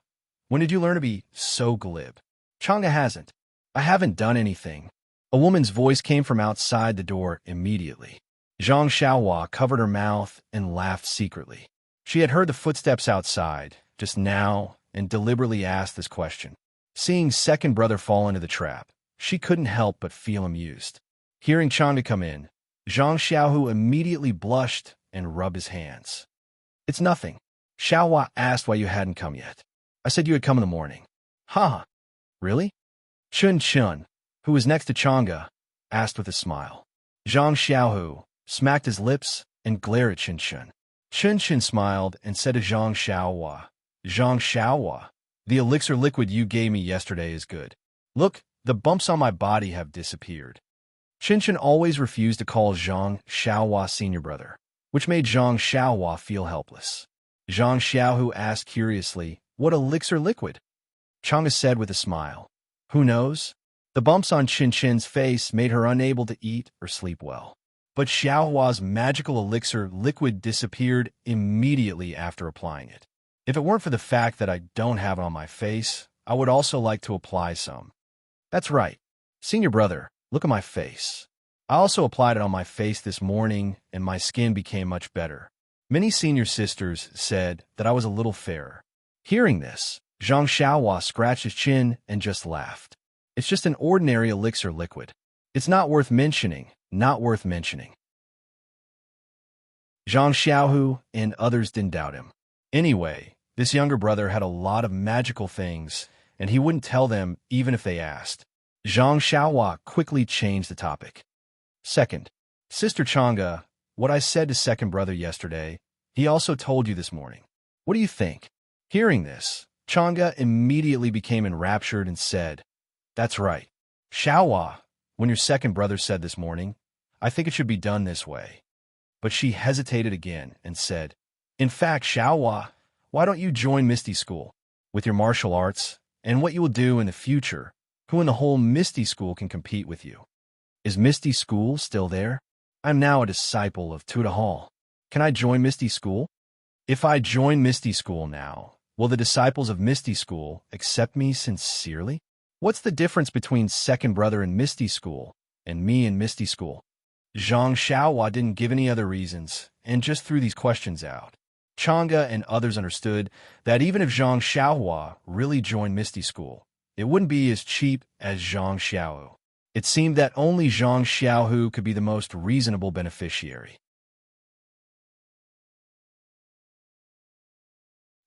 when did you learn to be so glib? Chang'e hasn't. I haven't done anything. A woman's voice came from outside the door immediately. Zhang Xiaohua covered her mouth and laughed secretly. She had heard the footsteps outside just now and deliberately asked this question. Seeing second brother fall into the trap, she couldn't help but feel amused. Hearing Chang'e come in, Zhang Xiaohu immediately blushed and rubbed his hands. It's nothing. Xiaohua asked why you hadn't come yet. I said you had come in the morning. Ha! Really? Chun Chun, who was next to Chang'e, asked with a smile. Zhang Xiaohu smacked his lips and glared at Chun Chun. Chun Chun smiled and said to Zhang Xiaohua, Zhang Xiaohua, the elixir liquid you gave me yesterday is good. Look, the bumps on my body have disappeared. Chun Chun always refused to call Zhang Xiaohua senior brother, which made Zhang Xiaohua feel helpless. Zhang Xiaohu asked curiously, what elixir liquid? Chang'e said with a smile. Who knows? The bumps on Chin Chin's face made her unable to eat or sleep well. But Xiaohua's magical elixir liquid disappeared immediately after applying it. If it weren't for the fact that I don't have it on my face, I would also like to apply some. That's right. Senior brother, look at my face. I also applied it on my face this morning, and my skin became much better. Many senior sisters said that I was a little fairer. Hearing this, Zhang Xiaohua scratched his chin and just laughed. It's just an ordinary elixir liquid. It's not worth mentioning, not worth mentioning. Zhang Xiaohu and others didn't doubt him. Anyway, this younger brother had a lot of magical things, and he wouldn't tell them even if they asked. Zhang Xiaohua quickly changed the topic. Second, Sister Chang'e, what I said to second brother yesterday, he also told you this morning. What do you think? Hearing this, Chang'e immediately became enraptured and said, That's right. Xiaohua, when your second brother said this morning, I think it should be done this way. But she hesitated again and said, In fact, Xiaohua, why don't you join Misty School? With your martial arts, and what you will do in the future, who in the whole Misty School can compete with you? Is Misty School still there? I'm now a disciple of Tuda Hall. Can I join Misty School? If I join Misty School now, will the disciples of Misty School accept me sincerely? What's the difference between second brother in Misty School and me in Misty School? Zhang Xiaohua didn't give any other reasons and just threw these questions out. Chang'e and others understood that even if Zhang Xiaohua really joined Misty School, it wouldn't be as cheap as Zhang Xiaohu. It seemed that only Zhang Xiaohu could be the most reasonable beneficiary.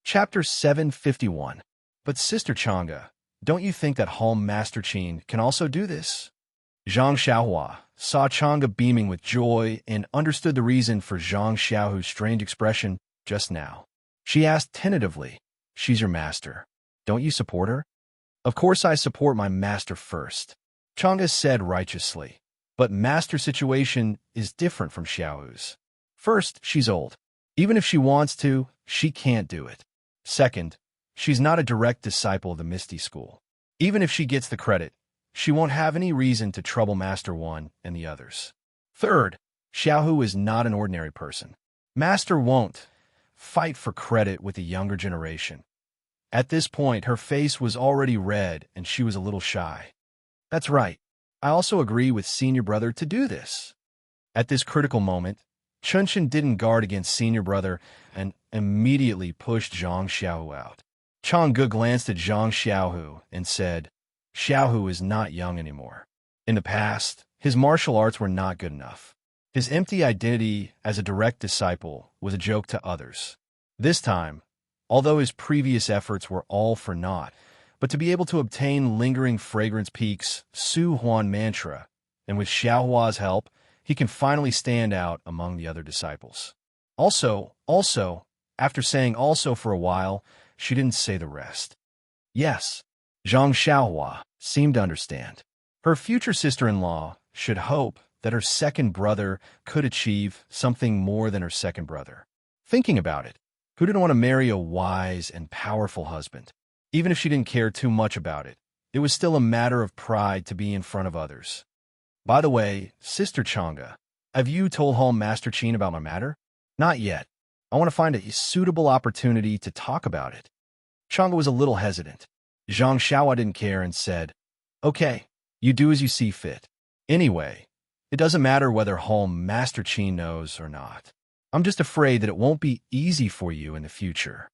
Chapter 751. But Sister Chang'e, don't you think that Hall Master Chin can also do this? Zhang Xiaohua saw Chang'e beaming with joy and understood the reason for Zhang Xiaohu's strange expression just now. She asked tentatively, She's your master. Don't you support her? Of course I support my master first. Chang'e said righteously, but master situation is different from Xiaohu's. First, she's old. Even if she wants to, she can't do it. Second, she's not a direct disciple of the Misty School. Even if she gets the credit, she won't have any reason to trouble Master One and the others. Third, Xiaohu is not an ordinary person. Master won't fight for credit with the younger generation. At this point, her face was already red and she was a little shy. That's right. I also agree with senior brother to do this. At this critical moment, Chunchen didn't guard against senior brother and immediately pushed Zhang Xiaohu out. Chang'e glanced at Zhang Xiaohu and said, Xiaohu is not young anymore. In the past, his martial arts were not good enough. His empty identity as a direct disciple was a joke to others. This time, although his previous efforts were all for naught, but to be able to obtain lingering fragrance peaks Su Huan mantra, and with Xiaohua's help, he can finally stand out among the other disciples. Also, after saying also for a while, she didn't say the rest. Yes, Zhang Xiaohua seemed to understand. Her future sister-in-law should hope that her second brother could achieve something more than her second brother. Thinking about it, who didn't want to marry a wise and powerful husband? Even if she didn't care too much about it, it was still a matter of pride to be in front of others. By the way, Sister Chang'e, have you told home Master Qin about my matter? Not yet. I want to find a suitable opportunity to talk about it. Chang'e was a little hesitant. Zhang Xiaohua didn't care and said, Okay, you do as you see fit. Anyway, it doesn't matter whether home Master Qin knows or not. I'm just afraid that it won't be easy for you in the future.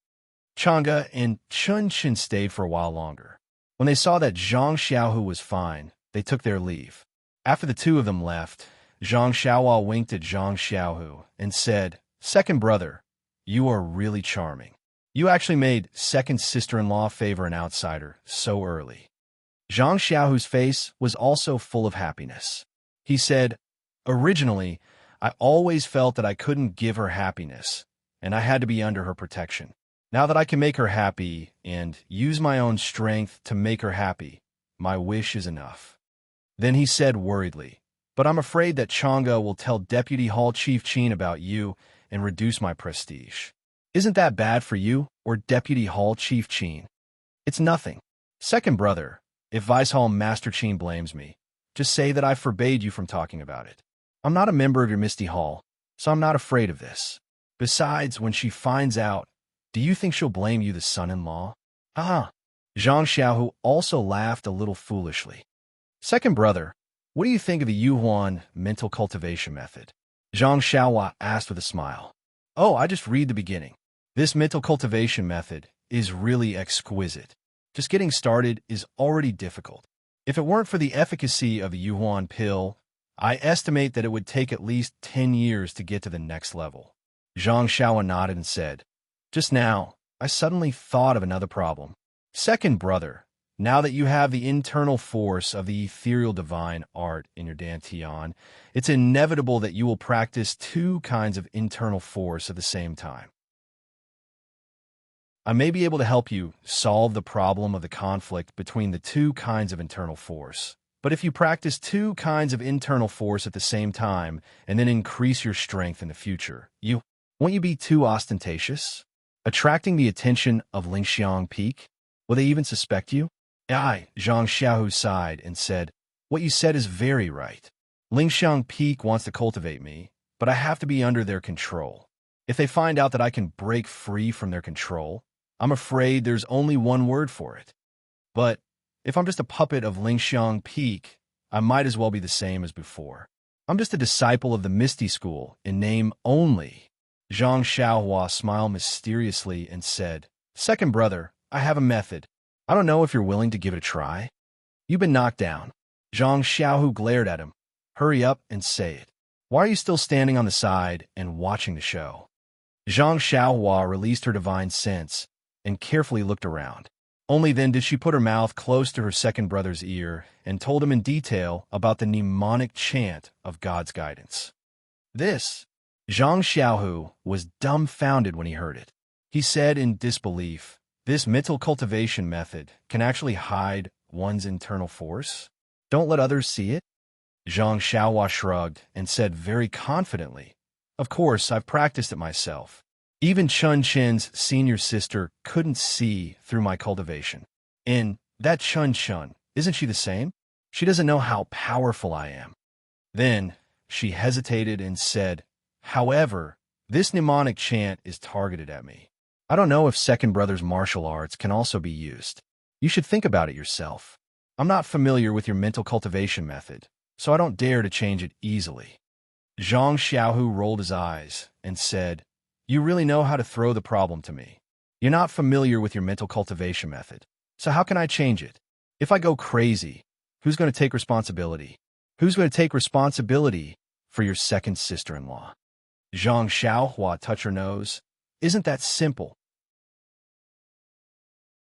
Chang'e and Chun Qin stayed for a while longer. When they saw that Zhang Xiaohu was fine, they took their leave. After the two of them left, Zhang Xiaohua winked at Zhang Xiaohu and said, Second brother, you are really charming. You actually made second sister-in-law favor an outsider so early. Zhang Xiaohu's face was also full of happiness. He said, Originally, I always felt that I couldn't give her happiness, and I had to be under her protection. Now that I can make her happy and use my own strength to make her happy, my wish is enough. Then he said worriedly, But I'm afraid that Chang'e will tell Deputy Hall Chief Qin about you and reduce my prestige. Isn't that bad for you, or Deputy Hall Chief Qin? It's nothing. Second brother, if Vice Hall Master Qin blames me, just say that I forbade you from talking about it. I'm not a member of your Misty Hall, so I'm not afraid of this. Besides, when she finds out, do you think she'll blame you, the son-in-law? Zhang Xiaohu also laughed a little foolishly. Second brother, what do you think of the Yuhuan mental cultivation method? Zhang Xiaohua asked with a smile. Oh, I just read the beginning. This mental cultivation method is really exquisite. Just getting started is already difficult. If it weren't for the efficacy of the Yuhuan pill, I estimate that it would take at least 10 years to get to the next level. Zhang Xiaohua nodded and said, Just now, I suddenly thought of another problem. Second brother, now that you have the internal force of the ethereal divine art in your dantian, it's inevitable that you will practice two kinds of internal force at the same time. I may be able to help you solve the problem of the conflict between the two kinds of internal force. But if you practice two kinds of internal force at the same time and then increase your strength in the future, won't you be too ostentatious? Attracting the attention of Lingxiang Peak? Will they even suspect you? Zhang Xiaohu sighed and said, What you said is very right. Lingxiang Peak wants to cultivate me, but I have to be under their control. If they find out that I can break free from their control, I'm afraid there's only one word for it. But if I'm just a puppet of Lingxiang Peak, I might as well be the same as before. I'm just a disciple of the Misty School in name only. Zhang Xiaohua smiled mysteriously and said, Second brother, I have a method. I don't know if you're willing to give it a try. You've been knocked down. Zhang Xiaohu glared at him. Hurry up and say it. Why are you still standing on the side and watching the show? Zhang Xiaohua released her divine sense and carefully looked around. Only then did she put her mouth close to her second brother's ear and told him in detail about the mnemonic chant of God's guidance. Zhang Xiaohu was dumbfounded when he heard it. He said in disbelief, This mental cultivation method can actually hide one's internal force? Don't let others see it? Zhang Xiaohua shrugged and said very confidently, Of course, I've practiced it myself. Even Chun Chen's senior sister couldn't see through my cultivation. And that Chun, isn't she the same? She doesn't know how powerful I am. Then she hesitated and said, However, this mnemonic chant is targeted at me. I don't know if second brother's martial arts can also be used. You should think about it yourself. I'm not familiar with your mental cultivation method, so I don't dare to change it easily. Zhang Xiaohu rolled his eyes and said, You really know how to throw the problem to me. You're not familiar with your mental cultivation method, so how can I change it? If I go crazy, who's going to take responsibility? Who's going to take responsibility for your second sister-in-law. Zhang Xiaohua touched her nose. Isn't that simple?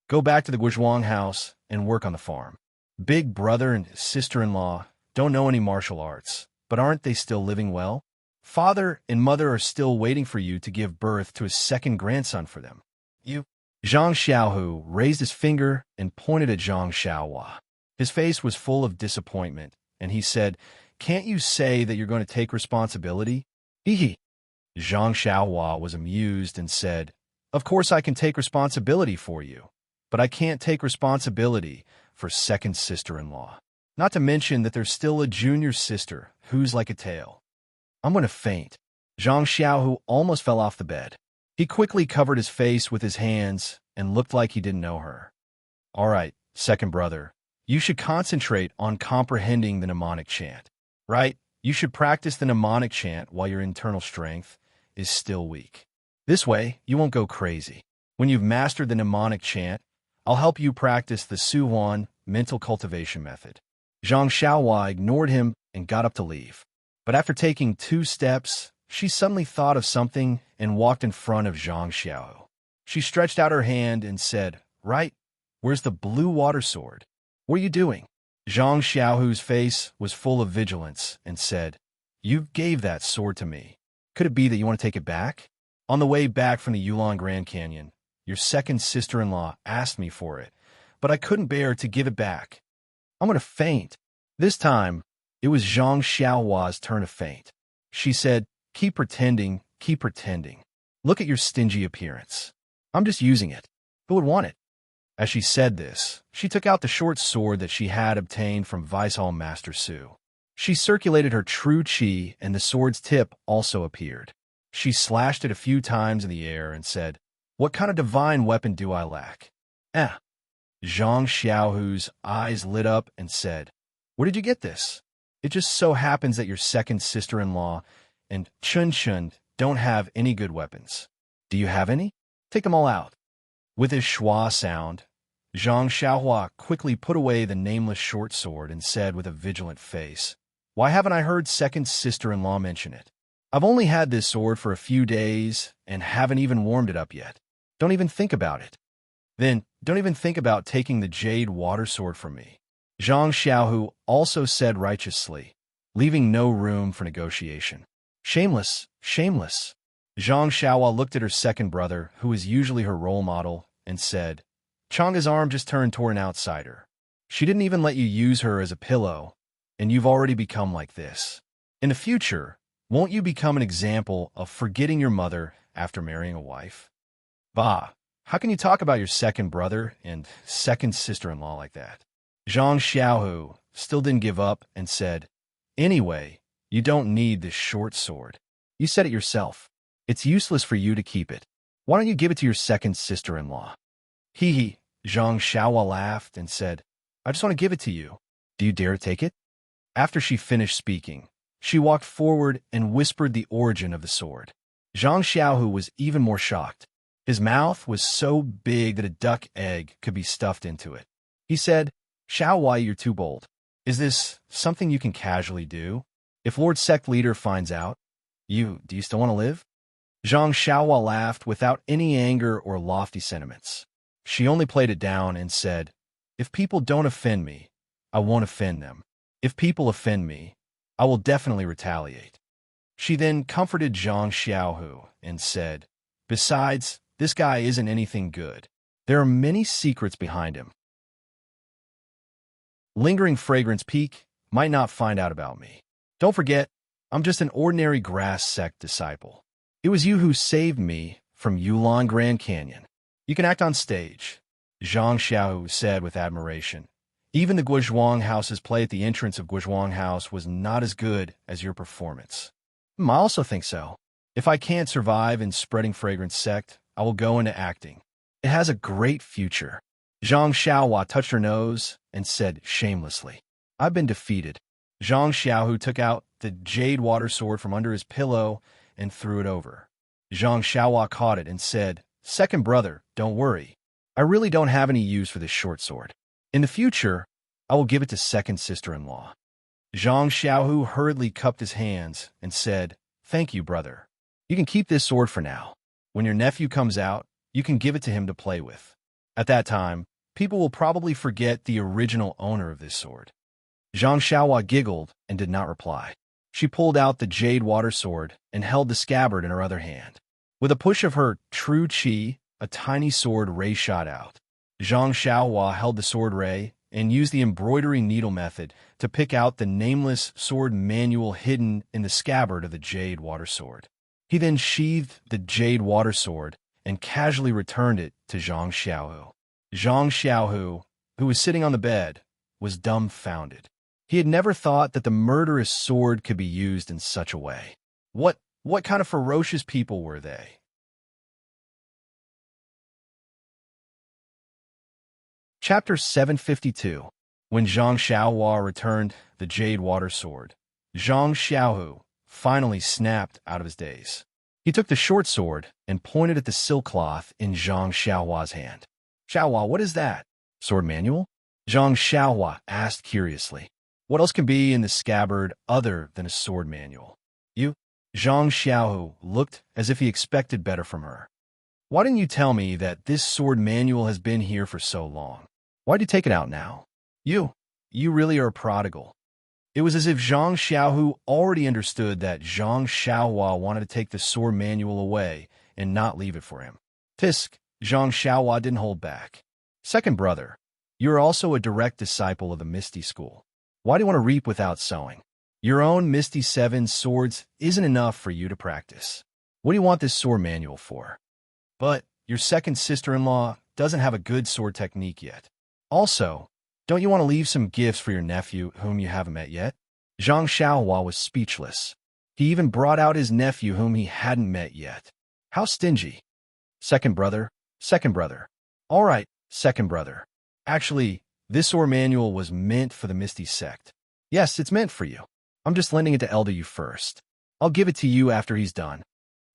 Go back to the Guizhuang house and work on the farm. Big brother and sister-in-law don't know any martial arts, but aren't they still living well? Father and mother are still waiting for you to give birth to a second grandson for them. You. Zhang Xiaohu raised his finger and pointed at Zhang Xiaohua. His face was full of disappointment, and he said, "Can't you say that you're going to take responsibility?" Hee. Zhang Xiaohua was amused and said, "Of course I can take responsibility for you, but I can't take responsibility for second sister-in-law. Not to mention that there's still a junior sister who's like a tail." I'm going to faint. Zhang Xiaohu almost fell off the bed. He quickly covered his face with his hands and looked like he didn't know her. All right, second brother, you should concentrate on comprehending the mnemonic chant. Right? You should practice the mnemonic chant while your internal strength is still weak. This way, you won't go crazy. When you've mastered the mnemonic chant, I'll help you practice the Suwan mental cultivation method. Zhang Xiaohua ignored him and got up to leave. But after taking 2 steps, she suddenly thought of something and walked in front of Zhang Xiaohu. She stretched out her hand and said, "Right, where's the blue water sword? What are you doing?" Zhang Xiaohu's face was full of vigilance and said, "You gave that sword to me. Could it be that you want to take it back? On the way back from the Yulon Grand Canyon, your second sister-in-law asked me for it, but I couldn't bear to give it back." I'm going to faint. This time, it was Zhang Xiaohua's turn to faint. She said, keep pretending. Look at your stingy appearance. I'm just using it. Who would want it?" As she said this, she took out the short sword that she had obtained from Vice Hall Master Su. She circulated her true qi, and the sword's tip also appeared. She slashed it a few times in the air and said, "What kind of divine weapon do I lack?" Zhang Xiaohu's eyes lit up and said, "Where did you get this? It just so happens that your second sister-in-law and Chun Chun don't have any good weapons. Do you have any? Take them all out." With his schwa sound, Zhang Xiaohua quickly put away the nameless short sword and said with a vigilant face, "Why haven't I heard second sister-in-law mention it? I've only had this sword for a few days and haven't even warmed it up yet. Don't even think about it. Then, don't even think about taking the jade water sword from me." Zhang Xiaohu also said righteously, leaving no room for negotiation. Shameless. Zhang Xiaohua looked at her second brother, who was usually her role model, and said, "Changa's arm just turned toward an outsider. She didn't even let you use her as a pillow, and you've already become like this. In the future, won't you become an example of forgetting your mother after marrying a wife?" Bah, how can you talk about your second brother and second sister-in-law like that? Zhang Xiaohu still didn't give up and said, "Anyway, you don't need this short sword. You said it yourself. It's useless for you to keep it. Why don't you give it to your second sister-in-law?" Hee. Zhang Xiaohua laughed and said, "I just want to give it to you. Do you dare take it?" After she finished speaking, she walked forward and whispered the origin of the sword. Zhang Xiaohu was even more shocked. His mouth was so big that a duck egg could be stuffed into it. He said, "Xiaohua, you're too bold. Is this something you can casually do? If Lord Sect Leader finds out, do you still want to live?" Zhang Xiaohua laughed without any anger or lofty sentiments. She only played it down and said, "If people don't offend me, I won't offend them. If people offend me, I will definitely retaliate." She then comforted Zhang Xiaohu and said, "Besides, this guy isn't anything good. There are many secrets behind him. Lingering fragrance peak might not find out about me. Don't forget, I'm just an ordinary grass sect disciple. It was you who saved me from Yulon Grand Canyon. You can act on stage," Zhang Xiaohu said with admiration. "Even the Guizhuang House's play at the entrance of Guizhuang House was not as good as your performance." I also think so. If I can't survive in spreading fragrance sect, I will go into acting. It has a great future. Zhang Xiaohua touched her nose and said shamelessly, "I've been defeated." Zhang Xiaohu took out the jade water sword from under his pillow and threw it over. Zhang Xiaohua caught it and said, "Second brother, don't worry. I really don't have any use for this short sword. In the future, I will give it to second sister-in-law." Zhang Xiaohu hurriedly cupped his hands and said, "Thank you, brother. You can keep this sword for now. When your nephew comes out, you can give it to him to play with. At that time, people will probably forget the original owner of this sword." Zhang Xiaohua giggled and did not reply. She pulled out the jade water sword and held the scabbard in her other hand. With a push of her true qi, a tiny sword ray shot out. Zhang Xiaohua held the sword ray and used the embroidery needle method to pick out the nameless sword manual hidden in the scabbard of the jade water sword. He then sheathed the jade water sword and casually returned it to Zhang Xiaohu. Zhang Xiaohu, who was sitting on the bed, was dumbfounded. He had never thought that the murderous sword could be used in such a way. What kind of ferocious people were they? Chapter 752. When Zhang Xiaohua returned the jade water sword, Zhang Xiaohu finally snapped out of his daze. He took the short sword and pointed at the silk cloth in Zhang Xiaohua's hand. "Xiaohua, what is that? Sword manual?" Zhang Xiaohua asked curiously. "What else can be in the scabbard other than a sword manual?" "You?" Zhang Xiaohu looked as if he expected better from her. "Why didn't you tell me that this sword manual has been here for so long? Why'd you take it out now? You really are a prodigal." It was as if Zhang Xiaohu already understood that Zhang Xiaohua wanted to take the sword manual away and not leave it for him. Tisk, Zhang Xiaohua didn't hold back. "Second brother, you are also a direct disciple of the Misty School. Why do you want to reap without sowing? Your own Misty Seven swords isn't enough for you to practice. What do you want this sword manual for? But your second sister-in-law doesn't have a good sword technique yet. Also, don't you want to leave some gifts for your nephew whom you haven't met yet?" Zhang Xiaohua was speechless. He even brought out his nephew whom he hadn't met yet. How stingy. Second brother. All right, second brother. Actually, this sword manual was meant for the Misty sect. Yes, it's meant for you. I'm just lending it to Elder You first. I'll give it to you after he's done.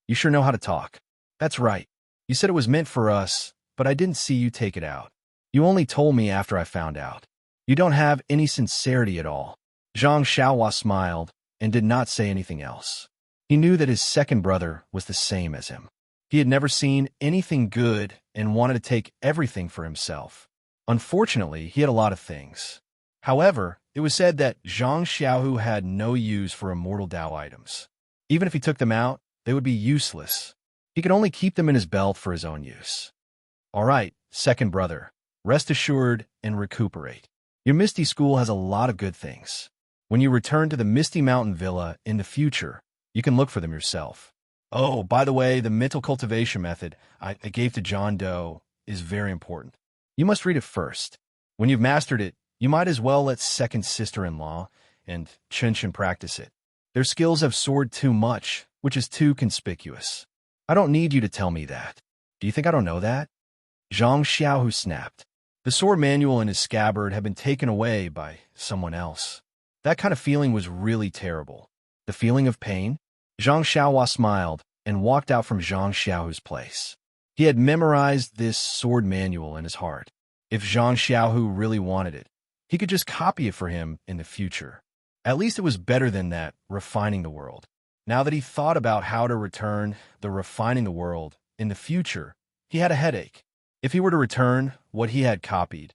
You sure know how to talk. That's right. You said it was meant for us, but I didn't see you take it out. You only told me after I found out. You don't have any sincerity at all. Zhang Xiaohua smiled and did not say anything else. He knew that his second brother was the same as him. He had never seen anything good and wanted to take everything for himself. Unfortunately, he had a lot of things. However, it was said that Zhang Xiaohu had no use for immortal Dao items. Even if he took them out, they would be useless. He could only keep them in his belt for his own use. All right, second brother, rest assured and recuperate. Your Misty School has a lot of good things. When you return to the Misty Mountain Villa in the future, you can look for them yourself. Oh, by the way, the mental cultivation method I gave to John Doe is very important. You must read it first. When you've mastered it, you might as well let second sister-in-law and Chen practice it. Their skills have soared too much, which is too conspicuous. I don't need you to tell me that. Do you think I don't know that? Zhang Xiaohu snapped. The sword manual in his scabbard had been taken away by someone else. That kind of feeling was really terrible. The feeling of pain? Zhang Xiaohua smiled and walked out from Zhang Xiaohu's place. He had memorized this sword manual in his heart. If Zhang Xiaohu really wanted it, he could just copy it for him in the future. At least it was better than that refining the world. Now that he thought about how to return the refining the world in the future, he had a headache. If he were to return what he had copied,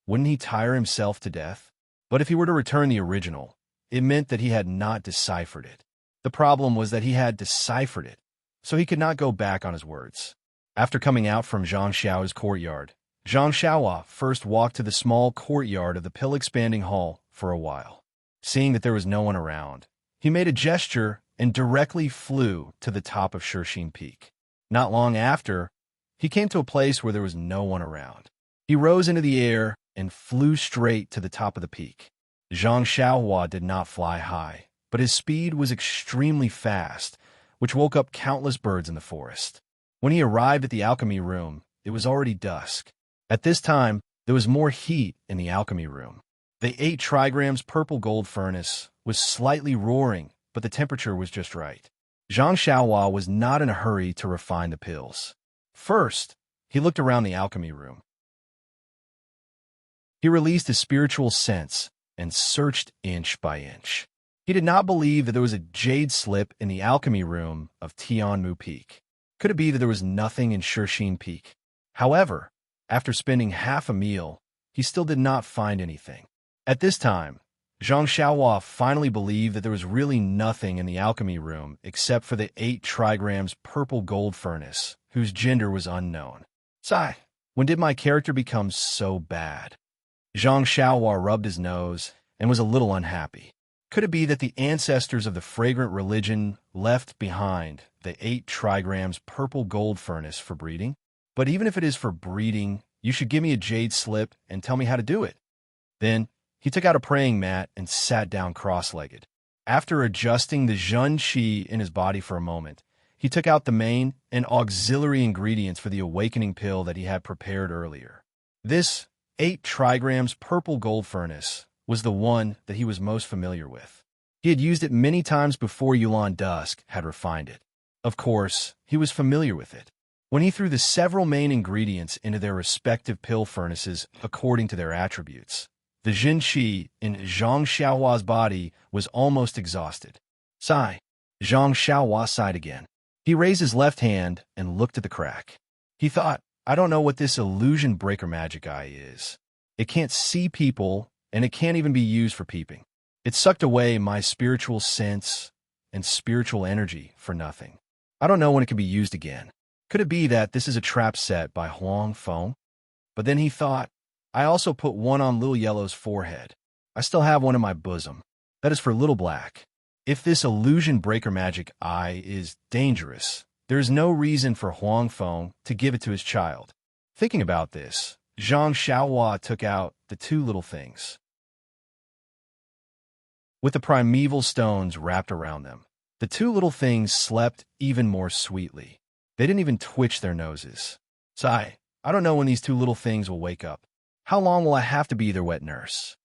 wouldn't he tire himself to death? But if he were to return the original, it meant that he had not deciphered it. The problem was that he had deciphered it, so he could not go back on his words. After coming out from Zhang Xiao's courtyard, Zhang Xiaohua first walked to the small courtyard of the pill-expanding hall for a while. Seeing that there was no one around, he made a gesture and directly flew to the top of Shirxin Peak. Not long after, he came to a place where there was no one around. He rose into the air and flew straight to the top of the peak. Zhang Xiaohua did not fly high, but his speed was extremely fast, which woke up countless birds in the forest. When he arrived at the alchemy room, it was already dusk. At this time, there was more heat in the alchemy room. The 8 trigrams purple gold furnace was slightly roaring, but the temperature was just right. Zhang Xiaohua was not in a hurry to refine the pills. First, he looked around the alchemy room. He released his spiritual sense and searched inch by inch. He did not believe that there was a jade slip in the alchemy room of Tianmu Peak. Could it be that there was nothing in Shirshine Peak? However, after spending half a meal, he still did not find anything. At this time, Zhang Xiaohua finally believed that there was really nothing in the alchemy room except for the 8 trigrams purple gold furnace, whose gender was unknown. Sigh, when did my character become so bad? Zhang Xiaohua rubbed his nose and was a little unhappy. Could it be that the ancestors of the fragrant religion left behind the 8 trigrams purple gold furnace for breeding? But even if it is for breeding, you should give me a jade slip and tell me how to do it. Then he took out a praying mat and sat down cross-legged. After adjusting the Zhen Qi in his body for a moment, he took out the main and auxiliary ingredients for the awakening pill that he had prepared earlier. This 8 trigrams purple gold furnace was the one that he was most familiar with. He had used it many times before Yulan Dusk had refined it. Of course, he was familiar with it. When he threw the several main ingredients into their respective pill furnaces according to their attributes, the Jin Qi in Zhang Xiaohua's body was almost exhausted. Sigh. Zhang Xiaohua sighed again. He raised his left hand and looked at the crack. He thought, I don't know what this illusion breaker magic eye is. It can't see people, and it can't even be used for peeping. It sucked away my spiritual sense and spiritual energy for nothing. I don't know when it can be used again. Could it be that this is a trap set by Huang Feng? But then he thought, I also put one on Little Yellow's forehead. I still have one in my bosom. That is for Little Black. If this illusion breaker magic eye is dangerous, there is no reason for Huang Feng to give it to his child. Thinking about this, Zhang Xiaohua took out the 2 little things, with the primeval stones wrapped around them. The 2 little things slept even more sweetly. They didn't even twitch their noses. Sigh, I don't know when these 2 little things will wake up. How long will I have to be their wet nurse?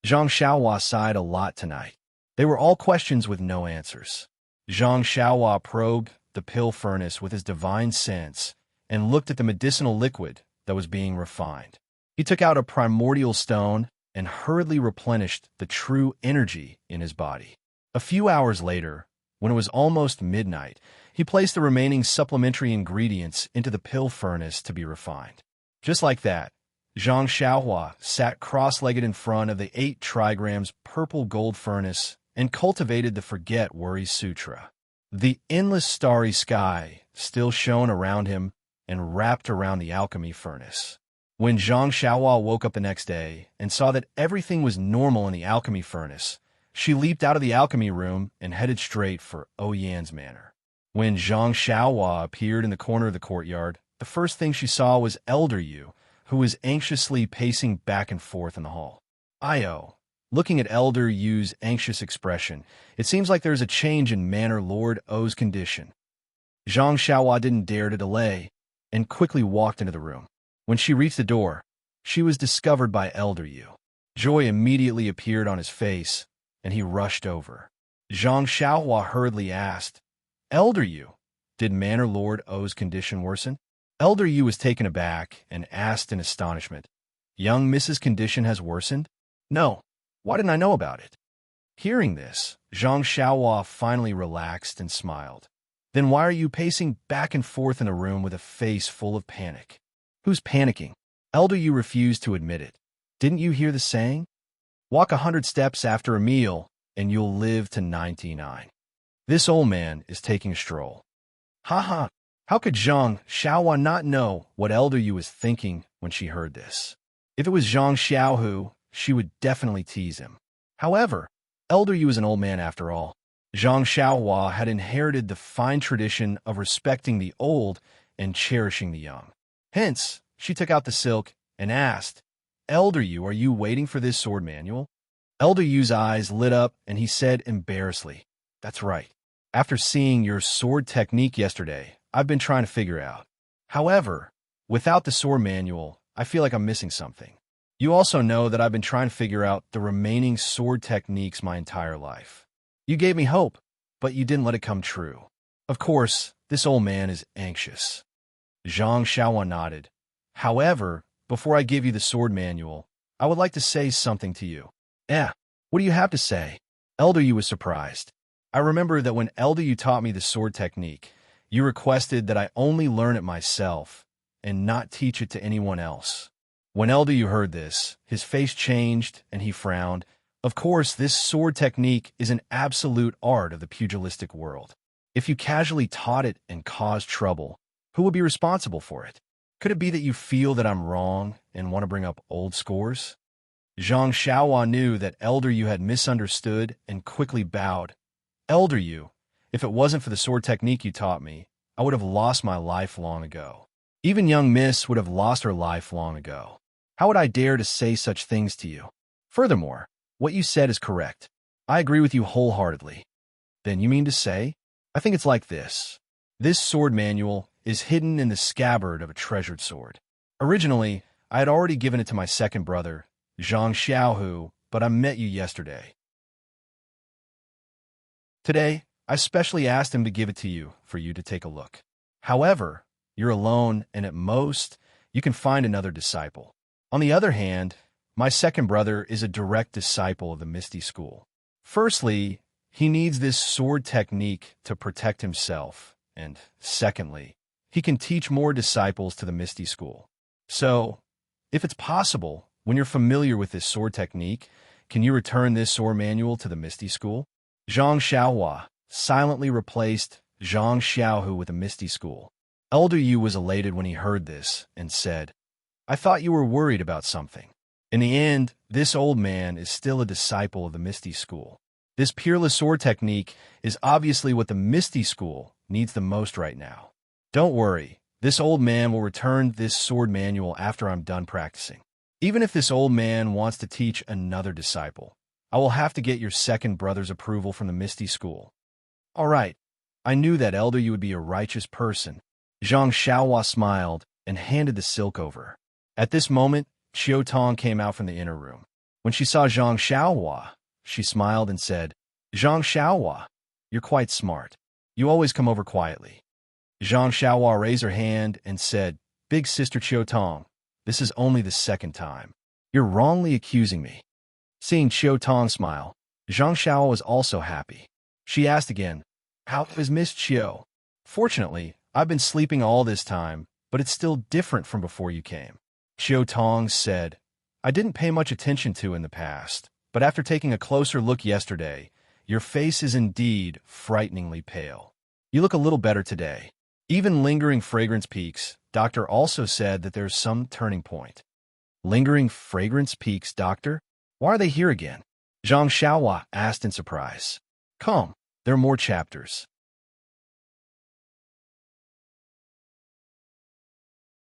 Zhang Xiaohua sighed a lot tonight. They were all questions with no answers. Zhang Xiaohua probed the pill furnace with his divine sense and looked at the medicinal liquid that was being refined. He took out a primordial stone and hurriedly replenished the true energy in his body. A few hours later, when it was almost midnight, he placed the remaining supplementary ingredients into the pill furnace to be refined. Just like that, Zhang Xiaohua sat cross-legged in front of the 8 trigrams purple gold furnace and cultivated the Forget Worry Sutra. The endless starry sky still shone around him and wrapped around the alchemy furnace. When Zhang Xiaohua woke up the next day and saw that everything was normal in the alchemy furnace, she leaped out of the alchemy room and headed straight for Oyan's manor. When Zhang Xiaohua appeared in the corner of the courtyard, the first thing she saw was Elder Yu, who was anxiously pacing back and forth in the hall. Io. Looking at Elder Yu's anxious expression, it seems like there's a change in Manor Lord O's condition. Zhang Xiaohua didn't dare to delay and quickly walked into the room. When she reached the door, she was discovered by Elder Yu. Joy immediately appeared on his face, and he rushed over. Zhang Xiaohua hurriedly asked, Elder Yu, did Manor Lord O's condition worsen? Elder Yu was taken aback and asked in astonishment, Young Mrs. Condition has worsened? No. Why didn't I know about it? Hearing this, Zhang Xiaohua finally relaxed and smiled. Then why are you pacing back and forth in a room with a face full of panic? Who's panicking? Elder Yu refused to admit it. Didn't you hear the saying? Walk 100 steps after a meal, and you'll live to 99. This old man is taking a stroll. Ha ha! How could Zhang Xiaohua not know what Elder Yu was thinking when she heard this? If it was Zhang Xiaohu, she would definitely tease him. However, Elder Yu is an old man after all. Zhang Xiaohua had inherited the fine tradition of respecting the old and cherishing the young. Hence, she took out the silk and asked, Elder Yu, are you waiting for this sword manual? Elder Yu's eyes lit up and he said embarrassedly, That's right. After seeing your sword technique yesterday, I've been trying to figure out. However, without the sword manual, I feel like I'm missing something. You also know that I've been trying to figure out the remaining sword techniques my entire life. You gave me hope, but you didn't let it come true. Of course, this old man is anxious. Zhang Xiaohua nodded. However, before I give you the sword manual, I would like to say something to you. Eh, what do you have to say? Elder Yu was surprised. I remember that when Elder Yu taught me the sword technique, you requested that I only learn it myself and not teach it to anyone else. When Elder Yu heard this, his face changed and he frowned. Of course, this sword technique is an absolute art of the pugilistic world. If you casually taught it and caused trouble, who would be responsible for it? Could it be that you feel that I'm wrong and want to bring up old scores? Zhang Xiaohua knew that Elder Yu had misunderstood and quickly bowed. Elder Yu, if it wasn't for the sword technique you taught me, I would have lost my life long ago. Even young Miss would have lost her life long ago. How would I dare to say such things to you? Furthermore, what you said is correct. I agree with you wholeheartedly. Then you mean to say? I think it's like this. This sword manual is hidden in the scabbard of a treasured sword. Originally, I had already given it to my second brother, Zhang Xiaohu, but I met you yesterday. Today, I specially asked him to give it to you for you to take a look. However, you're alone, and at most, you can find another disciple. On the other hand, my second brother is a direct disciple of the Misty School. Firstly, he needs this sword technique to protect himself, and secondly, he can teach more disciples to the Misty School. So, if it's possible, when you're familiar with this sword technique, can you return this sword manual to the Misty School? Zhang Xiaohua silently replaced Zhang Xiaohu with the Misty School. Elder Yu was elated when he heard this and said, I thought you were worried about something. In the end, this old man is still a disciple of the Misty School. This peerless sword technique is obviously what the Misty School needs the most right now. Don't worry, this old man will return this sword manual after I'm done practicing. Even if this old man wants to teach another disciple, I will have to get your second brother's approval from the Misty School. All right, I knew that Elder Yu would be a righteous person. Zhang Xiaohua smiled and handed the silk over. At this moment, Qiu Tong came out from the inner room. When she saw Zhang Xiaohua, she smiled and said, Zhang Xiaohua, you're quite smart. You always come over quietly. Zhang Xiaohua raised her hand and said, Big Sister Qiu Tong, this is only the second time. You're wrongly accusing me. Seeing Qiu Tong smile, Zhang Xiaohua was also happy. She asked again, How is Miss Qiu? Fortunately, I've been sleeping all this time, but it's still different from before you came. Qiu Tong said, I didn't pay much attention to in the past, but after taking a closer look yesterday, your face is indeed frighteningly pale. You look a little better today. Even lingering fragrance peaks, doctor also said that there's some turning point. Lingering fragrance peaks, doctor? Why are they here again? Zhang Xiaohua asked in surprise. Come, there are more chapters.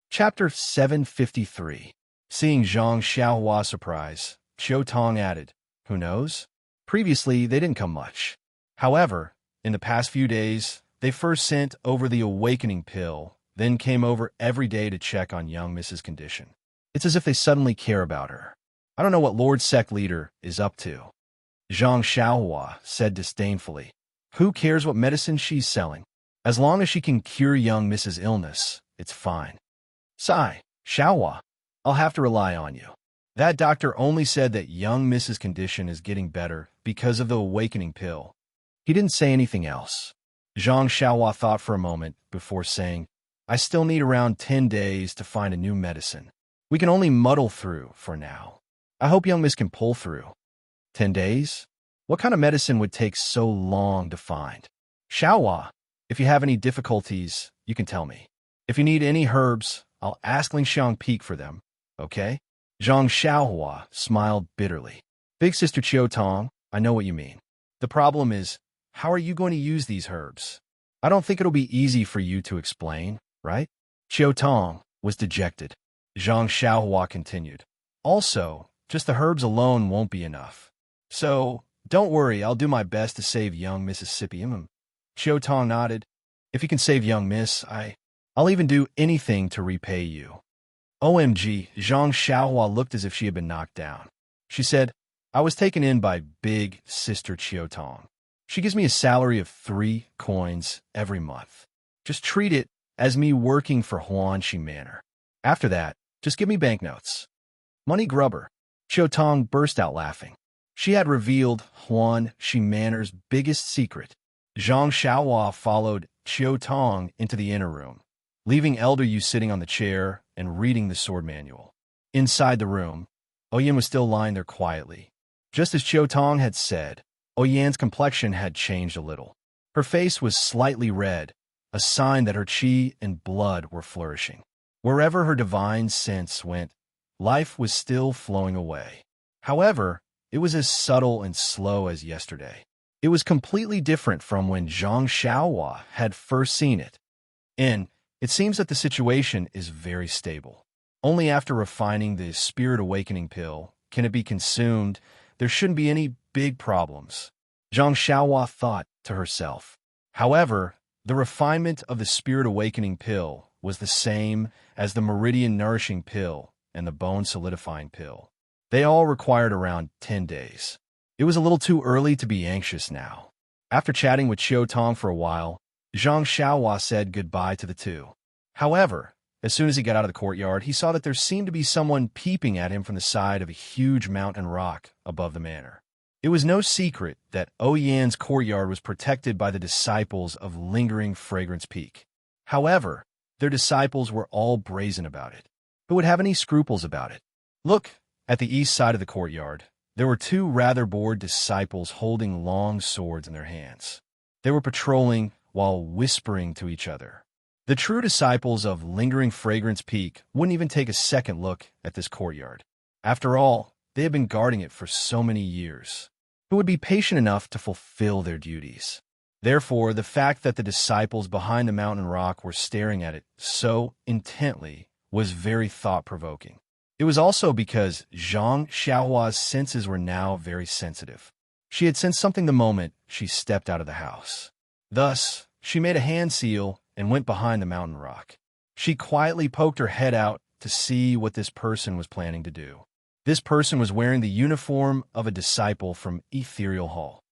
Chapter 753. Seeing Zhang Xiaohua's surprise, Qiu Tong added, Who knows? Previously, they didn't come much. However, in the past few days, they first sent over the awakening pill, then came over every day to check on young Mrs. condition. It's as if they suddenly care about her. I don't know what Lord Sect Leader is up to. Zhang Xiaohua said disdainfully. Who cares what medicine she's selling? As long as she can cure young Mrs. illness, it's fine. Sigh, Xiaohua, I'll have to rely on you. That doctor only said that young Mrs. condition is getting better because of the awakening pill. He didn't say anything else. Zhang Xiaohua thought for a moment before saying, I still need around 10 days to find a new medicine. We can only muddle through for now. I hope young Miss can pull through. 10 days? What kind of medicine would take so long to find? Xiaohua, if you have any difficulties, you can tell me. If you need any herbs, I'll ask Lingxiang Peak for them, okay? Zhang Xiaohua smiled bitterly. Big Sister Qiu Tong, I know what you mean. The problem is, how are you going to use these herbs? I don't think it'll be easy for you to explain, right? Qiu Tong was dejected. Zhang Xiaohua continued. Also, just the herbs alone won't be enough. So, don't worry, I'll do my best to save young Mississippi. Qiu Tong nodded. If you can save young Miss, I'll even do anything to repay you. OMG, Zhang Xiaohua looked as if she had been knocked down. She said, I was taken in by Big Sister Qiu Tong. She gives me a salary of 3 coins every month. Just treat it as me working for Huanxi Manor. After that, just give me banknotes. Money grubber. Qiu Tong burst out laughing. She had revealed Huan Shiman'er's biggest secret. Zhang Xiaohua followed Qiu Tong into the inner room, leaving Elder Yu sitting on the chair and reading the sword manual. Inside the room, Oyan was still lying there quietly. Just as Qiu Tong had said, Oyan's complexion had changed a little. Her face was slightly red, a sign that her qi and blood were flourishing. Wherever her divine sense went, life was still flowing away. However, it was as subtle and slow as yesterday. It was completely different from when Zhang Xiaohua had first seen it. And it seems that the situation is very stable. Only after refining the Spirit Awakening pill can it be consumed. There shouldn't be any big problems, Zhang Xiaohua thought to herself. However, the refinement of the Spirit Awakening pill was the same as the Meridian Nourishing pill and the Bone Solidifying pill. They all required around 10 days. It was a little too early to be anxious now. After chatting with Qiu Tong for a while, Zhang Xiaohua said goodbye to the two. However, as soon as he got out of the courtyard, he saw that there seemed to be someone peeping at him from the side of a huge mountain rock above the manor. It was no secret that Oyan's courtyard was protected by the disciples of Lingering Fragrance Peak. However, their disciples were all brazen about it. Who would have any scruples about it? Look, at the east side of the courtyard, there were two rather bored disciples holding long swords in their hands. They were patrolling while whispering to each other. The true disciples of Lingering Fragrance Peak wouldn't even take a second look at this courtyard. After all, they had been guarding it for so many years. Who would be patient enough to fulfill their duties? Therefore, the fact that the disciples behind the mountain rock were staring at it so intently was very thought-provoking. It was also because Zhang Xiaohua's senses were now very sensitive. She had sensed something the moment she stepped out of the house. Thus, she made a hand seal and went behind the mountain rock. She quietly poked her head out to see what this person was planning to do. This person was wearing the uniform of a disciple from Ethereal Hall.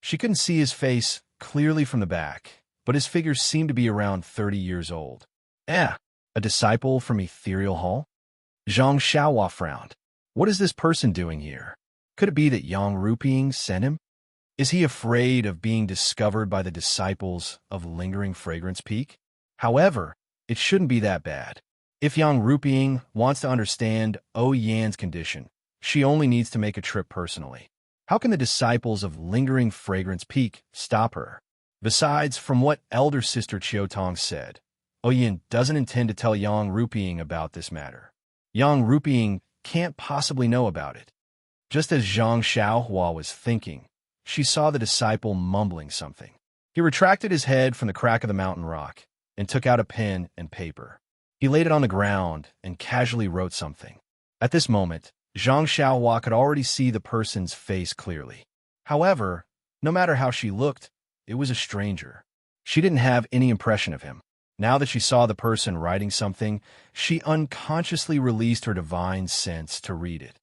She couldn't see his face clearly from the back, but his figure seemed to be around 30 years old. A disciple from Ethereal Hall? Zhang Xiaohua frowned. What is this person doing here? Could it be that Yang Ruping sent him? Is he afraid of being discovered by the disciples of Lingering Fragrance Peak? However, it shouldn't be that bad. If Yang Ruping wants to understand Oyan's condition, she only needs to make a trip personally. How can the disciples of Lingering Fragrance Peak stop her? Besides, from what elder sister Qiu Tong said, Oyan doesn't intend to tell Yang Ruping about this matter. Yang Ruping can't possibly know about it. Just as Zhang Xiaohua was thinking, she saw the disciple mumbling something. He retracted his head from the crack of the mountain rock and took out a pen and paper. He laid it on the ground and casually wrote something. At this moment, Zhang Xiaohua could already see the person's face clearly. However, no matter how she looked, it was a stranger. She didn't have any impression of him. Now that she saw the person writing something, she unconsciously released her divine sense to read it.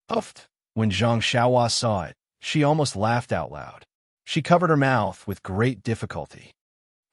Uffed! When Zhang Xiaohua saw it, she almost laughed out loud. She covered her mouth with great difficulty.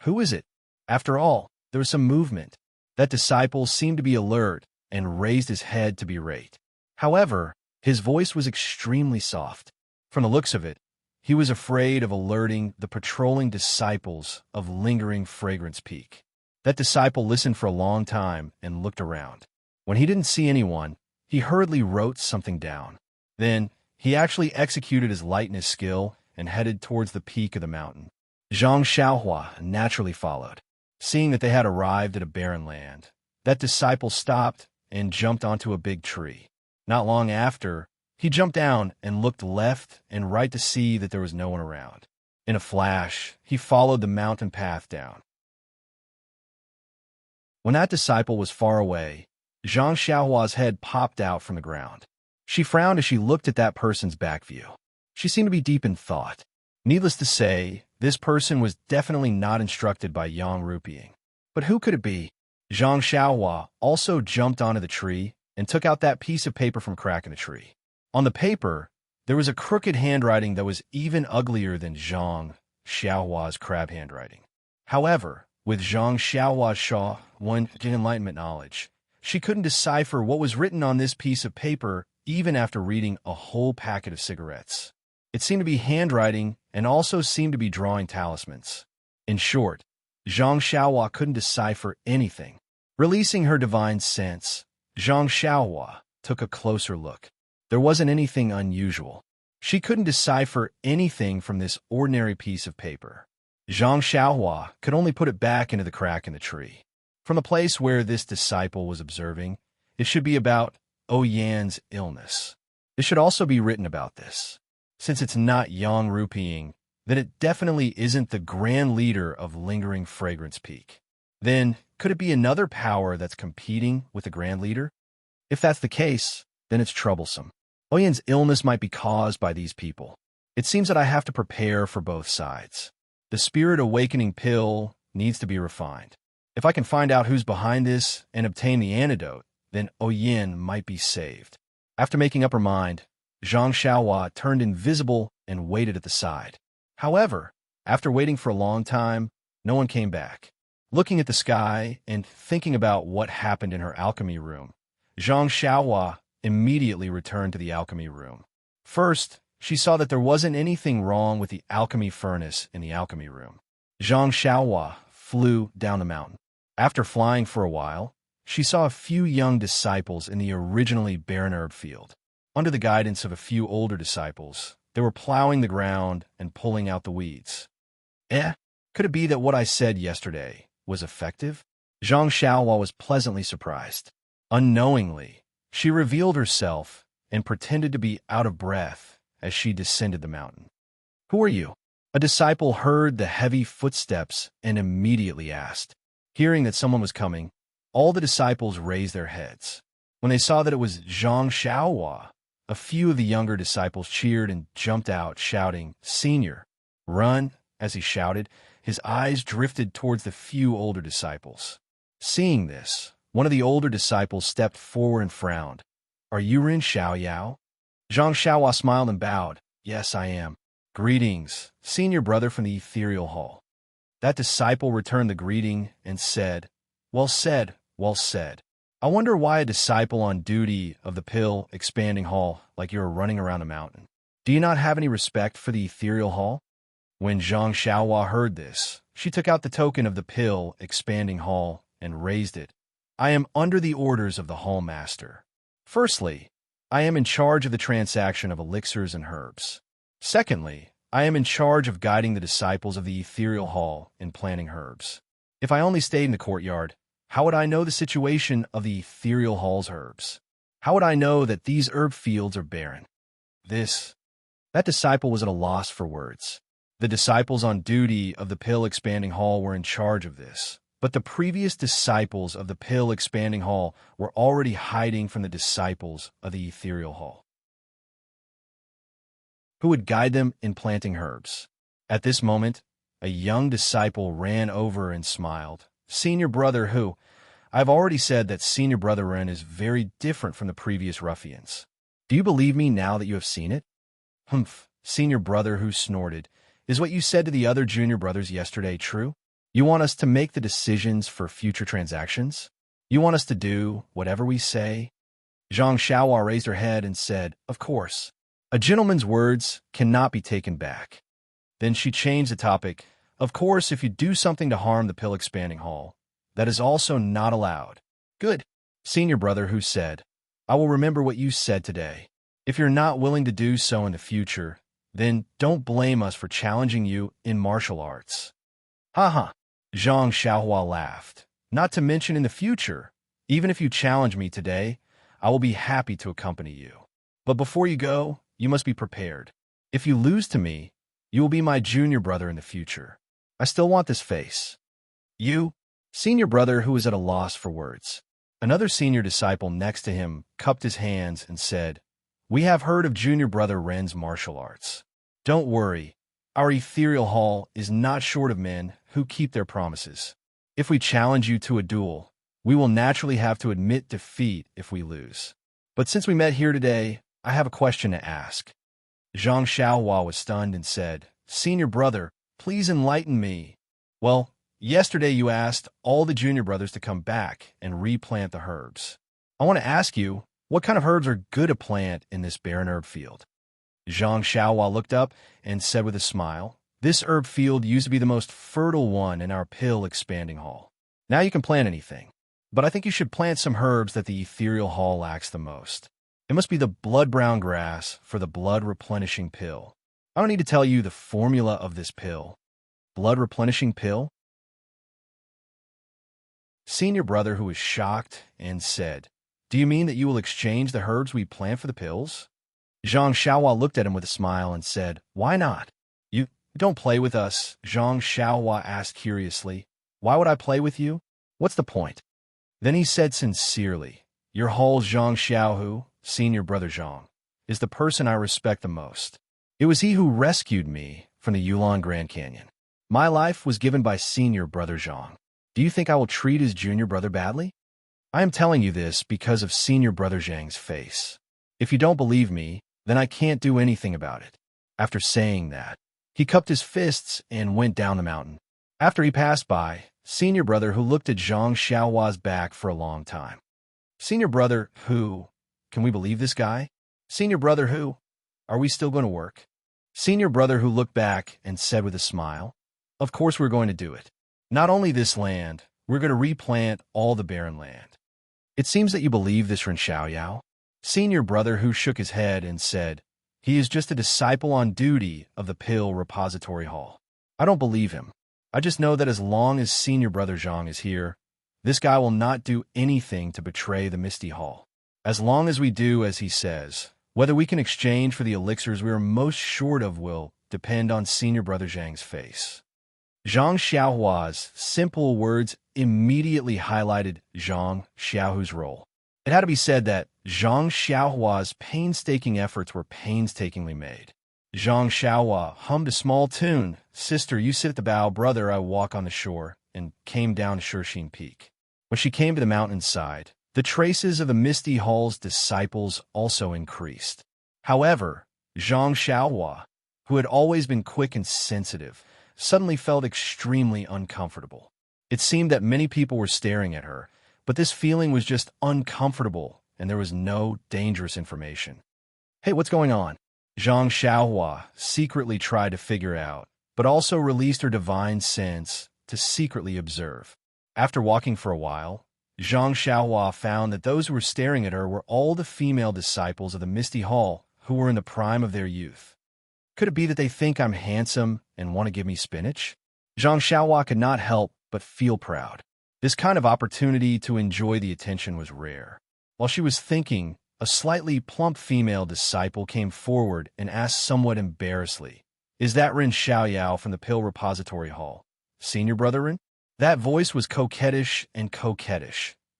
Who is it? After all, there was some movement. That disciple seemed to be alert and raised his head to berate. However, his voice was extremely soft. From the looks of it, he was afraid of alerting the patrolling disciples of Lingering Fragrance Peak. That disciple listened for a long time and looked around. When he didn't see anyone, he hurriedly wrote something down. Then, he actually executed his lightness skill and headed towards the peak of the mountain. Zhang Xiaohua naturally followed. Seeing that they had arrived at a barren land, that disciple stopped and jumped onto a big tree. Not long after, he jumped down and looked left and right to see that there was no one around. In a flash, he followed the mountain path down. When that disciple was far away, Zhang Xiaohua's head popped out from the ground. She frowned as she looked at that person's back view. She seemed to be deep in thought. Needless to say, this person was definitely not instructed by Yang Ruping. But who could it be? Zhang Xiaohua also jumped onto the tree and took out that piece of paper from crack in the tree. On the paper, there was a crooked handwriting that was even uglier than Zhang Xiaohua's crab handwriting. However, with Zhang Xiaohua's Sha One enlightenment knowledge, she couldn't decipher what was written on this piece of paper even after reading a whole packet of cigarettes. It seemed to be handwriting and also seemed to be drawing talismans. In short, Zhang Xiaohua couldn't decipher anything. Releasing her divine sense, Zhang Xiaohua took a closer look. There wasn't anything unusual. She couldn't decipher anything from this ordinary piece of paper. Zhang Xiaohua could only put it back into the crack in the tree. From the place where this disciple was observing, it should be about Oyan's illness. It should also be written about this. Since it's not Yang Rupiing, then it definitely isn't the grand leader of Lingering Fragrance Peak. Then, could it be another power that's competing with the grand leader? If that's the case, then it's troublesome. Oyan's illness might be caused by these people. It seems that I have to prepare for both sides. The Spirit Awakening pill needs to be refined. If I can find out who's behind this and obtain the antidote, then Oyan might be saved. After making up her mind, Zhang Xiaohua turned invisible and waited at the side. However, after waiting for a long time, no one came back. Looking at the sky and thinking about what happened in her alchemy room, Zhang Xiaohua immediately returned to the alchemy room. First, she saw that there wasn't anything wrong with the alchemy furnace in the alchemy room. Zhang Xiaohua flew down the mountain. After flying for a while, she saw a few young disciples in the originally barren herb field. Under the guidance of a few older disciples, they were plowing the ground and pulling out the weeds. Could it be that what I said yesterday was effective? Zhang Xiaohua was pleasantly surprised. Unknowingly, she revealed herself and pretended to be out of breath as she descended the mountain. "Who are you?" A disciple heard the heavy footsteps and immediately asked. Hearing that someone was coming, all the disciples raised their heads. When they saw that it was Zhang Xiaohua, a few of the younger disciples cheered and jumped out, shouting, "Senior, run!" As he shouted, his eyes drifted towards the few older disciples. Seeing this, one of the older disciples stepped forward and frowned. "Are you Ren Xiaoyao?" Zhang Xiaohua smiled and bowed. "Yes, I am." "Greetings, senior brother from the ethereal hall." That disciple returned the greeting and said, "Well said, well said. I wonder why a disciple on duty of the pill expanding hall like you're running around a mountain. Do you not have any respect for the ethereal hall?" When Zhang Xiaohua heard this, she took out the token of the pill expanding hall and raised it. "I am under the orders of the hall master. Firstly, I am in charge of the transaction of elixirs and herbs. Secondly, I am in charge of guiding the disciples of the ethereal hall in planting herbs. If I only stayed in the courtyard, how would I know the situation of the ethereal hall's herbs? How would I know that these herb fields are barren?" That disciple was at a loss for words. The disciples on duty of the pill expanding hall were in charge of this, but the previous disciples of the pill expanding hall were already hiding from the disciples of the ethereal hall, who would guide them in planting herbs. At this moment, a young disciple ran over and smiled. "Senior brother who? I've already said that Senior Brother Ren is very different from the previous ruffians. Do you believe me now that you have seen it?" "Humph," Senior Brother who snorted. "Is what you said to the other junior brothers yesterday true? You want us to make the decisions for future transactions? You want us to do whatever we say?" Zhang Xiaohua raised her head and said, "Of course. A gentleman's words cannot be taken back." Then she changed the topic. "Of course, if you do something to harm the pill expanding hall, that is also not allowed." "Good," Senior Brother who said. "I will remember what you said today. If you're not willing to do so in the future, then don't blame us for challenging you in martial arts." "Ha ha," Zhang Xiaohua laughed. "Not to mention in the future, even if you challenge me today, I will be happy to accompany you. But before you go, you must be prepared. If you lose to me, you will be my junior brother in the future. I still want this face." "You?" Senior Brother who was at a loss for words. Another senior disciple next to him cupped his hands and said, "We have heard of Junior Brother Ren's martial arts. Don't worry, our ethereal hall is not short of men who keep their promises. If we challenge you to a duel, we will naturally have to admit defeat if we lose. But since we met here today, I have a question to ask." Zhang Xiaohua was stunned and said, "Senior Brother, please enlighten me." "Well, yesterday you asked all the junior brothers to come back and replant the herbs. I want to ask you, What kind of herbs are good to plant in this barren herb field? Zhang Xiaohua looked up and said with a smile, "This herb field used to be the most fertile one in our pill expanding hall. Now you can plant anything. But I think you should plant some herbs that the ethereal hall lacks the most. It must be the blood-brown grass for the blood-replenishing pill. I don't need to tell you the formula of this pill. Blood-replenishing pill?" Senior brother, who was shocked, and said, "Do you mean that you will exchange the herbs we plant for the pills?" Zhang Xiaohua looked at him with a smile and said, "Why not?" You don't play with us," Zhang Xiaohua asked curiously. "Why would I play with you? What's the point?" Then he said sincerely, "Your hall Zhang Xiaohu, senior brother Zhang, is the person I respect the most. It was he who rescued me from the Yulon Grand Canyon. My life was given by senior brother Zhang. Do you think I will treat his junior brother badly? I am telling you this because of senior brother Zhang's face. If you don't believe me, then I can't do anything about it." After saying that, he cupped his fists and went down the mountain. After he passed by, senior brother who looked at Zhang Xiaohua's back for a long time. Senior brother who? Can we believe this guy? Senior brother who? Are we still going to work? Senior brother who looked back and said with a smile, "Of course we're going to do it. Not only this land, we're going to replant all the barren land." It seems that you believe this, Ren Xiaoyao. Senior brother who shook his head and said, "He is just a disciple on duty of the Pill Repository Hall. I don't believe him. I just know that as long as senior brother Zhang is here, this guy will not do anything to betray the Misty Hall. As long as we do as he says, whether we can exchange for the elixirs we are most short of will depend on senior brother Zhang's face." Zhang Xiaohua's simple words immediately highlighted Zhang Xiaohu's role. It had to be said that Zhang Xiaohua's painstaking efforts were painstakingly made. Zhang Xiaohua hummed a small tune, "Sister, you sit at the bow, brother, I walk on the shore," and came down to Shurxin Peak. When she came to the mountainside, the traces of the Misty Hall's disciples also increased. However, Zhang Xiaohua, who had always been quick and sensitive, suddenly felt extremely uncomfortable. It seemed that many people were staring at her, but this feeling was just uncomfortable, and there was no dangerous information. "Hey, what's going on?" Zhang Xiaohua secretly tried to figure out, but also released her divine sense to secretly observe. After walking for a while, Zhang Xiaohua found that those who were staring at her were all the female disciples of the Misty Hall who were in the prime of their youth. Could it be that they think I'm handsome and want to give me spinach? Zhang Xiaohua could not help but feel proud. This kind of opportunity to enjoy the attention was rare. While she was thinking, a slightly plump female disciple came forward and asked somewhat embarrassedly, "Is that Ren Xiaoyao from the Pill Repository Hall? Senior brother Ren?" That voice was coquettish,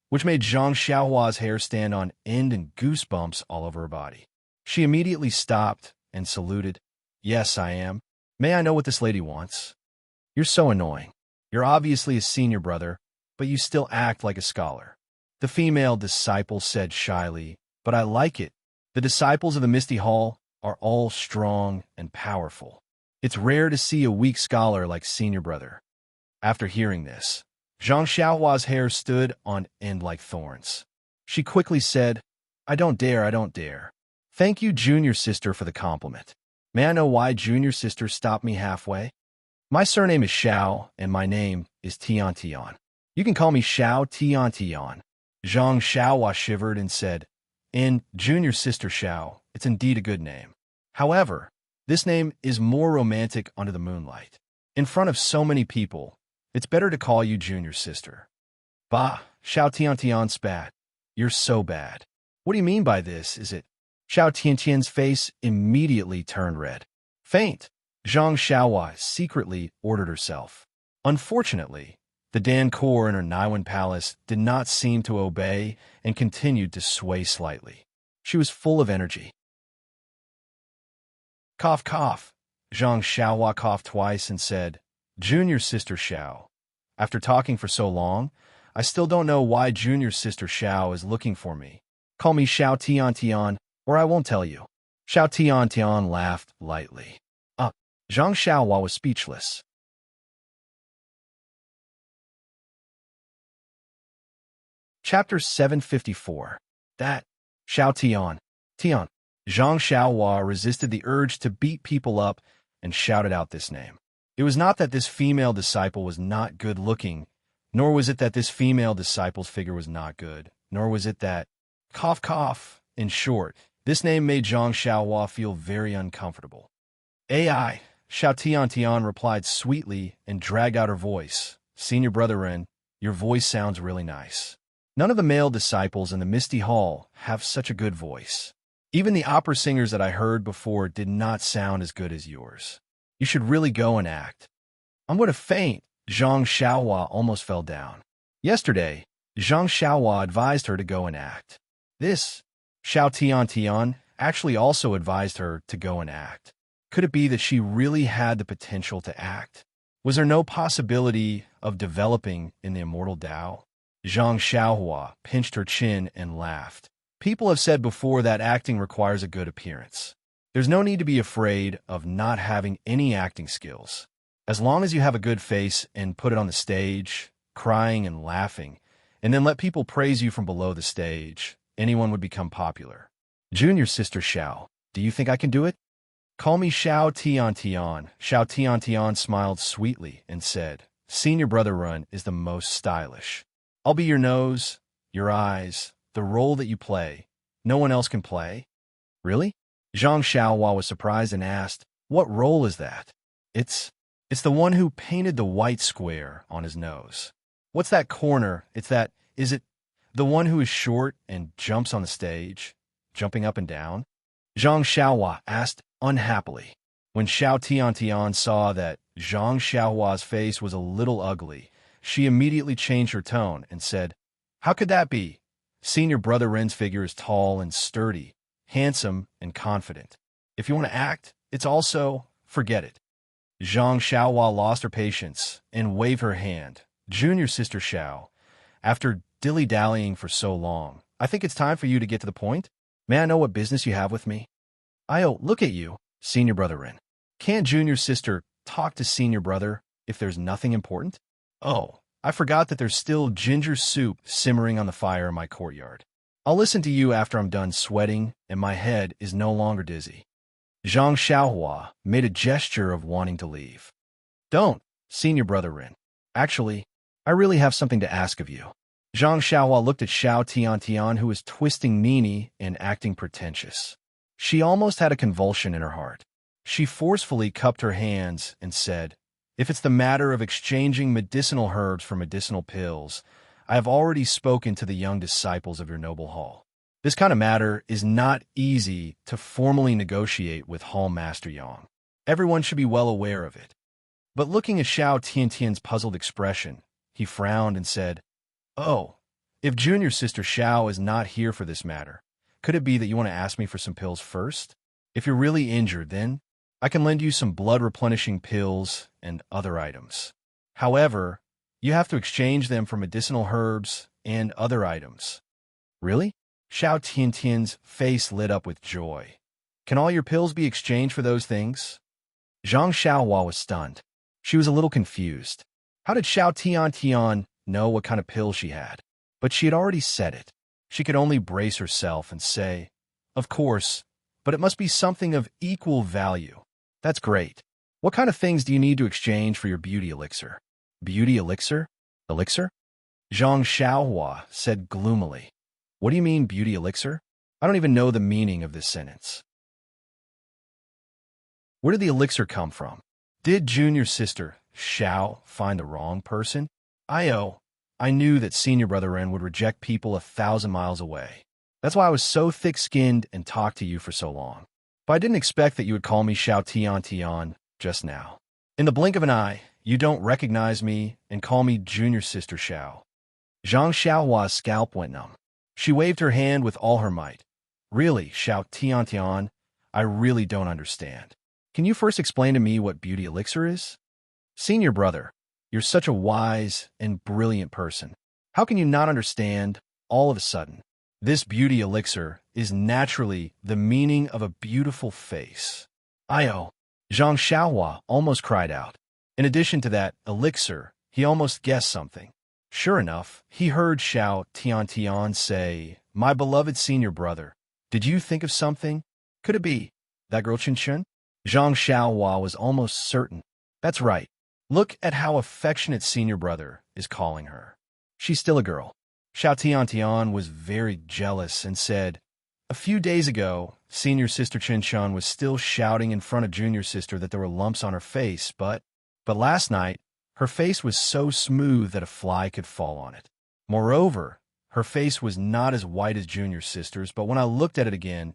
which made Zhang Xiaohua's hair stand on end and goosebumps all over her body. She immediately stopped and saluted. "Yes, I am. May I know what this lady wants?" "You're so annoying. You're obviously a senior brother, but you still act like a scholar," the female disciple said shyly, "but I like it. The disciples of the Misty Hall are all strong and powerful. It's rare to see a weak scholar like senior brother." After hearing this, Zhang Xiaohua's hair stood on end like thorns. She quickly said, I don't dare. Thank you, junior sister, for the compliment. May I know why junior sister stopped me halfway? My surname is Xiao, and my name is Tian Tian. You can call me Xiao Tian Tian. Zhang Xiaohua shivered and said, "And junior sister Xiao, it's indeed a good name. However, this name is more romantic under the moonlight. In front of so many people, it's better to call you junior sister." "Bah," Xiao Tian Tian spat. "You're so bad. What do you mean by this? Is it?" Xiao Tiantian's face immediately turned red. "Faint," Zhang Xiaohua secretly ordered herself. Unfortunately, the Dancor in her Naiwan palace did not seem to obey and continued to sway slightly. She was full of energy. Cough, cough. Zhang Xiaohua coughed twice and said, "Junior sister Xiao, after talking for so long, I still don't know why junior sister Xiao is looking for me. Call me Xiao Tian Tian, or I won't tell you." Xiao Tian Tian laughed lightly. Zhang Xiaohua was speechless. Chapter 754. That Xiao Tian. Tian. Zhang Xiaohua resisted the urge to beat people up and shouted out this name. It was not that this female disciple was not good-looking, nor was it that this female disciple's figure was not good, nor was it that, cough cough, in short, this name made Zhang Xiaohua feel very uncomfortable. AI, Xiao Tian Tian replied sweetly and dragged out her voice. Senior Brother Ren, your voice sounds really nice. None of the male disciples in the Misty Hall have such a good voice. Even the opera singers that I heard before did not sound as good as yours. You should really go and act. I'm going to faint. Zhang Xiaohua almost fell down. Yesterday, Zhang Xiaohua advised her to go and act. This, Xiao Tian Tian, actually also advised her to go and act. Could it be that she really had the potential to act? Was there no possibility of developing in the immortal Tao? Zhang Xiaohua pinched her chin and laughed. People have said before that acting requires a good appearance. There's no need to be afraid of not having any acting skills. As long as you have a good face and put it on the stage, crying and laughing, and then let people praise you from below the stage, anyone would become popular. Junior sister Xiao, do you think I can do it? Call me Xiao Tian Tian. Xiao Tian Tian smiled sweetly and said, Senior Brother Run is the most stylish. I'll be your nose, your eyes, the role that you play. No one else can play? Really? Zhang Xiaohua was surprised and asked, what role is that? It's the one who painted the white square on his nose. What's that corner? Is it the one who is short and jumps on the stage, jumping up and down? Zhang Xiaohua asked unhappily. When Xiao Tian Tian saw that Zhang Xiaohua's face was a little ugly, she immediately changed her tone and said, how could that be? Senior Brother Ren's figure is tall and sturdy, handsome and confident. If you want to act, it's also, forget it. Zhang Xiaohua lost her patience and waved her hand. Junior sister Xiao, after dilly-dallying for so long, I think it's time for you to get to the point. May I know what business you have with me? Look at you, Senior Brother Ren. Can't junior sister talk to senior brother if there's nothing important? Oh, I forgot that there's still ginger soup simmering on the fire in my courtyard. I'll listen to you after I'm done sweating and my head is no longer dizzy. Zhang Xiaohua made a gesture of wanting to leave. Don't, Senior Brother Ren. Actually, I really have something to ask of you. Zhang Xiaohua looked at Xiao Tian Tian, who was twisting meanie and acting pretentious. She almost had a convulsion in her heart. She forcefully cupped her hands and said, if it's the matter of exchanging medicinal herbs for medicinal pills, I have already spoken to the young disciples of your noble hall. This kind of matter is not easy to formally negotiate with Hall Master Yang. Everyone should be well aware of it. But looking at Xiao Tiantian's puzzled expression, he frowned and said, oh, if junior sister Xiao is not here for this matter, could it be that you want to ask me for some pills first? If you're really injured, then I can lend you some blood-replenishing pills and other items. However, you have to exchange them for medicinal herbs and other items. Really? Xiao Tiantian's face lit up with joy. Can all your pills be exchanged for those things? Zhang Xiaohua was stunned. She was a little confused. How did Xiao Tian Tian know what kind of pill she had? But she had already said it. She could only brace herself and say, of course, but it must be something of equal value. That's great. What kind of things do you need to exchange for your beauty elixir? Beauty elixir? Elixir? Zhang Xiaohua said gloomily. What do you mean, beauty elixir? I don't even know the meaning of this sentence. Where did the elixir come from? Did junior sister Xiao find the wrong person? I knew that Senior Brother Ren would reject people 1,000 miles away. That's why I was so thick-skinned and talked to you for so long. But I didn't expect that you would call me Xiao Tian Tian just now. In the blink of an eye, you don't recognize me and call me Junior Sister Xiao. Zhang Xiaohua's scalp went numb. She waved her hand with all her might. Really, Xiao Tian Tian, I really don't understand. Can you first explain to me what beauty elixir is? Senior brother, you're such a wise and brilliant person. How can you not understand all of a sudden? This beauty elixir is naturally the meaning of a beautiful face. Zhang Xiaohua almost cried out. In addition to that elixir, he almost guessed something. Sure enough, he heard Xiao Tian Tian say, My beloved senior brother, did you think of something? Could it be that girl Chen Chen? Zhang Xiaohua was almost certain. That's right. Look at how affectionate senior brother is calling her. She's still a girl. Xiao Tiantian was very jealous and said, a few days ago, senior sister Chen Chen was still shouting in front of junior sister that there were lumps on her face, but last night, her face was so smooth that a fly could fall on it. Moreover, her face was not as white as junior sister's, but when I looked at it again,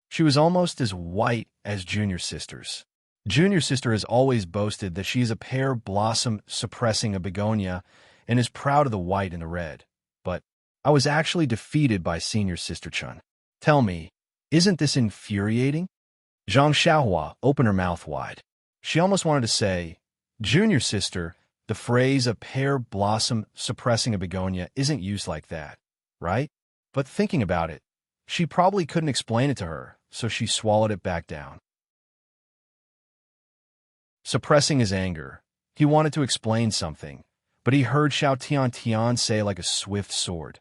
she was almost as white as junior sister's. Junior sister has always boasted that she is a pear blossom suppressing a begonia and is proud of the white and the red. But I was actually defeated by senior sister Chen. Tell me, isn't this infuriating? Zhang Xiaohua opened her mouth wide. She almost wanted to say, junior sister, the phrase a pear blossom suppressing a begonia isn't used like that, right? But thinking about it, she probably couldn't explain it to her, so she swallowed it back down. Suppressing his anger, he wanted to explain something, but he heard Xiao Tiantian say like a swift sword.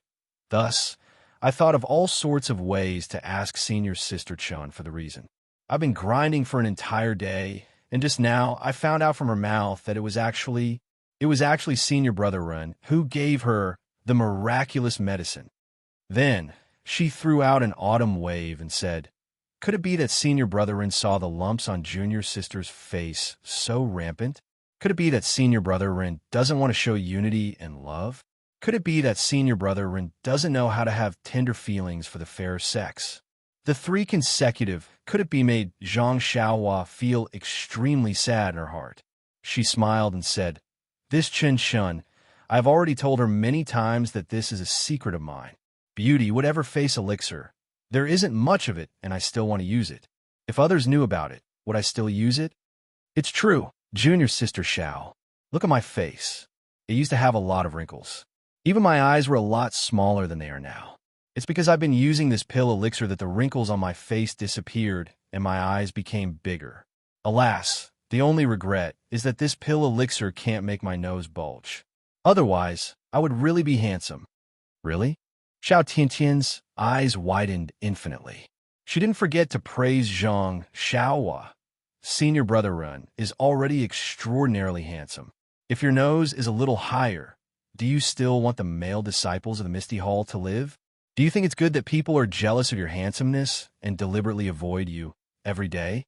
Thus, I thought of all sorts of ways to ask senior sister Chen for the reason. I've been grinding for an entire day, and just now I found out from her mouth that it was actually senior brother Ren who gave her the miraculous medicine. Then, she threw out an autumn wave and said, could it be that senior brother Ren saw the lumps on junior sister's face so rampant? Could it be that senior brother Ren doesn't want to show unity and love? Could it be that senior brother Ren doesn't know how to have tender feelings for the fair sex? The three consecutive could it be made Zhang Xiaohua feel extremely sad in her heart. She smiled and said, this Chen Chen, I have already told her many times that this is a secret of mine. Beauty, whatever face elixir. There isn't much of it, and I still want to use it. If others knew about it, would I still use it? It's true, junior sister Xiao. Look at my face. It used to have a lot of wrinkles. Even my eyes were a lot smaller than they are now. It's because I've been using this pill elixir that the wrinkles on my face disappeared and my eyes became bigger. Alas, the only regret is that this pill elixir can't make my nose bulge. Otherwise, I would really be handsome. Really? Xiao Tiantian's eyes widened infinitely. She didn't forget to praise Zhang Xiaohua. Senior brother Ren is already extraordinarily handsome. If your nose is a little higher, do you still want the male disciples of the Misty Hall to live? Do you think it's good that people are jealous of your handsomeness and deliberately avoid you every day?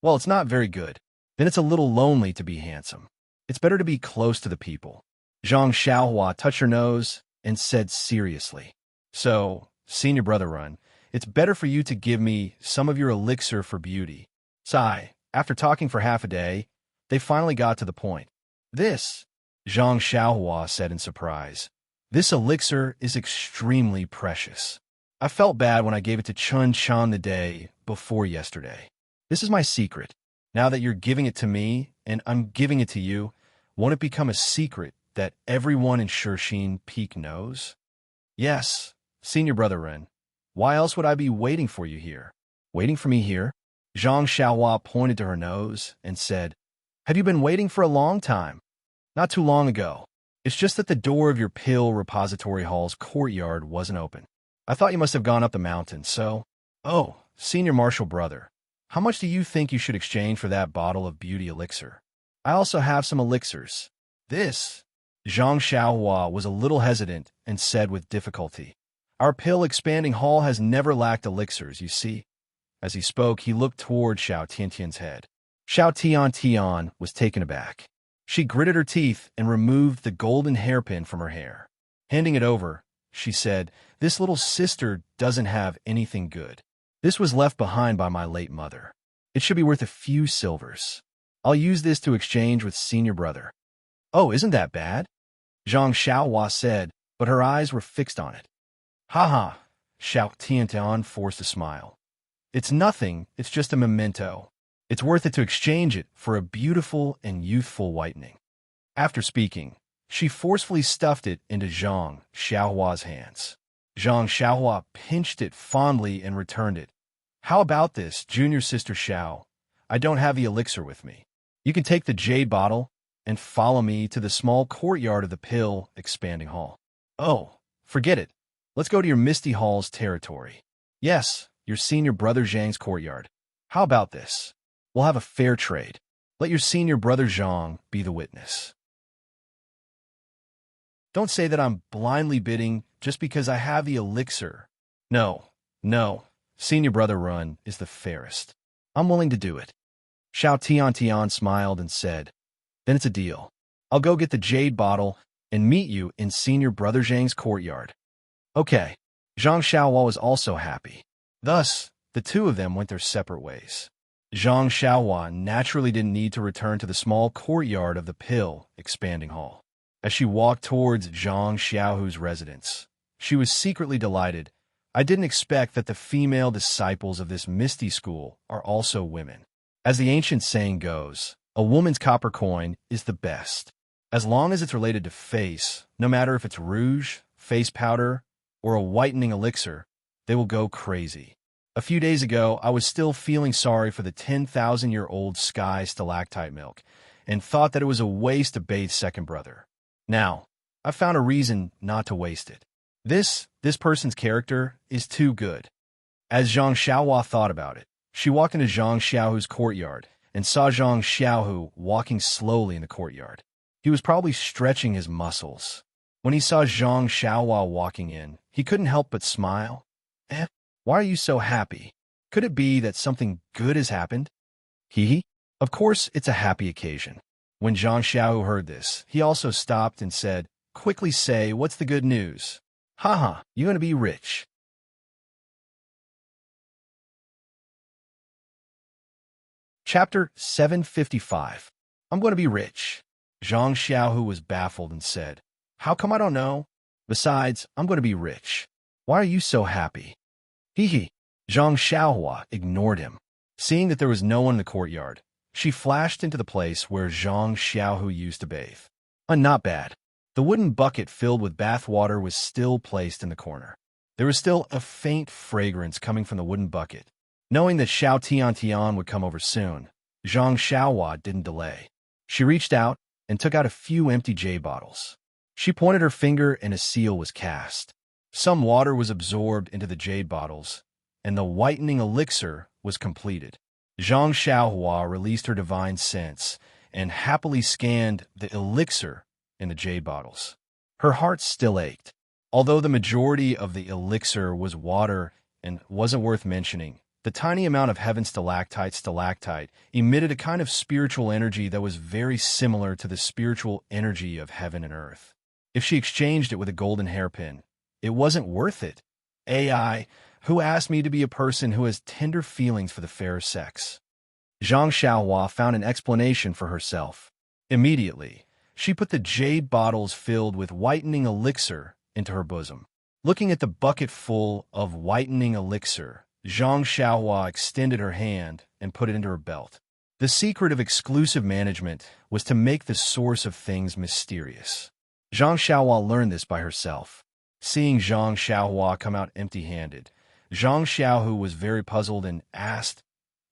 Well, it's not very good. Then it's a little lonely to be handsome. It's better to be close to the people. Zhang Xiaohua touched her nose and said seriously, so, senior brother Ren, it's better for you to give me some of your elixir for beauty. Sigh, after talking for half a day, they finally got to the point. This, Zhang Xiaohua said in surprise, this elixir is extremely precious. I felt bad when I gave it to Chun Chan the day before yesterday. This is my secret. Now that you're giving it to me and I'm giving it to you, won't it become a secret that everyone in Shishine Peak knows? Yes, senior brother Ren. Why else would I be waiting for you here? Waiting for me here? Zhang Xiaohua pointed to her nose and said, have you been waiting for a long time? Not too long ago. It's just that the door of your pill repository hall's courtyard wasn't open. I thought you must have gone up the mountain, so... Oh, senior marshal brother, how much do you think you should exchange for that bottle of beauty elixir? I also have some elixirs. This... Zhang Xiaohua was a little hesitant and said with difficulty, our pill-expanding hall has never lacked elixirs, you see. As he spoke, he looked toward Xiao Tiantian's head. Xiao Tiantian was taken aback. She gritted her teeth and removed the golden hairpin from her hair. Handing it over, she said, this little sister doesn't have anything good. This was left behind by my late mother. It should be worth a few silvers. I'll use this to exchange with senior brother. Oh, isn't that bad? Zhang Xiaohua said, but her eyes were fixed on it. Ha ha, Xiao Tiantian forced a smile. It's nothing, it's just a memento. It's worth it to exchange it for a beautiful and youthful whitening. After speaking, she forcefully stuffed it into Zhang Xiaohua's hands. Zhang Xiaohua pinched it fondly and returned it. How about this, junior sister Xiao? I don't have the elixir with me. You can take the jade bottle and follow me to the small courtyard of the pill expanding hall. Oh, forget it. Let's go to your Misty Hall's territory. Yes, your senior brother Zhang's courtyard. How about this? We'll have a fair trade. Let your senior brother Zhang be the witness. Don't say that I'm blindly bidding just because I have the elixir. No, no, senior brother Run is the fairest. I'm willing to do it. Xiao Tian smiled and said, then it's a deal. I'll go get the jade bottle and meet you in senior brother Zhang's courtyard. Okay. Zhang Xiaohua was also happy. Thus, the two of them went their separate ways. Zhang Xiaohua naturally didn't need to return to the small courtyard of the Pill expanding hall. As she walked towards Zhang Xiaohu's residence, she was secretly delighted. I didn't expect that the female disciples of this Misty school are also women. As the ancient saying goes, a woman's copper coin is the best. As long as it's related to face, no matter if it's rouge, face powder, or a whitening elixir, they will go crazy. A few days ago, I was still feeling sorry for the 10,000-year-old sky stalactite milk and thought that it was a waste to bathe second brother. Now, I found a reason not to waste it. This person's character is too good. As Zhang Xiaohua thought about it, she walked into Zhang Xiaohu's courtyard and saw Zhang Xiaohu walking slowly in the courtyard. He was probably stretching his muscles. When he saw Zhang Xiaohua walking in, he couldn't help but smile. Why are you so happy? Could it be that something good has happened? Hee. Of course, it's a happy occasion. When Zhang Xiaohu heard this, he also stopped and said, quickly say, what's the good news? Haha, you're going to be rich. Chapter 755. I'm going to be rich. Zhang Xiaohu was baffled and said, how come I don't know? Besides, I'm going to be rich. Why are you so happy? Hee. Zhang Xiaohua ignored him. Seeing that there was no one in the courtyard, she flashed into the place where Zhang Xiaohu used to bathe. Not bad. The wooden bucket filled with bath water was still placed in the corner. There was still a faint fragrance coming from the wooden bucket. Knowing that Xiao Tian would come over soon, Zhang Xiaohua didn't delay. She reached out and took out a few empty jade bottles. She pointed her finger and a seal was cast. Some water was absorbed into the jade bottles, and the whitening elixir was completed. Zhang Xiaohua released her divine sense and happily scanned the elixir in the jade bottles. Her heart still ached. Although the majority of the elixir was water and wasn't worth mentioning, the tiny amount of heaven stalactite emitted a kind of spiritual energy that was very similar to the spiritual energy of heaven and earth. If she exchanged it with a golden hairpin, it wasn't worth it. AI, who asked me to be a person who has tender feelings for the fair sex? Zhang Xiaohua found an explanation for herself. Immediately, she put the jade bottles filled with whitening elixir into her bosom. Looking at the bucket full of whitening elixir, Zhang Xiaohua extended her hand and put it into her belt. The secret of exclusive management was to make the source of things mysterious. Zhang Xiaohua learned this by herself. Seeing Zhang Xiaohua come out empty-handed, Zhang Xiaohu was very puzzled and asked,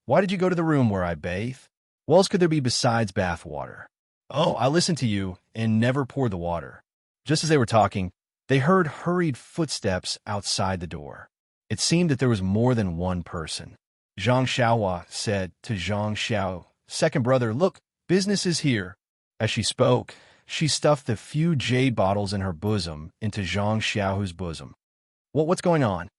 why did you go to the room where I bathe? What else could there be besides bath water? Oh, I listened to you and never poured the water. Just as they were talking, they heard hurried footsteps outside the door. It seemed that there was more than one person. Zhang Xiaohua said to Zhang Xiao, second brother, look, business is here. As she spoke, she stuffed the few jade bottles in her bosom into Zhang Xiaohu's bosom. What's going on?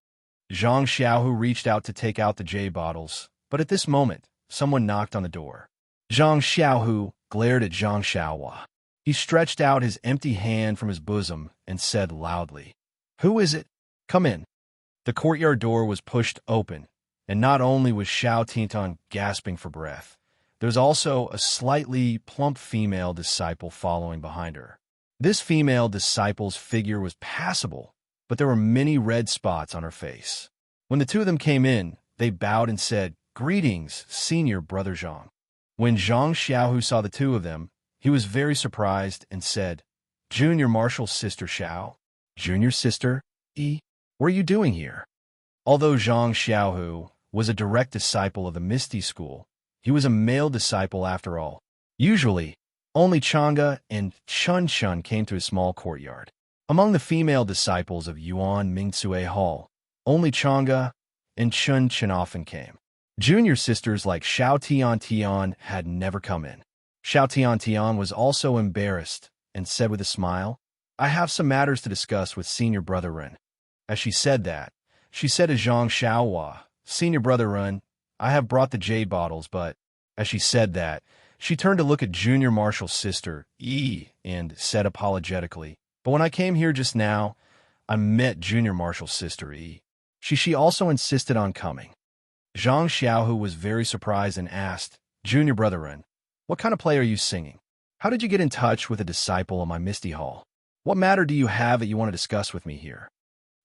Zhang Xiaohu reached out to take out the jade bottles, but at this moment, someone knocked on the door. Zhang Xiaohu glared at Zhang Xiaohua. He stretched out his empty hand from his bosom and said loudly, who is it? Come in. The courtyard door was pushed open, and not only was Xiao Tian gasping for breath, there was also a slightly plump female disciple following behind her. This female disciple's figure was passable, but there were many red spots on her face. When the two of them came in, they bowed and said, greetings, senior brother Zhang. When Zhang Xiaohu saw the two of them, he was very surprised and said, junior martial sister Xiao? Junior sister? What are you doing here? Although Zhang Xiaohu was a direct disciple of the Misty School, he was a male disciple after all. Usually, only Chang'e and Chun came to his small courtyard. Among the female disciples of Yuan Mingcue Hall, only Chang'e and Chun Chen often came. Junior sisters like Xiao Tian Tian had never come in. Xiao Tian Tian was also embarrassed and said with a smile, "I have some matters to discuss with senior brother Ren." As she said that, she said to Zhang Xiaohua, "Senior brother Ren, I have brought the jade bottles, but..." As she said that, she turned to look at Junior Marshall's sister, Yi, and said apologetically, "But when I came here just now, I met Junior Marshall's sister, Yi. She also insisted on coming." Zhang Xiaohu was very surprised and asked, "Junior brother Ren, what kind of play are you singing? How did you get in touch with a disciple of my Misty Hall? What matter do you have that you want to discuss with me here?"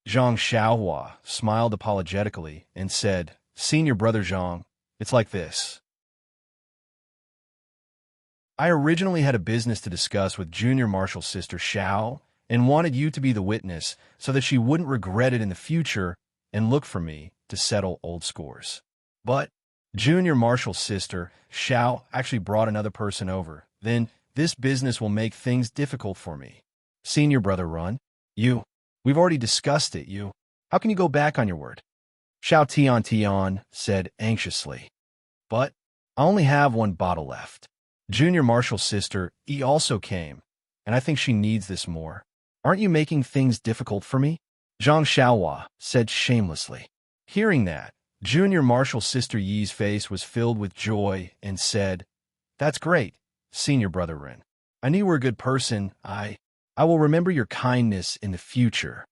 Zhang Xiaohua smiled apologetically and said, "Senior brother Zhang, it's like this. I originally had a business to discuss with Junior Marshall's sister Xiao and wanted you to be the witness so that she wouldn't regret it in the future and look for me to settle old scores. But Junior Marshall's sister Xiao actually brought another person over. Then this business will make things difficult for me. Senior brother Run, we've already discussed it, how can you go back on your word?" Xiao Tian Tian said anxiously, "But I only have one bottle left. Junior Marshall's sister E also came, and I think she needs this more. Aren't you making things difficult for me?" Zhang Xiaohua said shamelessly. Hearing that, Junior Marshall's sister Yi's face was filled with joy and said, "That's great, senior brother Ren. I knew you were a good person. I will remember your kindness in the future."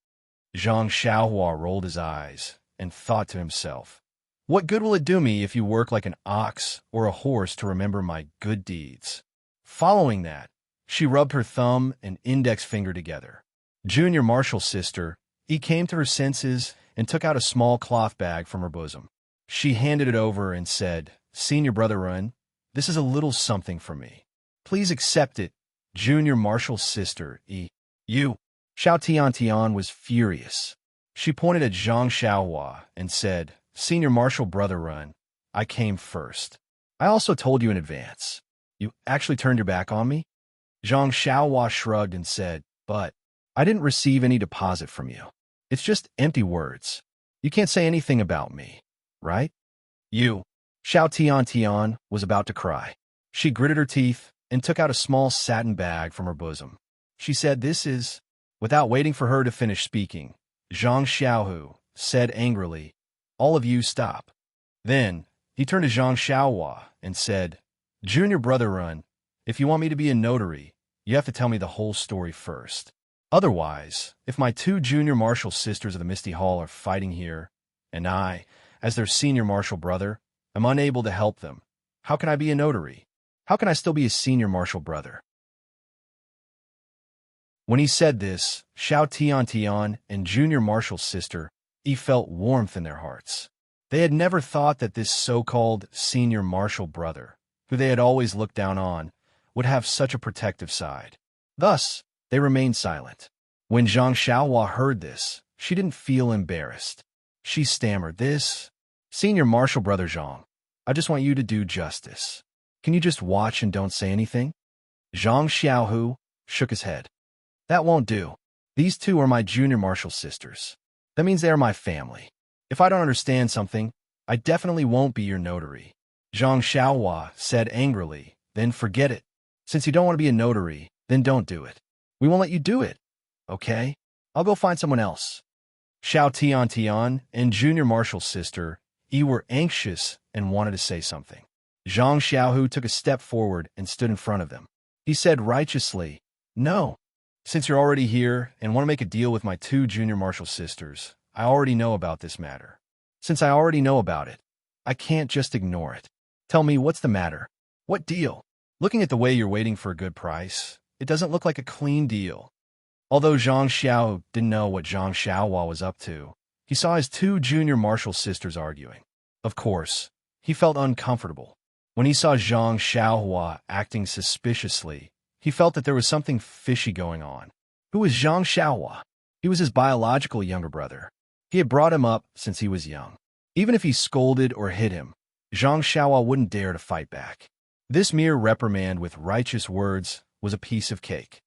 Zhang Xiaohua rolled his eyes and thought to himself, "What good will it do me if you work like an ox or a horse to remember my good deeds?" Following that, she rubbed her thumb and index finger together. Junior Marshall's sister E came to her senses and took out a small cloth bag from her bosom. She handed it over and said, "Senior brother Run, this is a little something for me. Please accept it, Junior Marshall's sister E." Xiao Tian Tian was furious. She pointed at Zhang Xiaohua and said, "Senior Marshall brother Run, I came first. I also told you in advance. You actually turned your back on me?" Zhang Xiaohua shrugged and said, "But I didn't receive any deposit from you. It's just empty words. You can't say anything about me, right?" Xiao Tian Tian was about to cry. She gritted her teeth and took out a small satin bag from her bosom. She said, "This is..." Without waiting for her to finish speaking, Zhang Xiaohu said angrily, "All of you stop." Then he turned to Zhang Xiaohua and said, "Junior brother Run, if you want me to be a notary, you have to tell me the whole story first. Otherwise, if my two Junior Marshall sisters of the Misty Hall are fighting here, and I, as their senior Marshall brother, am unable to help them, how can I be a notary? How can I still be a senior Marshall brother?" When he said this, Xiao Tian Tian and Junior Marshall's sister E felt warmth in their hearts. They had never thought that this so-called senior Marshall brother, who they had always looked down on, would have such a protective side. Thus, they remained silent. When Zhang Xiaohua heard this, she didn't feel embarrassed. She stammered, "This, senior Marshall brother Zhang, I just want you to do justice. Can you just watch and don't say anything?" Zhang Xiaohu shook his head. "That won't do. These two are my Junior Marshall sisters. That means they are my family. If I don't understand something, I definitely won't be your notary." Zhang Xiaohua said angrily, "Then forget it. Since you don't want to be a notary, then don't do it. We won't let you do it. Okay? I'll go find someone else." Xiao Tian Tian and Junior Marshall's sister E were anxious and wanted to say something. Zhang Xiaohu took a step forward and stood in front of them. He said righteously, "No. Since you're already here and want to make a deal with my two Junior Marshall sisters, I already know about this matter. Since I already know about it, I can't just ignore it. Tell me, what's the matter? What deal? Looking at the way you're waiting for a good price, it doesn't look like a clean deal." Although Zhang Xiao didn't know what Zhang Xiaohua was up to, he saw his two Junior Marshall sisters arguing. Of course, he felt uncomfortable. When he saw Zhang Xiaohua acting suspiciously, he felt that there was something fishy going on. Who was Zhang Xiaohua? He was his biological younger brother. He had brought him up since he was young. Even if he scolded or hit him, Zhang Xiaohua wouldn't dare to fight back. This mere reprimand with righteous words was a piece of cake.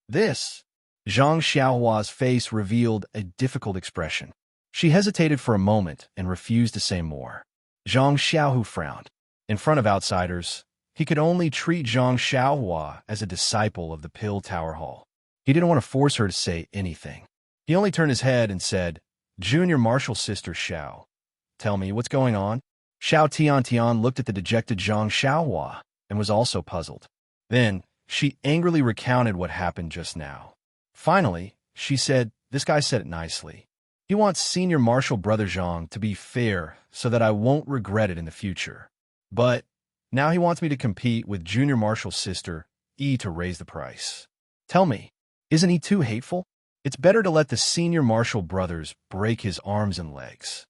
This, Zhang Xiaohua's face revealed a difficult expression. She hesitated for a moment and refused to say more. Zhang Xiaohu frowned. In front of outsiders, he could only treat Zhang Xiaohua as a disciple of the Pill Tower Hall. He didn't want to force her to say anything. He only turned his head and said, "Junior Marshal Sister Xiao, tell me, what's going on?" Xiao Tiantian looked at the dejected Zhang Xiaohua and was also puzzled. Then, she angrily recounted what happened just now. Finally, she said, "This guy said it nicely. He wants Senior Marshal Brother Zhang to be fair so that I won't regret it in the future. But now he wants me to compete with Junior Marshal Sister E to raise the price. Tell me, isn't he too hateful? It's better to let the Senior Marshal brothers break his arms and legs."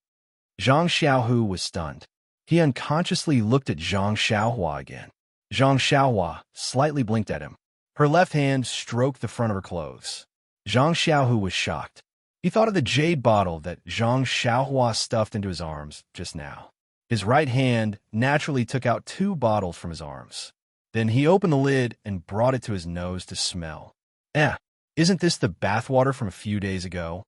Zhang Xiaohu was stunned. He unconsciously looked at Zhang Xiaohua again. Zhang Xiaohua slightly blinked at him. Her left hand stroked the front of her clothes. Zhang Xiaohu was shocked. He thought of the jade bottle that Zhang Xiaohua stuffed into his arms just now. His right hand naturally took out 2 bottles from his arms. Then he opened the lid and brought it to his nose to smell. Isn't this the bathwater from a few days ago?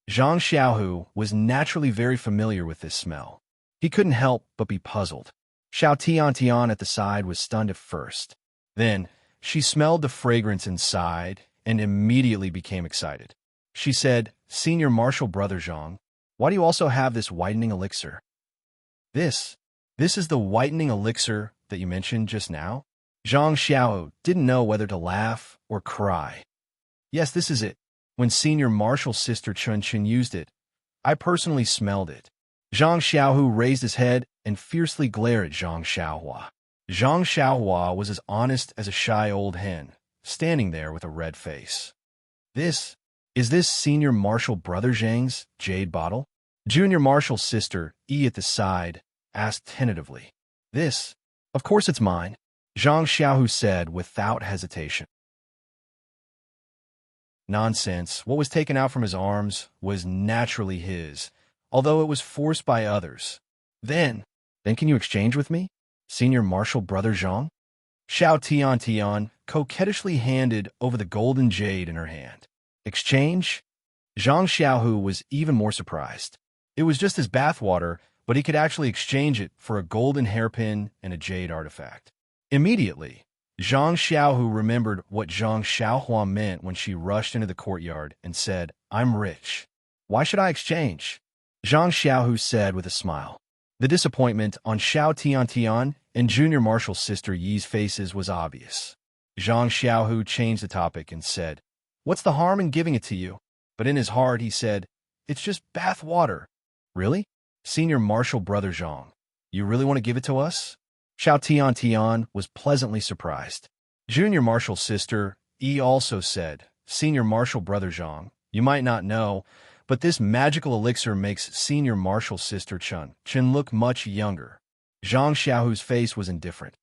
Zhang Xiaohu was naturally very familiar with this smell. He couldn't help but be puzzled. Xiao Tiantian at the side was stunned at first. Then, she smelled the fragrance inside and immediately became excited. She said, "Senior Marshal Brother Zhang, why do you also have this whitening elixir?" This is the whitening elixir that you mentioned just now? Zhang Xiao didn't know whether to laugh or cry. "Yes, this is it. When Senior Marshal Sister Chun Chun used it, I personally smelled it." Zhang Xiaohu raised his head and fiercely glared at Zhang Xiaohua. Zhang Xiaohua was as honest as a shy old hen, standing there with a red face. Is this Senior Marshal Brother Zhang's jade bottle?" Junior Marshal Sister E at the side asked tentatively. Of course it's mine," Zhang Xiaohu said without hesitation. Nonsense. What was taken out from his arms was naturally his, although it was forced by others. Then can you exchange with me, Senior Marshal Brother Zhang?" Xiao Tiantian coquettishly handed over the golden jade in her hand. Exchange? Zhang Xiaohu was even more surprised. It was just his bathwater, but he could actually exchange it for a golden hairpin and a jade artifact. Immediately, Zhang Xiaohu remembered what Zhang Xiaohua meant when she rushed into the courtyard and said, "I'm rich. Why should I exchange?" Zhang Xiaohu said with a smile. The disappointment on Xiao Tiantian and Junior Marshal Sister Yi's faces was obvious. Zhang Xiaohu changed the topic and said, "What's the harm in giving it to you?" But in his heart he said, "It's just bath water." "Really? Senior Marshal Brother Zhang, you really want to give it to us?" Xiao Tiantian was pleasantly surprised. Junior Marshal Sister E also said, "Senior Marshal Brother Zhang, you might not know, but this magical elixir makes Senior Marshal Sister Chun look much younger." Zhang Xiaohu's face was indifferent.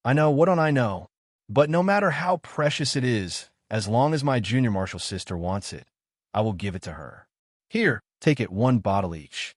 "I know, what don't I know? But no matter how precious it is, as long as my Junior Marshal Sister wants it, I will give it to her. Here, take it 1 bottle each."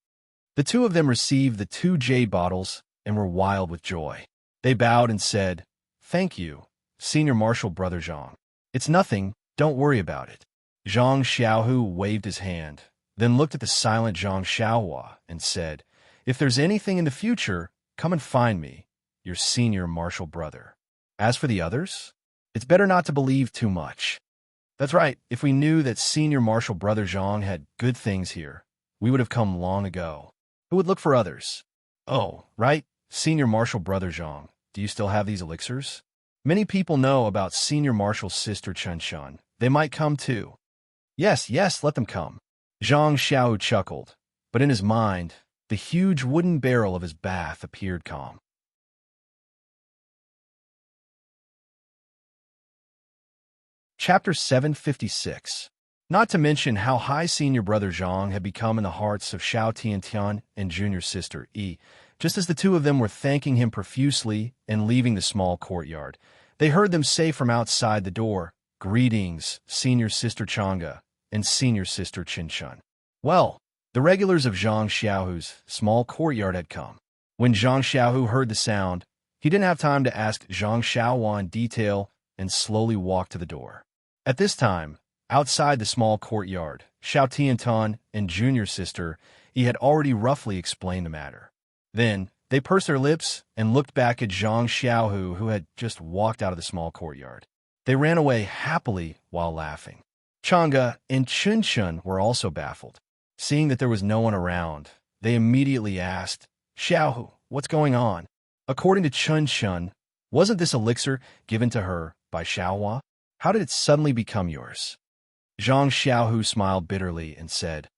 The 2 of them received the 2 jade bottles and were wild with joy. They bowed and said, "Thank you, Senior Marshal Brother Zhang. It's nothing, don't worry about it." Zhang Xiaohu waved his hand, then looked at the silent Zhang Xiaohua and said, "If there's anything in the future, come and find me, your Senior Marshal Brother. As for the others, it's better not to believe too much." That's right, if we knew that Senior Marshal Brother Zhang had good things here, we would have come long ago. Who would look for others? Oh, right, Senior Marshal Brother Zhang, do you still have these elixirs? Many people know about Senior Marshal Sister Chun Chun. They might come too. Yes, let them come. Zhang Xiao chuckled, but in his mind, the huge wooden barrel of his bath appeared calm. Chapter 756. Not to mention how high Senior Brother Zhang had become in the hearts of Xiao Tiantian and Junior Sister E. Just as the 2 of them were thanking him profusely and leaving the small courtyard, they heard them say from outside the door, "Greetings, Senior Sister Chang'e and Senior Sister Chin Chun." Well, the regulars of Zhang Xiaohu's small courtyard had come. When Zhang Xiaohu heard the sound, he didn't have time to ask Zhang Xiaohua in detail and slowly walked to the door. At this time, Outside the small courtyard, Xiao Tiantan and junior sister, he had already roughly explained the matter. Then, they pursed their lips and looked back at Zhang Xiaohu, who had just walked out of the small courtyard. They ran away happily while laughing. Chang'e and Chun were also baffled. Seeing that there was no one around, they immediately asked, Xiaohu, what's going on? According to Chun, wasn't this elixir given to her by Xiaohua? How did it suddenly become yours? Zhang Xiaohu smiled bitterly and said,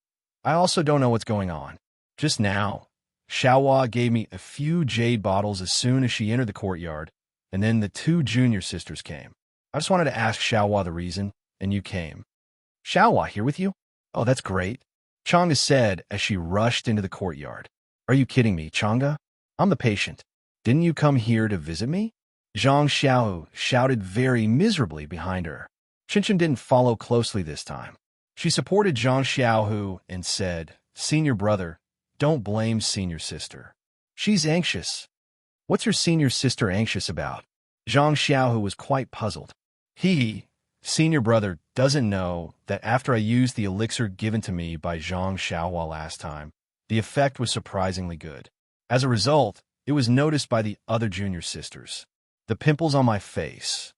I also don't know what's going on. Just now, Xiaohua gave me a few jade bottles as soon as she entered the courtyard, and then the two junior sisters came. I just wanted to ask Xiaohua the reason, and you came. Xiaohua here with you? Oh, that's great, Chang'e said as she rushed into the courtyard. Are you kidding me, Chang'e? I'm the patient. Didn't you come here to visit me? Zhang Xiaohu shouted very miserably behind her. Chun didn't follow closely this time. She supported Zhang Xiaohu and said, Senior brother, don't blame senior sister. She's anxious. What's your senior sister anxious about? Zhang Xiaohu was quite puzzled. Senior brother, doesn't know that after I used the elixir given to me by Zhang Xiaohua last time, the effect was surprisingly good. As a result, it was noticed by the other junior sisters. The pimples on my face.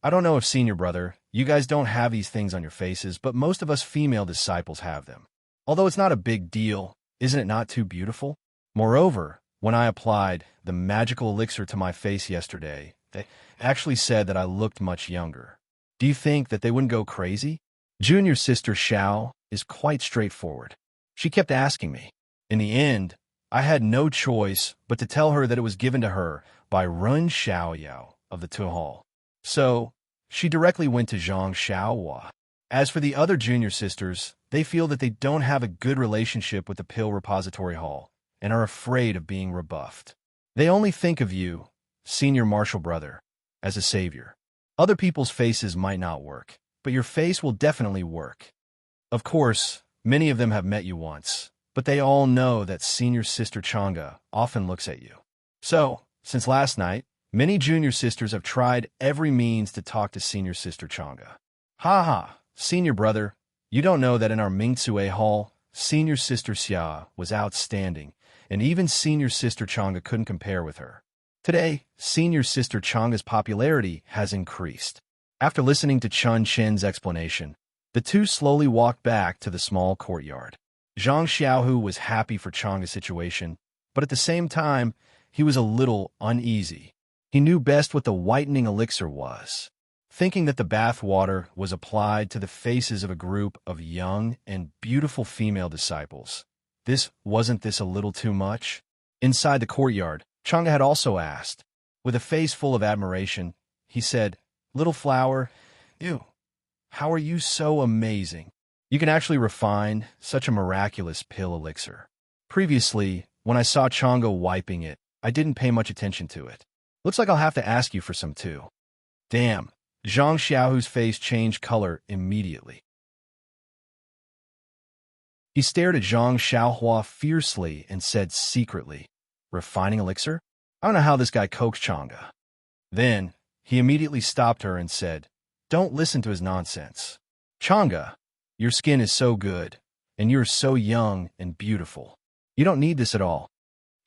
I don't know if senior brother, you guys don't have these things on your faces, but most of us female disciples have them. Although it's not a big deal, isn't it not too beautiful? Moreover, when I applied the magical elixir to my face yesterday, they actually said that I looked much younger. Do you think that they wouldn't go crazy? Junior sister Xiao is quite straightforward. She kept asking me. In the end, I had no choice but to tell her that it was given to her by Run Xiaoyao of the Tuhal. So, she directly went to Zhang Xiaohua. As for the other junior sisters, they feel that they don't have a good relationship with the Pill Repository Hall and are afraid of being rebuffed. They only think of you, senior martial brother, as a savior. Other people's faces might not work, but your face will definitely work. Of course, many of them have met you once, but they all know that senior sister Chang'e often looks at you. So, since last night, many junior sisters have tried every means to talk to senior sister Chang'e. Senior brother, you don't know that in our Mingcue Hall, senior sister Xia was outstanding, and even senior sister Chang'e couldn't compare with her. Today, senior sister Chang'e's popularity has increased. After listening to Chun's explanation, the two slowly walked back to the small courtyard. Zhang Xiaohu was happy for Chang'e's situation, but at the same time, he was a little uneasy. He knew best what the whitening elixir was. Thinking that the bath water was applied to the faces of a group of young and beautiful female disciples. Wasn't this a little too much? Inside the courtyard, Chang'e had also asked. With a face full of admiration, he said, Little flower, how are you so amazing? You can actually refine such a miraculous pill elixir. Previously, when I saw Chang'e wiping it, I didn't pay much attention to it. Looks like I'll have to ask you for some too. Damn, Zhang Xiaohu's face changed color immediately. He stared at Zhang Xiaohua fiercely and said secretly, Refining elixir? I don't know how this guy coaxed Chang'e. Then, he immediately stopped her and said, Don't listen to his nonsense. Chang'e, your skin is so good, and you're so young and beautiful. You don't need this at all.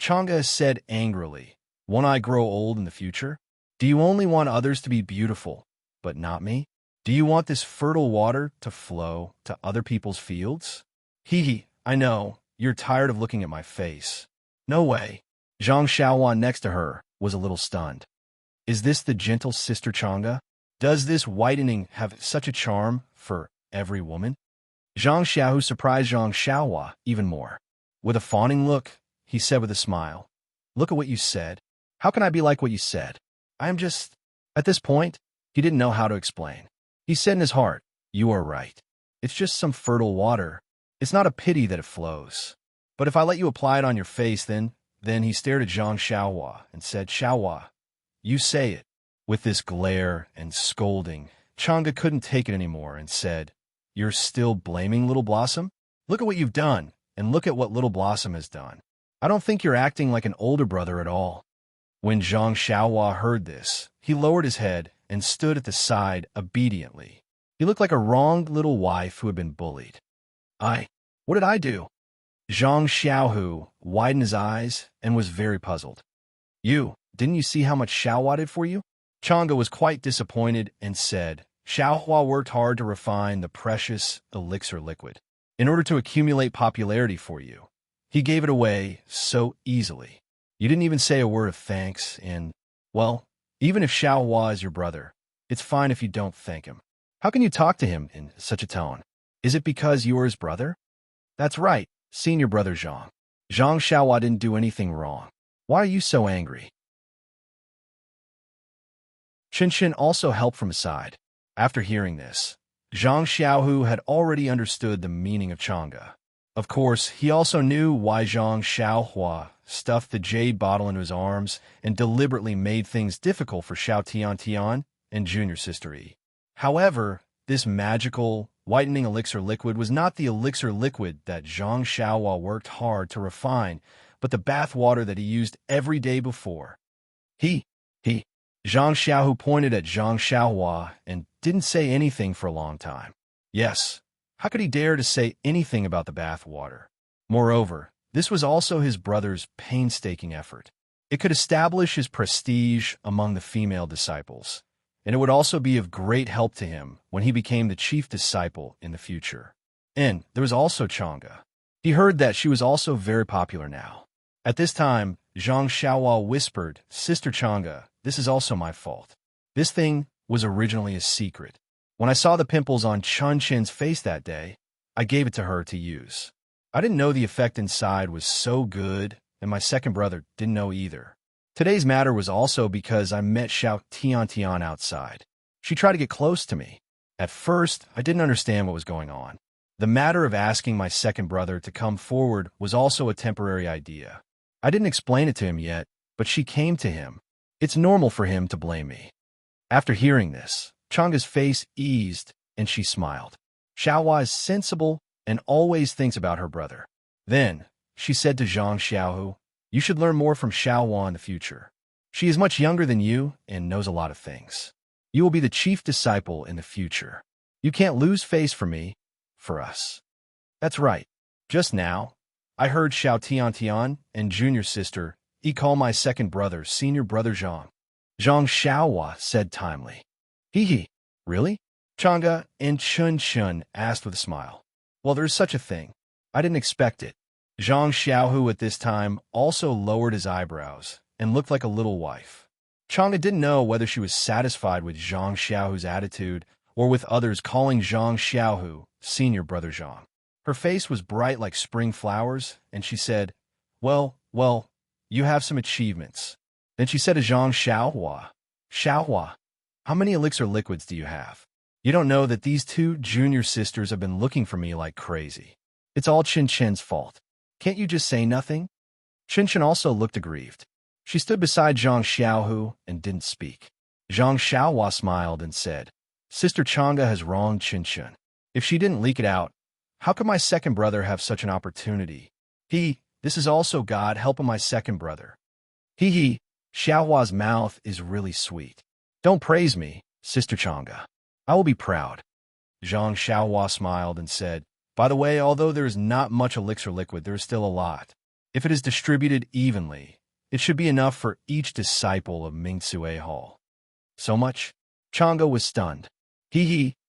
Chang'e said angrily, Won't I grow old in the future? Do you only want others to be beautiful, but not me? Do you want this fertile water to flow to other people's fields? I know, you're tired of looking at my face. No way. Zhang Xiaohua next to her was a little stunned. Is this the gentle sister Chang'e? Does this whitening have such a charm for every woman? Zhang Xiaohu surprised Zhang Xiaohua even more. With a fawning look, he said with a smile, Look at what you said. How can I be like what you said? I am just... At this point, he didn't know how to explain. He said in his heart, You are right. It's just some fertile water. It's not a pity that it flows. But if I let you apply it on your face, then he stared at Zhang Xiaohua and said, Xiaohua, you say it. With this glare and scolding, Chang'e couldn't take it anymore and said, You're still blaming Little Blossom? Look at what you've done, and look at what Little Blossom has done. I don't think you're acting like an older brother at all. When Zhang Xiaohua heard this, he lowered his head and stood at the side obediently. He looked like a wronged little wife who had been bullied. What did I do? Zhang Xiaohu widened his eyes and was very puzzled. Didn't you see how much Xiaohua did for you? Chang'e was quite disappointed and said, Xiaohua worked hard to refine the precious elixir liquid in order to accumulate popularity for you. He gave it away so easily. You didn't even say a word of thanks, and, well, even if Xiaohua is your brother, it's fine if you don't thank him. How can you talk to him in such a tone? Is it because you're his brother? That's right, senior brother Zhang. Zhang Xiaohua didn't do anything wrong. Why are you so angry? Qinshin also helped from his side. After hearing this, Zhang Xiaohu had already understood the meaning of Chang'e. Of course, he also knew why Zhang Xiaohua stuffed the jade bottle into his arms and deliberately made things difficult for Xiao Tian and junior sister Yi. However, this magical, whitening elixir liquid was not the elixir liquid that Zhang Xiaohua worked hard to refine, but the bath water that he used every day before. Zhang Xiaohu pointed at Zhang Xiaohua and didn't say anything for a long time. Yes, how could he dare to say anything about the bath water? Moreover, this was also his brother's painstaking effort. It could establish his prestige among the female disciples, and it would also be of great help to him when he became the chief disciple in the future. And there was also Chang'e. He heard that she was also very popular now. At this time, Zhang Xiaohua whispered, Sister Chang'e, this is also my fault. This thing was originally a secret. When I saw the pimples on Chun Chin's face that day, I gave it to her to use. I didn't know the effect inside was so good, and my second brother didn't know either. Today's matter was also because I met Xiao Tian outside. She tried to get close to me. At first, I didn't understand what was going on. The matter of asking my second brother to come forward was also a temporary idea. I didn't explain it to him yet, but she came to him. It's normal for him to blame me. After hearing this, Chang'e's face eased, and she smiled. Xiaohua is sensible and always thinks about her brother. Then, she said to Zhang Xiaohu, you should learn more from Xiaohua in the future. She is much younger than you and knows a lot of things. You will be the chief disciple in the future. You can't lose face for me, for us. That's right. Just now, I heard Xiao Tian and junior sister Yi call my second brother senior brother Zhang. Zhang Xiaohua said timely. Really? Chang'e and Chun asked with a smile. Well, there's such a thing. I didn't expect it. Zhang Xiaohu at this time also lowered his eyebrows and looked like a little wife. Chang'e didn't know whether she was satisfied with Zhang Xiaohu's attitude or with others calling Zhang Xiaohu senior brother Zhang. Her face was bright like spring flowers, and she said, Well, you have some achievements. Then she said to Zhang Xiaohua, how many elixir liquids do you have? You don't know that these two junior sisters have been looking for me like crazy. It's all Qinshin's fault. Can't you just say nothing? Qinshin also looked aggrieved. She stood beside Zhang Xiaohu and didn't speak. Zhang Xiaohua smiled and said, Sister Chang'e has wronged Qinshin. If she didn't leak it out, how could my second brother have such an opportunity? This is also God helping my second brother. Xiaohua's mouth is really sweet. Don't praise me, Sister Chang'e. I will be proud. Zhang Xiaohua smiled and said, By the way, although there is not much elixir liquid, there is still a lot. If it is distributed evenly, it should be enough for each disciple of Mingcue Hall. So much? Chang'e was stunned.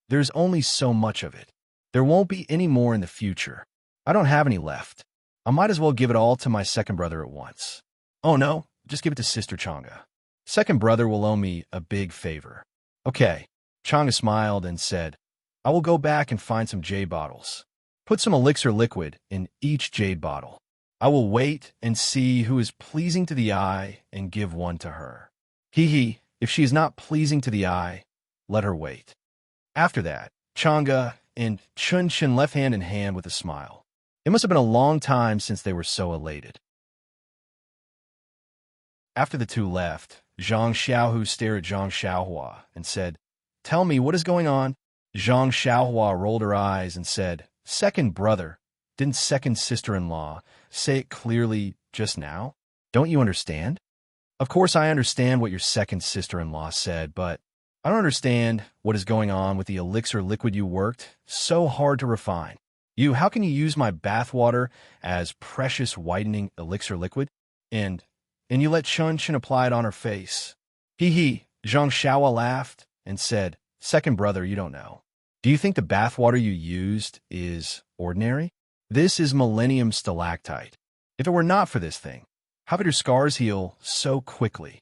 There's only so much of it. There won't be any more in the future. I don't have any left. I might as well give it all to my second brother at once. Oh no, just give it to Sister Chang'e. Second brother will owe me a big favor. Okay. Chang'e smiled and said, I will go back and find some jade bottles. Put some elixir liquid in each jade bottle. I will wait and see who is pleasing to the eye and give one to her. If she is not pleasing to the eye, let her wait. After that, Chang'e and Chun left hand in hand with a smile. It must have been a long time since they were so elated. After the two left, Zhang Xiaohu stared at Zhang Xiaohua and said, Tell me, what is going on? Zhang Xiaohua rolled her eyes and said, Second brother, didn't second sister-in-law say it clearly just now? Don't you understand? Of course I understand what your second sister-in-law said, but I don't understand what is going on with the elixir liquid you worked so hard to refine. How can you use my bathwater as precious whitening elixir liquid? And, and you let Chun Chen apply it on her face. Hee hee, Zhang Shaohua laughed and said, second brother, you don't know. Do you think the bathwater you used is ordinary? This is millennium stalactite. If it were not for this thing, how would your scars heal so quickly?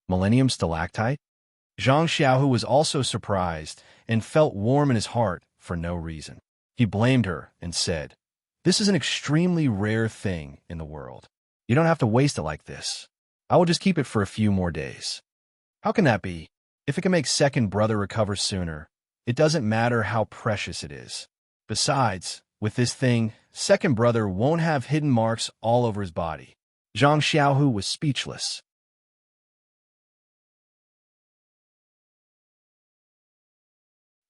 Millennium stalactite? Zhang Xiaohu was also surprised and felt warm in his heart for no reason. He blamed her and said, this is an extremely rare thing in the world. You don't have to waste it like this. I will just keep it for a few more days. How can that be? If it can make second brother recover sooner, it doesn't matter how precious it is. Besides, with this thing, second brother won't have hidden marks all over his body. Zhang Xiaohu was speechless.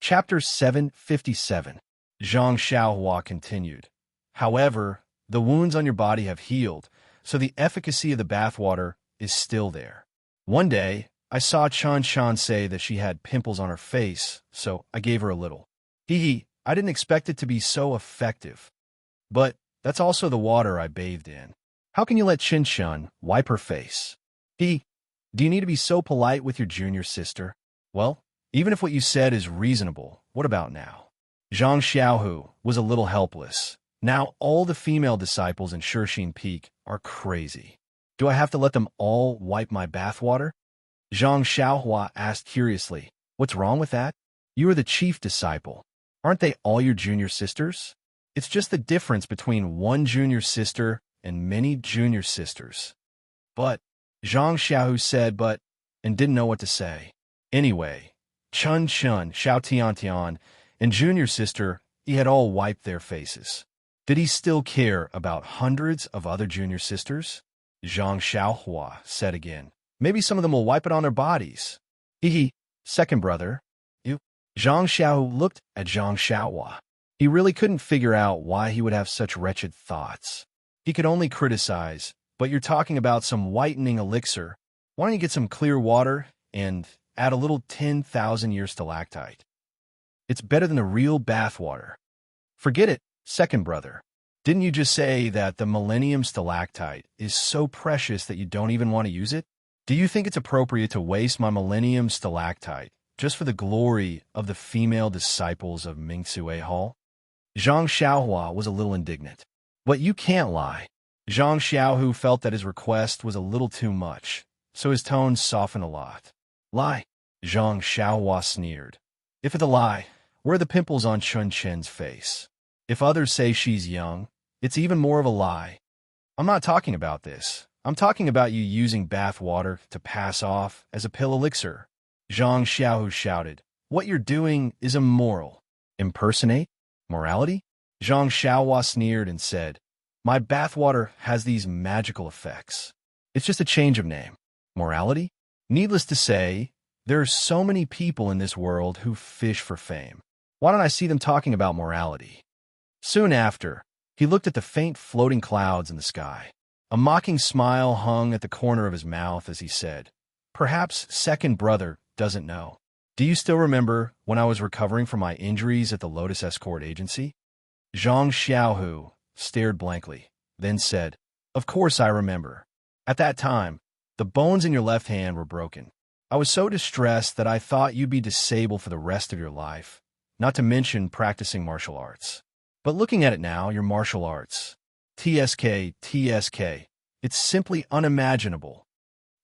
Chapter 757. Zhang Xiaohua continued. However, the wounds on your body have healed, so the efficacy of the bathwater is still there. One day, I saw Chan Chan say that she had pimples on her face, so I gave her a little. I didn't expect it to be so effective. But that's also the water I bathed in. How can you let Chin Chun wipe her face? Do you need to be so polite with your junior sister? Well, even if what you said is reasonable, what about now? Zhang Xiaohu was a little helpless. Now all the female disciples in Shixin Peak are crazy. Do I have to let them all wipe my bathwater? Zhang Xiaohua asked curiously. What's wrong with that? You are the chief disciple. Aren't they all your junior sisters? It's just the difference between one junior sister and many junior sisters. But, Zhang Xiaohu said and didn't know what to say. Anyway, Chun Chun, Xiao Tian, and junior sister, he had all wiped their faces. Did he still care about hundreds of other junior sisters? Zhang Xiaohua said again. Maybe some of them will wipe it on their bodies. Second brother. Zhang Xiaohu looked at Zhang Xiaohua. He really couldn't figure out why he would have such wretched thoughts. He could only criticize, but you're talking about some whitening elixir. Why don't you get some clear water and add a little 10,000-year stalactite? It's better than the real bathwater. Forget it, second brother. Didn't you just say that the millennium stalactite is so precious that you don't even want to use it? Do you think it's appropriate to waste my millennium stalactite just for the glory of the female disciples of Mingsue Hall? Zhang Xiaohua was a little indignant. But you can't lie. Zhang Xiaohu felt that his request was a little too much, so his tone softened a lot. Lie, Zhang Xiaohua sneered. If it's a lie, where are the pimples on Chun Chen's face? If others say she's young, it's even more of a lie. I'm not talking about this. I'm talking about you using bath water to pass off as a pill elixir. Zhang Xiaohu shouted. What you're doing is immoral. Impersonate? Morality? Zhang Xiaohua sneered and said, my bathwater has these magical effects. It's just a change of name. Morality? Needless to say, there are so many people in this world who fish for fame. Why don't I see them talking about morality? Soon after, he looked at the faint floating clouds in the sky. A mocking smile hung at the corner of his mouth as he said, perhaps second brother doesn't know. Do you still remember when I was recovering from my injuries at the Lotus Escort Agency? Zhang Xiaohu stared blankly, then said, of course I remember. At that time, the bones in your left hand were broken. I was so distressed that I thought you'd be disabled for the rest of your life, not to mention practicing martial arts. But looking at it now, your martial arts. TSK, it's simply unimaginable.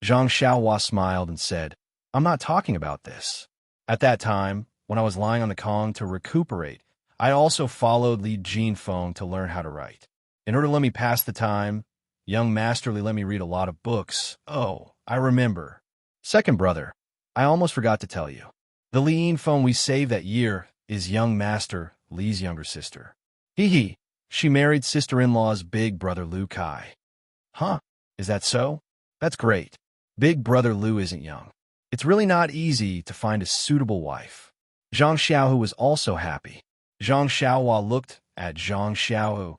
Zhang Xiaohua smiled and said, I'm not talking about this. At that time, when I was lying on the Kong to recuperate, I also followed Li Jinfeng to learn how to write. In order to let me pass the time, young Master Li let me read a lot of books. Oh, I remember. Second brother, I almost forgot to tell you. The Li Jinfeng we saved that year is young Master Li's younger sister. She married sister-in-law's big brother Lu Kai. Huh, is that so? That's great. Big brother Lu isn't young. It's really not easy to find a suitable wife. Zhang Xiaohu was also happy. Zhang Xiaohua looked at Zhang Xiaohu,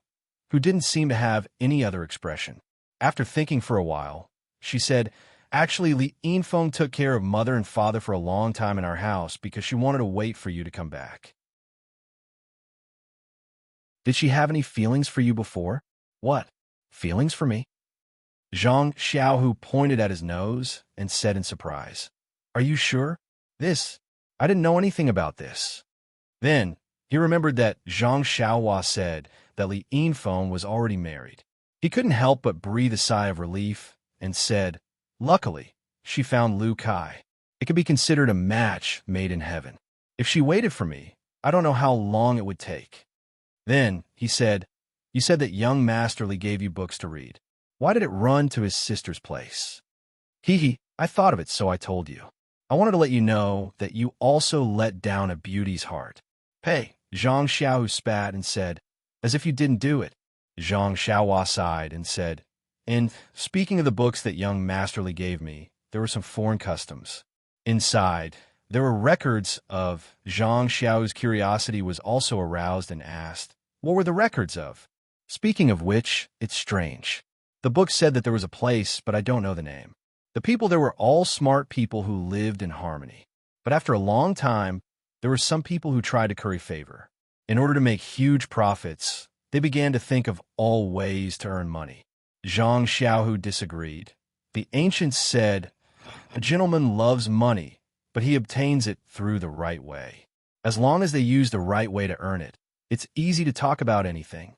who didn't seem to have any other expression. After thinking for a while, she said, Actually, Li Yinfeng took care of mother and father for a long time in our house because she wanted to wait for you to come back. Did she have any feelings for you before? What? Feelings for me? Zhang Xiaohu pointed at his nose and said in surprise, Are you sure? I didn't know anything about this. Then, he remembered that Zhang Xiaohua said that Li Yinfeng was already married. He couldn't help but breathe a sigh of relief and said, Luckily, she found Lu Kai. It could be considered a match made in heaven. If she waited for me, I don't know how long it would take. Then, he said, You said that young Masterly gave you books to read. Why did it run to his sister's place? I thought of it, so I told you. I wanted to let you know that you also let down a beauty's heart. Hey, Zhang Xiaohu spat and said, As if you didn't do it. Zhang Xiaohua sighed and said, And speaking of the books that young Masterly gave me, there were some foreign customs. Inside, there were records of. Zhang Xiaohu's curiosity was also aroused and asked, What were the records of? Speaking of which, it's strange. The book said that there was a place, but I don't know the name. The people there were all smart people who lived in harmony. But after a long time, there were some people who tried to curry favor. In order to make huge profits, they began to think of all ways to earn money. Zhang Xiaohu disagreed. The ancients said, A gentleman loves money, but he obtains it through the right way. As long as they use the right way to earn it, it's easy to talk about anything.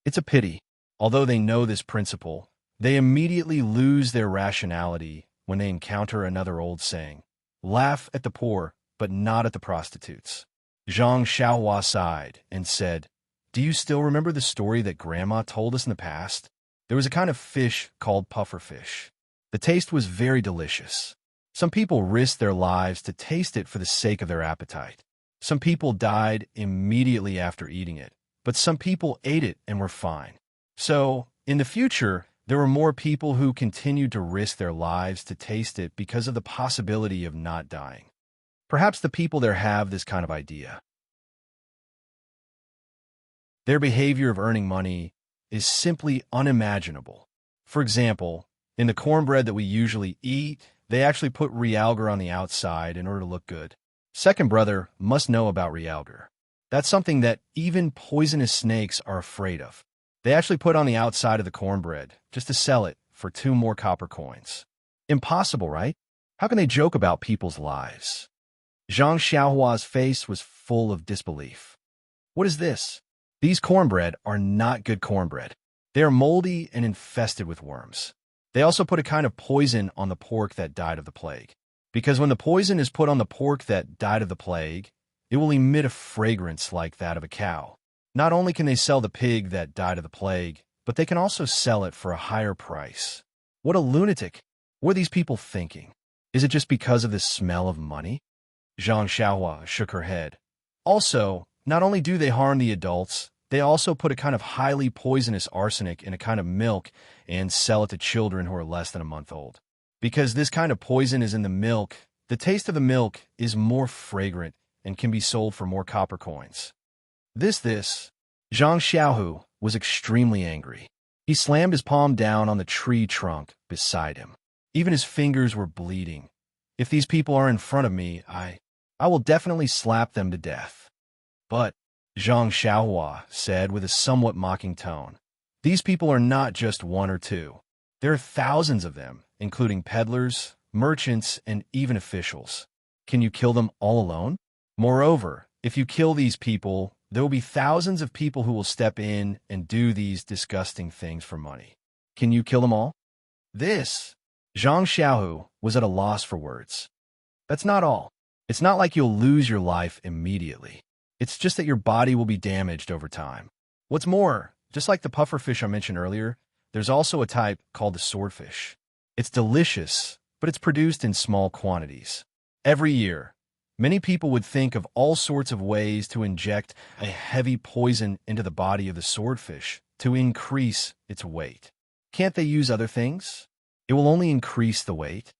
It's a pity. Although they know this principle, they immediately lose their rationality when they encounter another old saying, Laugh at the poor, but not at the prostitutes. Zhang Xiaohua sighed and said, Do you still remember the story that Grandma told us in the past? There was a kind of fish called pufferfish. The taste was very delicious. Some people risked their lives to taste it for the sake of their appetite. Some people died immediately after eating it, but some people ate it and were fine. So, in the future, there were more people who continued to risk their lives to taste it because of the possibility of not dying. Perhaps the people there have this kind of idea. Their behavior of earning money is simply unimaginable. For example, in the cornbread that we usually eat, they actually put realgar on the outside in order to look good. Second brother must know about realgar. That's something that even poisonous snakes are afraid of. They actually put on the outside of the cornbread just to sell it for 2 more copper coins. Impossible, right? How can they joke about people's lives? Zhang Xiaohua's face was full of disbelief. What is this? These cornbread are not good cornbread. They are moldy and infested with worms. They also put a kind of poison on the pork that died of the plague. Because when the poison is put on the pork that died of the plague, it will emit a fragrance like that of a cow. Not only can they sell the pig that died of the plague, but they can also sell it for a higher price. What a lunatic! What are these people thinking? Is it just because of the smell of money? Zhang Xiaohua shook her head. Also, not only do they harm the adults, they also put a kind of highly poisonous arsenic in a kind of milk and sell it to children who are less than a month old. Because this kind of poison is in the milk, the taste of the milk is more fragrant and can be sold for more copper coins. Zhang Xiaohu was extremely angry. He slammed his palm down on the tree trunk beside him. Even his fingers were bleeding. If these people are in front of me, I will definitely slap them to death. But, Zhang Xiaohua said with a somewhat mocking tone, these people are not just 1 or 2. There are thousands of them, including peddlers, merchants, and even officials. Can you kill them all alone? Moreover, if you kill these people, there will be thousands of people who will step in and do these disgusting things for money. Can you kill them all? Zhang Xiaohu was at a loss for words. That's not all. It's not like you'll lose your life immediately. It's just that your body will be damaged over time. What's more, just like the pufferfish I mentioned earlier, there's also a type called the swordfish. It's delicious, but it's produced in small quantities. Every year, many people would think of all sorts of ways to inject a heavy poison into the body of the swordfish to increase its weight. Can't they use other things? It will only increase the weight.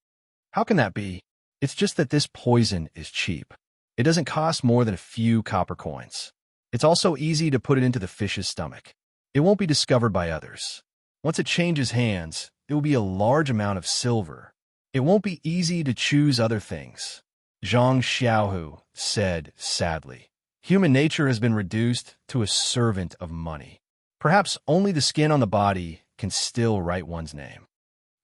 How can that be? It's just that this poison is cheap. It doesn't cost more than a few copper coins. It's also easy to put it into the fish's stomach. It won't be discovered by others. Once it changes hands, it will be a large amount of silver. It won't be easy to choose other things, Zhang Xiaohu said sadly. Human nature has been reduced to a servant of money. Perhaps only the skin on the body can still write one's name.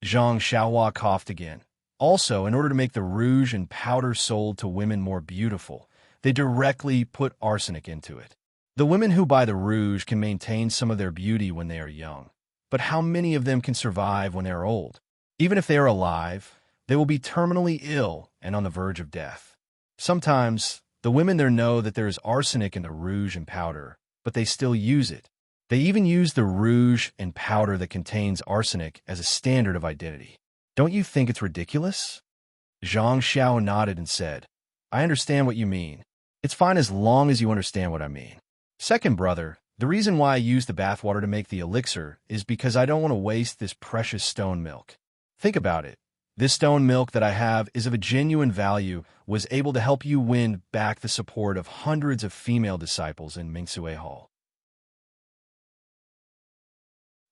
Zhang Xiaohua coughed again. Also, in order to make the rouge and powder sold to women more beautiful, they directly put arsenic into it. The women who buy the rouge can maintain some of their beauty when they are young, but how many of them can survive when they are old? Even if they are alive, they will be terminally ill and on the verge of death. Sometimes, the women there know that there is arsenic in the rouge and powder, but they still use it. They even use the rouge and powder that contains arsenic as a standard of identity. Don't you think it's ridiculous? Zhang Xiao nodded and said, I understand what you mean. It's fine as long as you understand what I mean. Second brother, the reason why I use the bathwater to make the elixir is because I don't want to waste this precious stone milk. Think about it. This stone milk that I have is of a genuine value, was able to help you win back the support of hundreds of female disciples in Mingsue Hall.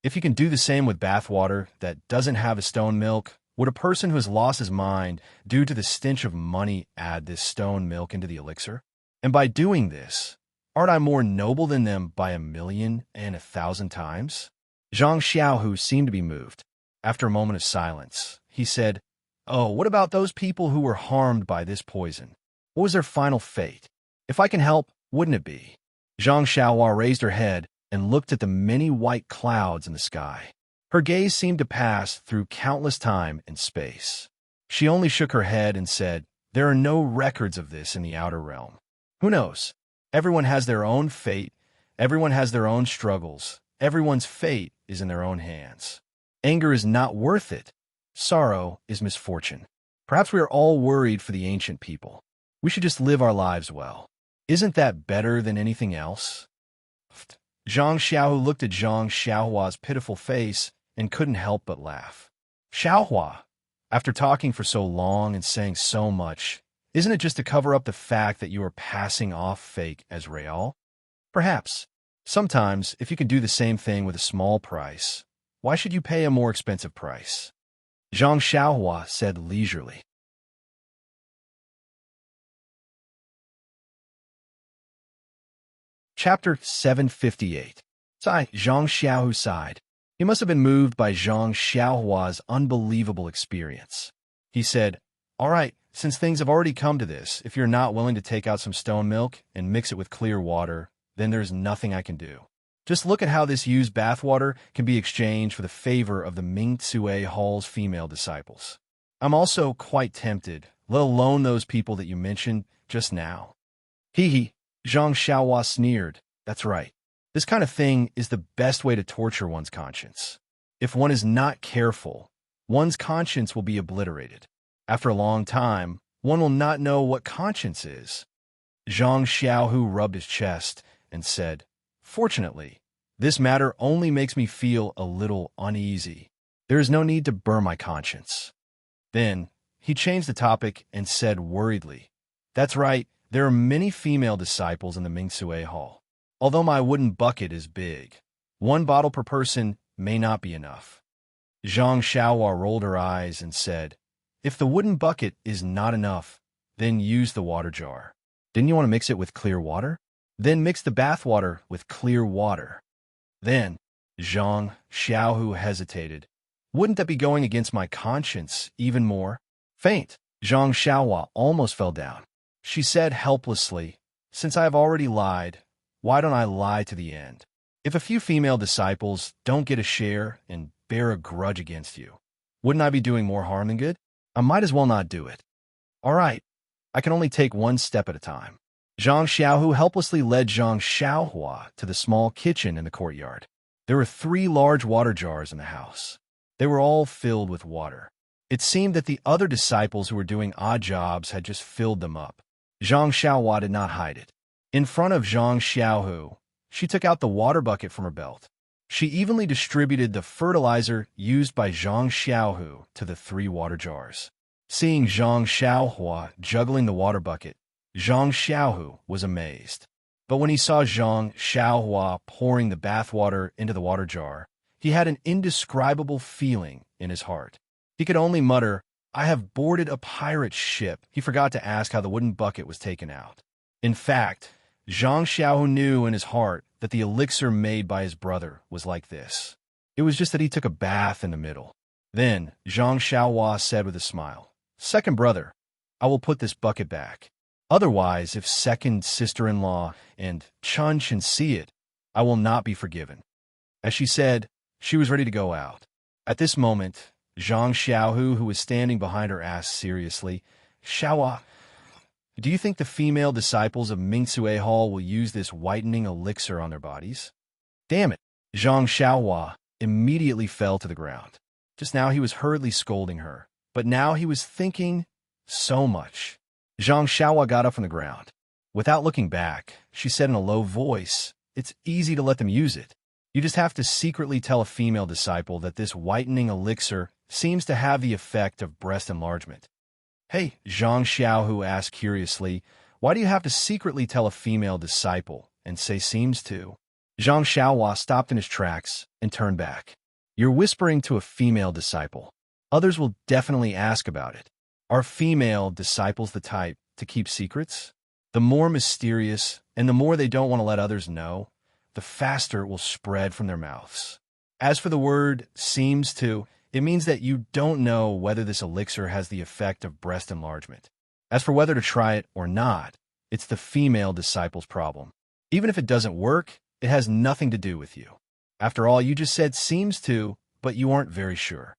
If you can do the same with bathwater that doesn't have a stone milk, would a person who has lost his mind due to the stench of money add this stone milk into the elixir? And by doing this, aren't I more noble than them by 1,000,000 and 1,000 times? Zhang Xiaohu seemed to be moved. After a moment of silence, he said, Oh, what about those people who were harmed by this poison? What was their final fate? If I can help, wouldn't it be? Zhang Xiaohua raised her head and looked at the many white clouds in the sky. Her gaze seemed to pass through countless time and space. She only shook her head and said, There are no records of this in the outer realm. Who knows? Everyone has their own fate. Everyone has their own struggles. Everyone's fate is in their own hands. Anger is not worth it. Sorrow is misfortune. Perhaps we are all worried for the ancient people. We should just live our lives well. Isn't that better than anything else? Zhang Xiaohu looked at Zhang Xiaohua's pitiful face and couldn't help but laugh. Xiaohua, after talking for so long and saying so much, isn't it just to cover up the fact that you are passing off fake as real? Perhaps. Sometimes, if you can do the same thing with a small price, why should you pay a more expensive price? Zhang Xiaohua said leisurely. Chapter 758. Sigh, Zhang Xiaohu sighed. He must have been moved by Zhang Xiaohua's unbelievable experience. He said, All right, since things have already come to this, if you're not willing to take out some stone milk and mix it with clear water, then there's nothing I can do. Just look at how this used bathwater can be exchanged for the favor of the Mingsue Hall's female disciples. I'm also quite tempted, let alone those people that you mentioned just now. Hee, Zhang Xiaohua sneered. That's right. This kind of thing is the best way to torture one's conscience. If one is not careful, one's conscience will be obliterated. After a long time, one will not know what conscience is. Zhang Xiaohu rubbed his chest and said, Fortunately, this matter only makes me feel a little uneasy. There is no need to burn my conscience. Then, he changed the topic and said worriedly, That's right, there are many female disciples in the Mingsue Hall. Although my wooden bucket is big, 1 bottle per person may not be enough. Zhang Xiaohua rolled her eyes and said, If the wooden bucket is not enough, then use the water jar. Didn't you want to mix it with clear water? Then mix the bathwater with clear water. Then, Zhang Xiaohu hesitated. Wouldn't that be going against my conscience even more? Faint. Zhang Xiaohua almost fell down. She said helplessly, Since I have already lied, why don't I lie to the end? If a few female disciples don't get a share and bear a grudge against you, wouldn't I be doing more harm than good? I might as well not do it. All right, I can only take one step at a time. Zhang Xiaohu helplessly led Zhang Xiaohua to the small kitchen in the courtyard. There were 3 large water jars in the house. They were all filled with water. It seemed that the other disciples who were doing odd jobs had just filled them up. Zhang Xiaohua did not hide it. In front of Zhang Xiaohu, she took out the water bucket from her belt. She evenly distributed the fertilizer used by Zhang Xiaohu to the 3 water jars. Seeing Zhang Xiaohua juggling the water bucket, Zhang Xiaohu was amazed. But when he saw Zhang Xiaohua pouring the bathwater into the water jar, he had an indescribable feeling in his heart. He could only mutter, I have boarded a pirate ship. He forgot to ask how the wooden bucket was taken out. In fact, Zhang Xiaohu knew in his heart that the elixir made by his brother was like this. It was just that he took a bath in the middle. Then Zhang Xiaohua said with a smile, "Second brother, I will put this bucket back. Otherwise, if second sister-in-law and Chun Chen see it, I will not be forgiven." As she said, she was ready to go out. At this moment, Zhang Xiaohu, who was standing behind her, asked seriously, "Xiaohua, do you think the female disciples of Mingsue Hall will use this whitening elixir on their bodies?" Damn it! Zhang Xiaohua immediately fell to the ground. Just now he was hurriedly scolding her, but now he was thinking so much. Zhang Xiaohua got up from the ground. Without looking back, she said in a low voice, "It's easy to let them use it. You just have to secretly tell a female disciple that this whitening elixir seems to have the effect of breast enlargement." "Hey," Zhang Xiaohu asked curiously, "why do you have to secretly tell a female disciple and say seems to?" Zhang Xiaohua stopped in his tracks and turned back. "You're whispering to a female disciple. Others will definitely ask about it. Are female disciples the type to keep secrets? The more mysterious and the more they don't want to let others know, the faster it will spread from their mouths. As for the word seems to, it means that you don't know whether this elixir has the effect of breast enlargement. As for whether to try it or not, it's the female disciple's problem. Even if it doesn't work, it has nothing to do with you. After all, you just said seems to, but you aren't very sure."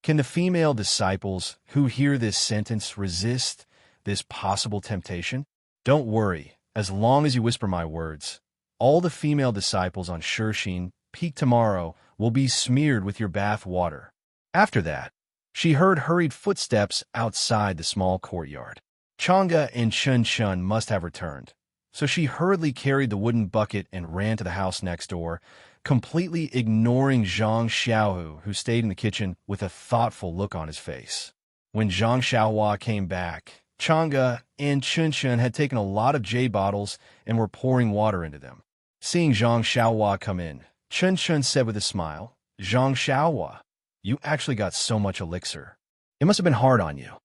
Can the female disciples who hear this sentence resist this possible temptation? Don't worry, as long as you whisper my words, all the female disciples on Shirshin Peak tomorrow will be smeared with your bath water. After that, she heard hurried footsteps outside the small courtyard. Chang'e and Chun Chun must have returned, so she hurriedly carried the wooden bucket and ran to the house next door, completely ignoring Zhang Xiaohu, who stayed in the kitchen with a thoughtful look on his face. When Zhang Xiaohua came back, Chang'e and Chun Chun had taken a lot of jade bottles and were pouring water into them. Seeing Zhang Xiaohua come in, Chun Chun said with a smile, "Zhang Xiaohua, you actually got so much elixir. It must have been hard on you."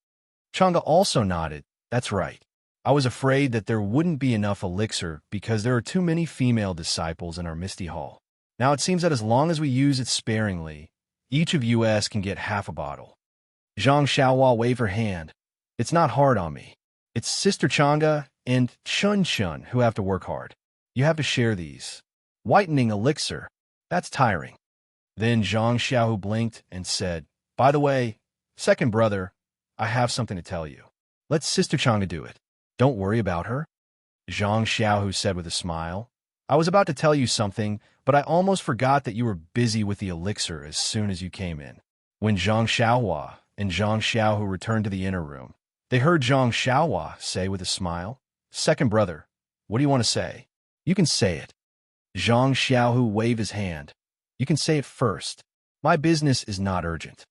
Chang'e also nodded. "That's right. I was afraid that there wouldn't be enough elixir because there are too many female disciples in our Misty Hall. Now it seems that as long as we use it sparingly, each of us can get half a bottle." Zhang Xiaohua waved her hand. "It's not hard on me. It's Sister Chang'e and Chun Chun who have to work hard. You have to share these. Whitening elixir, that's tiring." Then Zhang Xiaohu blinked and said, "By the way, second brother, I have something to tell you. Let Sister Chang'e do it. Don't worry about her." Zhang Xiaohu said with a smile, "I was about to tell you something, but I almost forgot that you were busy with the elixir as soon as you came in." When Zhang Xiaohua and Zhang Xiaohu returned to the inner room, they heard Zhang Xiaohua say with a smile, "Second brother, what do you want to say? You can say it." Zhang Xiaohu waved his hand. "You can say it first. My business is not urgent."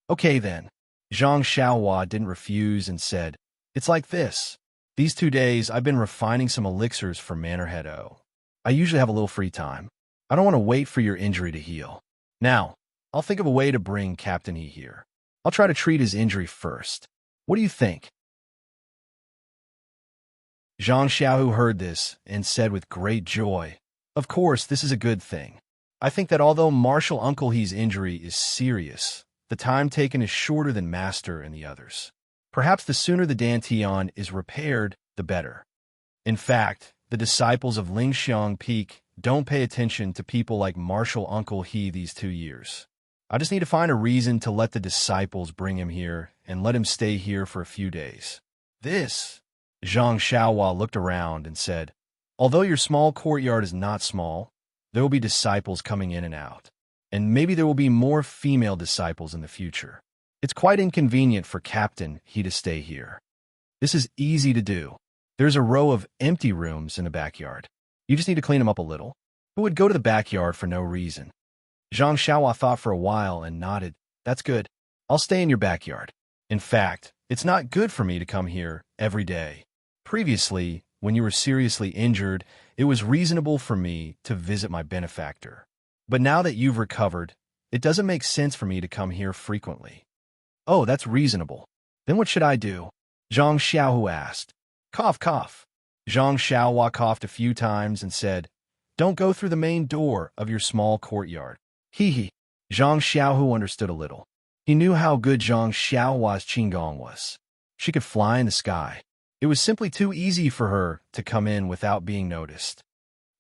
"Okay then." Zhang Xiaohua didn't refuse and said, "It's like this. These 2 days I've been refining some elixirs for Manorhead O. I usually have a little free time. I don't want to wait for your injury to heal. Now, I'll think of a way to bring Captain He here. I'll try to treat his injury first. What do you think?" Zhang Xiaohu heard this and said with great joy, "Of course, this is a good thing. I think that although Marshal Uncle He's injury is serious, the time taken is shorter than Master and the others. Perhaps the sooner the Dantian is repaired, the better. In fact, the disciples of Lingxiang Peak don't pay attention to people like Marshal Uncle He these 2 years. I just need to find a reason to let the disciples bring him here and let him stay here for a few days." This, Zhang Xiaohua looked around and said, "Although your small courtyard is not small, there will be disciples coming in and out, and maybe there will be more female disciples in the future. It's quite inconvenient for Captain He to stay here. This is easy to do. There's a row of empty rooms in the backyard. You just need to clean them up a little. Who would go to the backyard for no reason?" Zhang Xiaohua thought for a while and nodded. "That's good. I'll stay in your backyard. In fact, it's not good for me to come here every day. Previously, when you were seriously injured, it was reasonable for me to visit my benefactor. But now that you've recovered, It doesn't make sense for me to come here frequently. Oh, that's reasonable. Then what should I do? Zhang Xiaohu asked. Cough, cough. Zhang Xiaohua coughed a few times and said, Don't go through the main door of your small courtyard. Hee hee. Zhang Xiaohu understood a little. He knew how good Zhang Xiaohua's qinggong was. She could fly in the sky. It was simply too easy for her to come in without being noticed.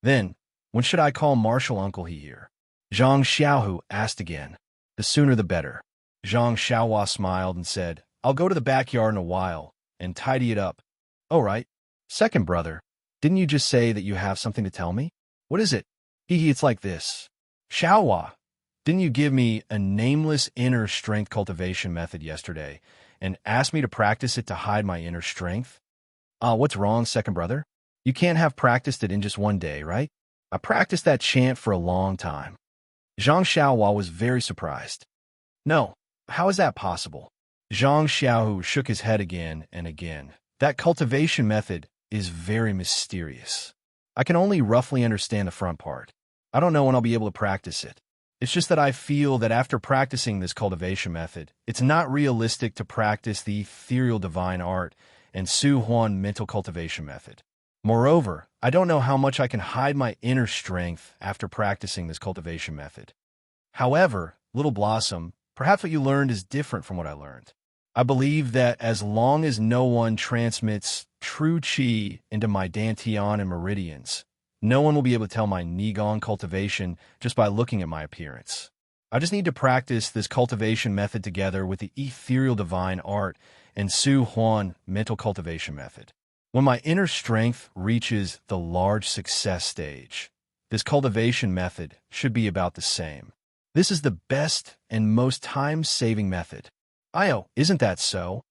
Then, when should I call Marshal Uncle here? Zhang Xiaohu asked again. The sooner the better. Zhang Xiaohua smiled and said, I'll go to the backyard in a while and tidy it up. All right. Second brother, didn't you just say that you have something to tell me? What is it? Hee, it's like this. Xiaohua, didn't you give me a nameless inner strength cultivation method yesterday and ask me to practice it to hide my inner strength? What's wrong, second brother? You can't have practiced it in just one day, right? I practiced that chant for a long time. Zhang Xiaohua was very surprised. No, how is that possible? Zhang Xiaohu shook his head again and again. That cultivation method is very mysterious. I can only roughly understand the front part. I don't know when I'll be able to practice it. It's just that I feel that after practicing this cultivation method, it's not realistic to practice the ethereal divine art and Su Huan mental cultivation method. Moreover, I don't know how much I can hide my inner strength after practicing this cultivation method. However, Little Blossom, perhaps what you learned is different from what I learned. I believe that as long as no one transmits true qi into my dantian and meridians, no one will be able to tell my Nigong cultivation just by looking at my appearance. I just need to practice this cultivation method together with the ethereal divine art and Su Huan mental cultivation method. When my inner strength reaches the large success stage, this cultivation method should be about the same. This is the best and most time-saving method. Io, isn't that so?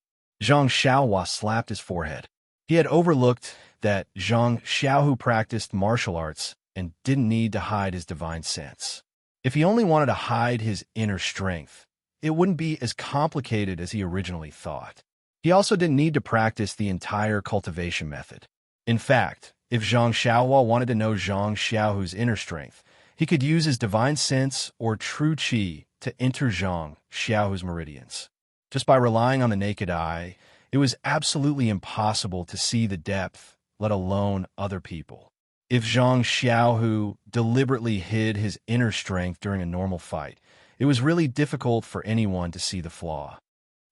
Zhang Xiaohua slapped his forehead. He had overlooked that Zhang Xiaohu practiced martial arts and didn't need to hide his divine sense. If he only wanted to hide his inner strength, it wouldn't be as complicated as he originally thought. He also didn't need to practice the entire cultivation method. In fact, if Zhang Xiaohua wanted to know Zhang Xiaohu's inner strength, he could use his divine sense or true qi to enter Zhang Xiaohu's meridians. Just by relying on the naked eye, it was absolutely impossible to see the depth, let alone other people. If Zhang Xiaohu deliberately hid his inner strength during a normal fight, it was really difficult for anyone to see the flaw.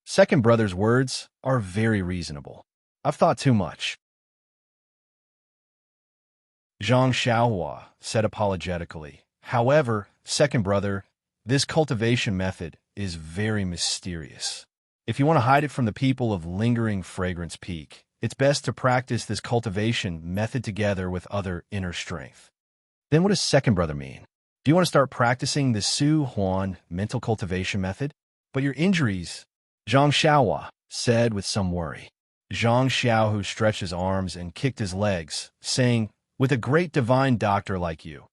Second brother's words are very reasonable. I've thought too much. Zhang Xiaohua said apologetically. However, second brother, this cultivation method is very mysterious. If you want to hide it from the people of Lingering Fragrance Peak, it's best to practice this cultivation method together with other inner strength. Then what does second brother mean? Do you want to start practicing the Su Huan mental cultivation method? But your injuries, Zhang Xiaohua said with some worry. Zhang Xiaohu stretched his arms and kicked his legs, saying, with a great divine doctor like you,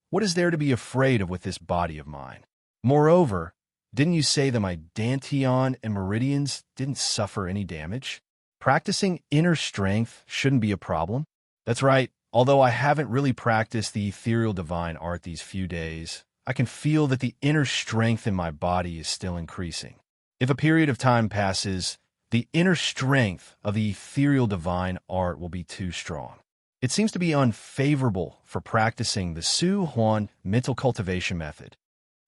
what is there to be afraid of with this body of mine? Moreover, didn't you say that my dantian and meridians didn't suffer any damage? Practicing inner strength shouldn't be a problem. That's right, although I haven't really practiced the ethereal divine art these few days, I can feel that the inner strength in my body is still increasing. If a period of time passes, the inner strength of the ethereal divine art will be too strong. It seems to be unfavorable for practicing the Su Huan mental cultivation method.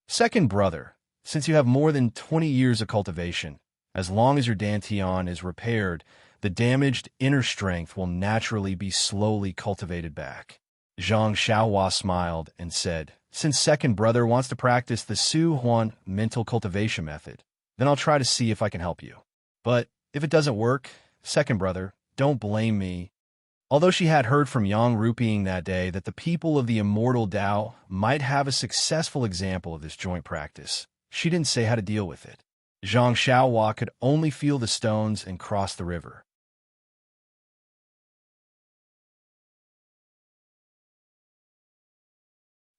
Second brother, since you have more than 20 years of cultivation, as long as your dantian is repaired, the damaged inner strength will naturally be slowly cultivated back. Zhang Xiaohua smiled and said, since second brother wants to practice the Su Huan mental cultivation method, then I'll try to see if I can help you. But if it doesn't work, second brother, don't blame me. Although she had heard from Yang Rupiing that day that the people of the immortal Tao might have a successful example of this joint practice, she didn't say how to deal with it. Zhang Xiaohua could only feel the stones and cross the river.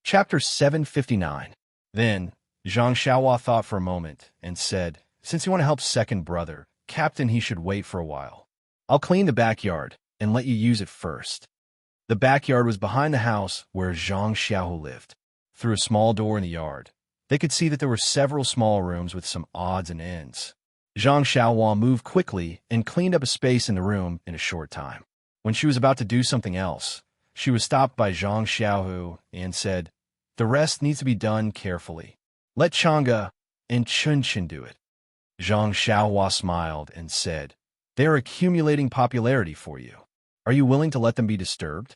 Chapter 759. Then, Zhang Xiaohua thought for a moment and said, since you want to help second brother, Captain, he should wait for a while. I'll clean the backyard and let you use it first. The backyard was behind the house where Zhang Xiaohu lived. Through a small door in the yard, They could see that there were several small rooms with some odds and ends. Zhang Xiaohua moved quickly and cleaned up a space in the room in a short time. When she was about to do something else, she was stopped by Zhang Xiaohu and said, "The rest needs to be done carefully. Let Chang'e and Chunchen do it." Zhang Xiaohua smiled and said, "They are accumulating popularity for you. Are you willing to let them be disturbed?"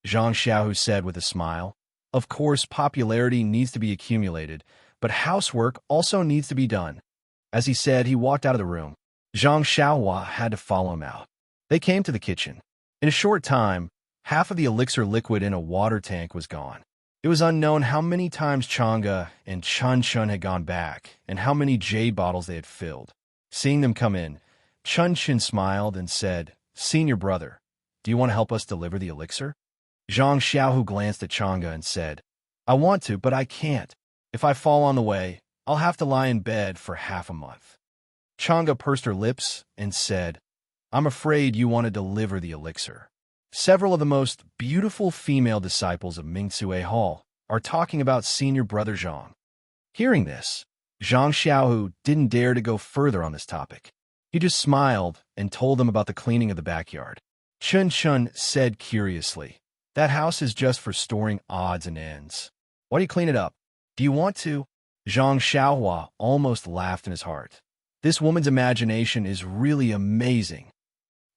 Zhang Xiaohu said with a smile, "Of course, popularity needs to be accumulated, but housework also needs to be done." As he said, he walked out of the room. Zhang Xiaohua had to follow him out. They came to the kitchen. In a short time, half of the elixir liquid in a water tank was gone. It was unknown how many times Chang'e and Chun had gone back, and how many jade bottles they had filled. Seeing them come in, Chun smiled and said, "Senior brother, do you want to help us deliver the elixir?" Zhang Xiaohu glanced at Chang'e and said, "I want to, but I can't. If I fall on the way, I'll have to lie in bed for half a month." Chang'e pursed her lips and said, "I'm afraid you want to deliver the elixir. Several of the most beautiful female disciples of Mingcue Hall are talking about senior brother Zhang." Hearing this, Zhang Xiaohu didn't dare to go further on this topic. He just smiled and told them about the cleaning of the backyard. Chun said curiously, "That house is just for storing odds and ends. Why do you clean it up? Do you want to?" Zhang Xiaohua almost laughed in his heart. This woman's imagination is really amazing.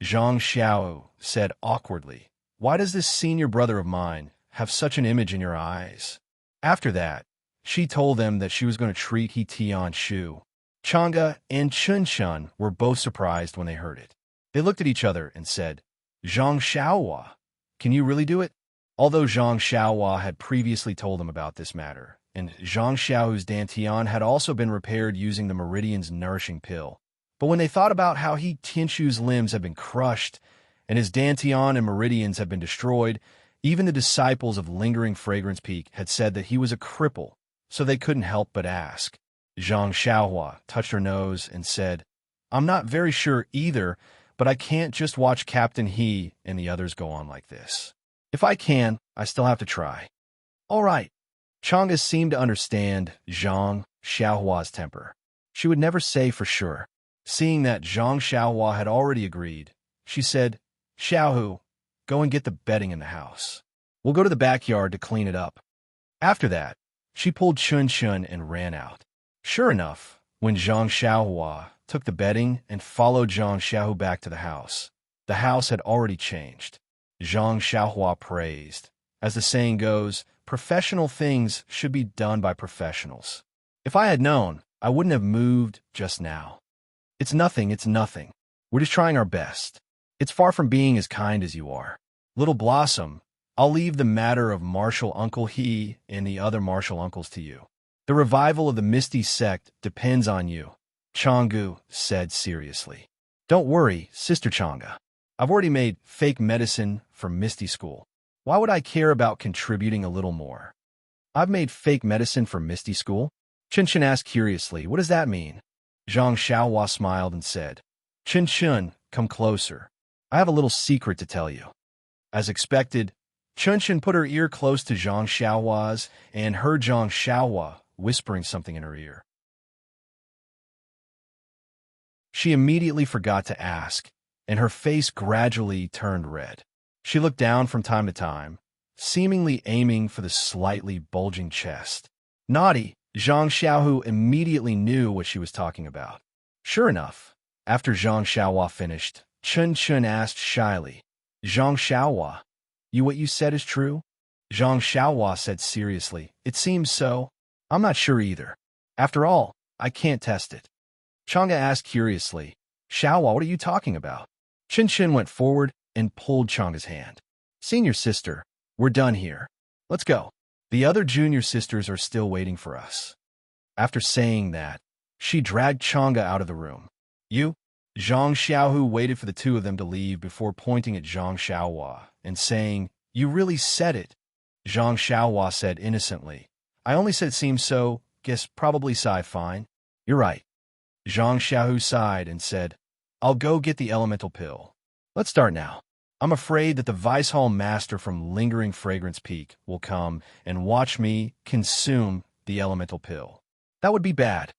Zhang Xiao said awkwardly, "Why does this senior brother of mine have such an image in your eyes?" After that, she told them that she was going to treat He Tian Shu. Chang'e and Chun were both surprised when they heard it. They looked at each other and said, "Zhang Xiaohua, can you really do it?" Although Zhang Xiaohua had previously told them about this matter, and Zhang Xiaohu's dantian had also been repaired using the Meridian's nourishing pill. But when they thought about how He Tianshu's limbs had been crushed, and his dantian and meridians had been destroyed, even the disciples of Lingering Fragrance Peak had said that he was a cripple, so they couldn't help but ask. Zhang Xiaohua touched her nose and said, "I'm not very sure either, but I can't just watch Captain He and the others go on like this. If I can, I still have to try." "All right." Chang'e seemed to understand Zhang Xiaohua's temper. She would never say for sure. Seeing that Zhang Xiaohua had already agreed, she said, "Xiaohu, go and get the bedding in the house. We'll go to the backyard to clean it up." After that, she pulled Chun and ran out. Sure enough, when Zhang Xiaohua took the bedding and followed Zhang Xiaohu back to the house had already changed. Zhang Xiaohua praised. As the saying goes, professional things should be done by professionals. If I had known, I wouldn't have moved just now. It's nothing. We're just trying our best. It's far from being as kind as you are. Little Blossom, I'll leave the matter of martial Uncle He and the other martial uncles to you. The revival of the Misty sect depends on you," Chang'e said seriously. "Don't worry, Sister Chang'e. I've already made fake medicine for Misty School. Why would I care about contributing a little more?" "I've made fake medicine for Misty School?" Chun asked curiously. "What does that mean?" Zhang Xiaohua smiled and said, Chun, come closer. I have a little secret to tell you." As expected, Chun put her ear close to Zhang Xiaohua's and heard Zhang Xiaohua whispering something in her ear. She immediately forgot to ask, and her face gradually turned red. She looked down from time to time, seemingly aiming for the slightly bulging chest. Naughty, Zhang Xiaohu immediately knew what she was talking about. Sure enough, after Zhang Xiaohua finished, Chun asked shyly, "Zhang Xiaohua, what you said is true?" Zhang Xiaohua said seriously, "It seems so. I'm not sure either. After all, I can't test it." Chang'e asked curiously, "Xiaohua, what are you talking about?" Chun went forward and pulled Chang'e's hand. "Senior sister, we're done here. Let's go. The other junior sisters are still waiting for us." After saying that, she dragged Chang'e out of the room. "You?" Zhang Xiaohu waited for the two of them to leave before pointing at Zhang Xiaohua and saying, "You really said it." Zhang Xiaohua said innocently, "I only said it seems so. Guess probably fine." "You're right." Zhang Xiaohu sighed and said, "I'll go get the elemental pill. Let's start now. I'm afraid that the Vice Hall Master from Lingering Fragrance Peak will come and watch me consume the elemental pill. That would be bad.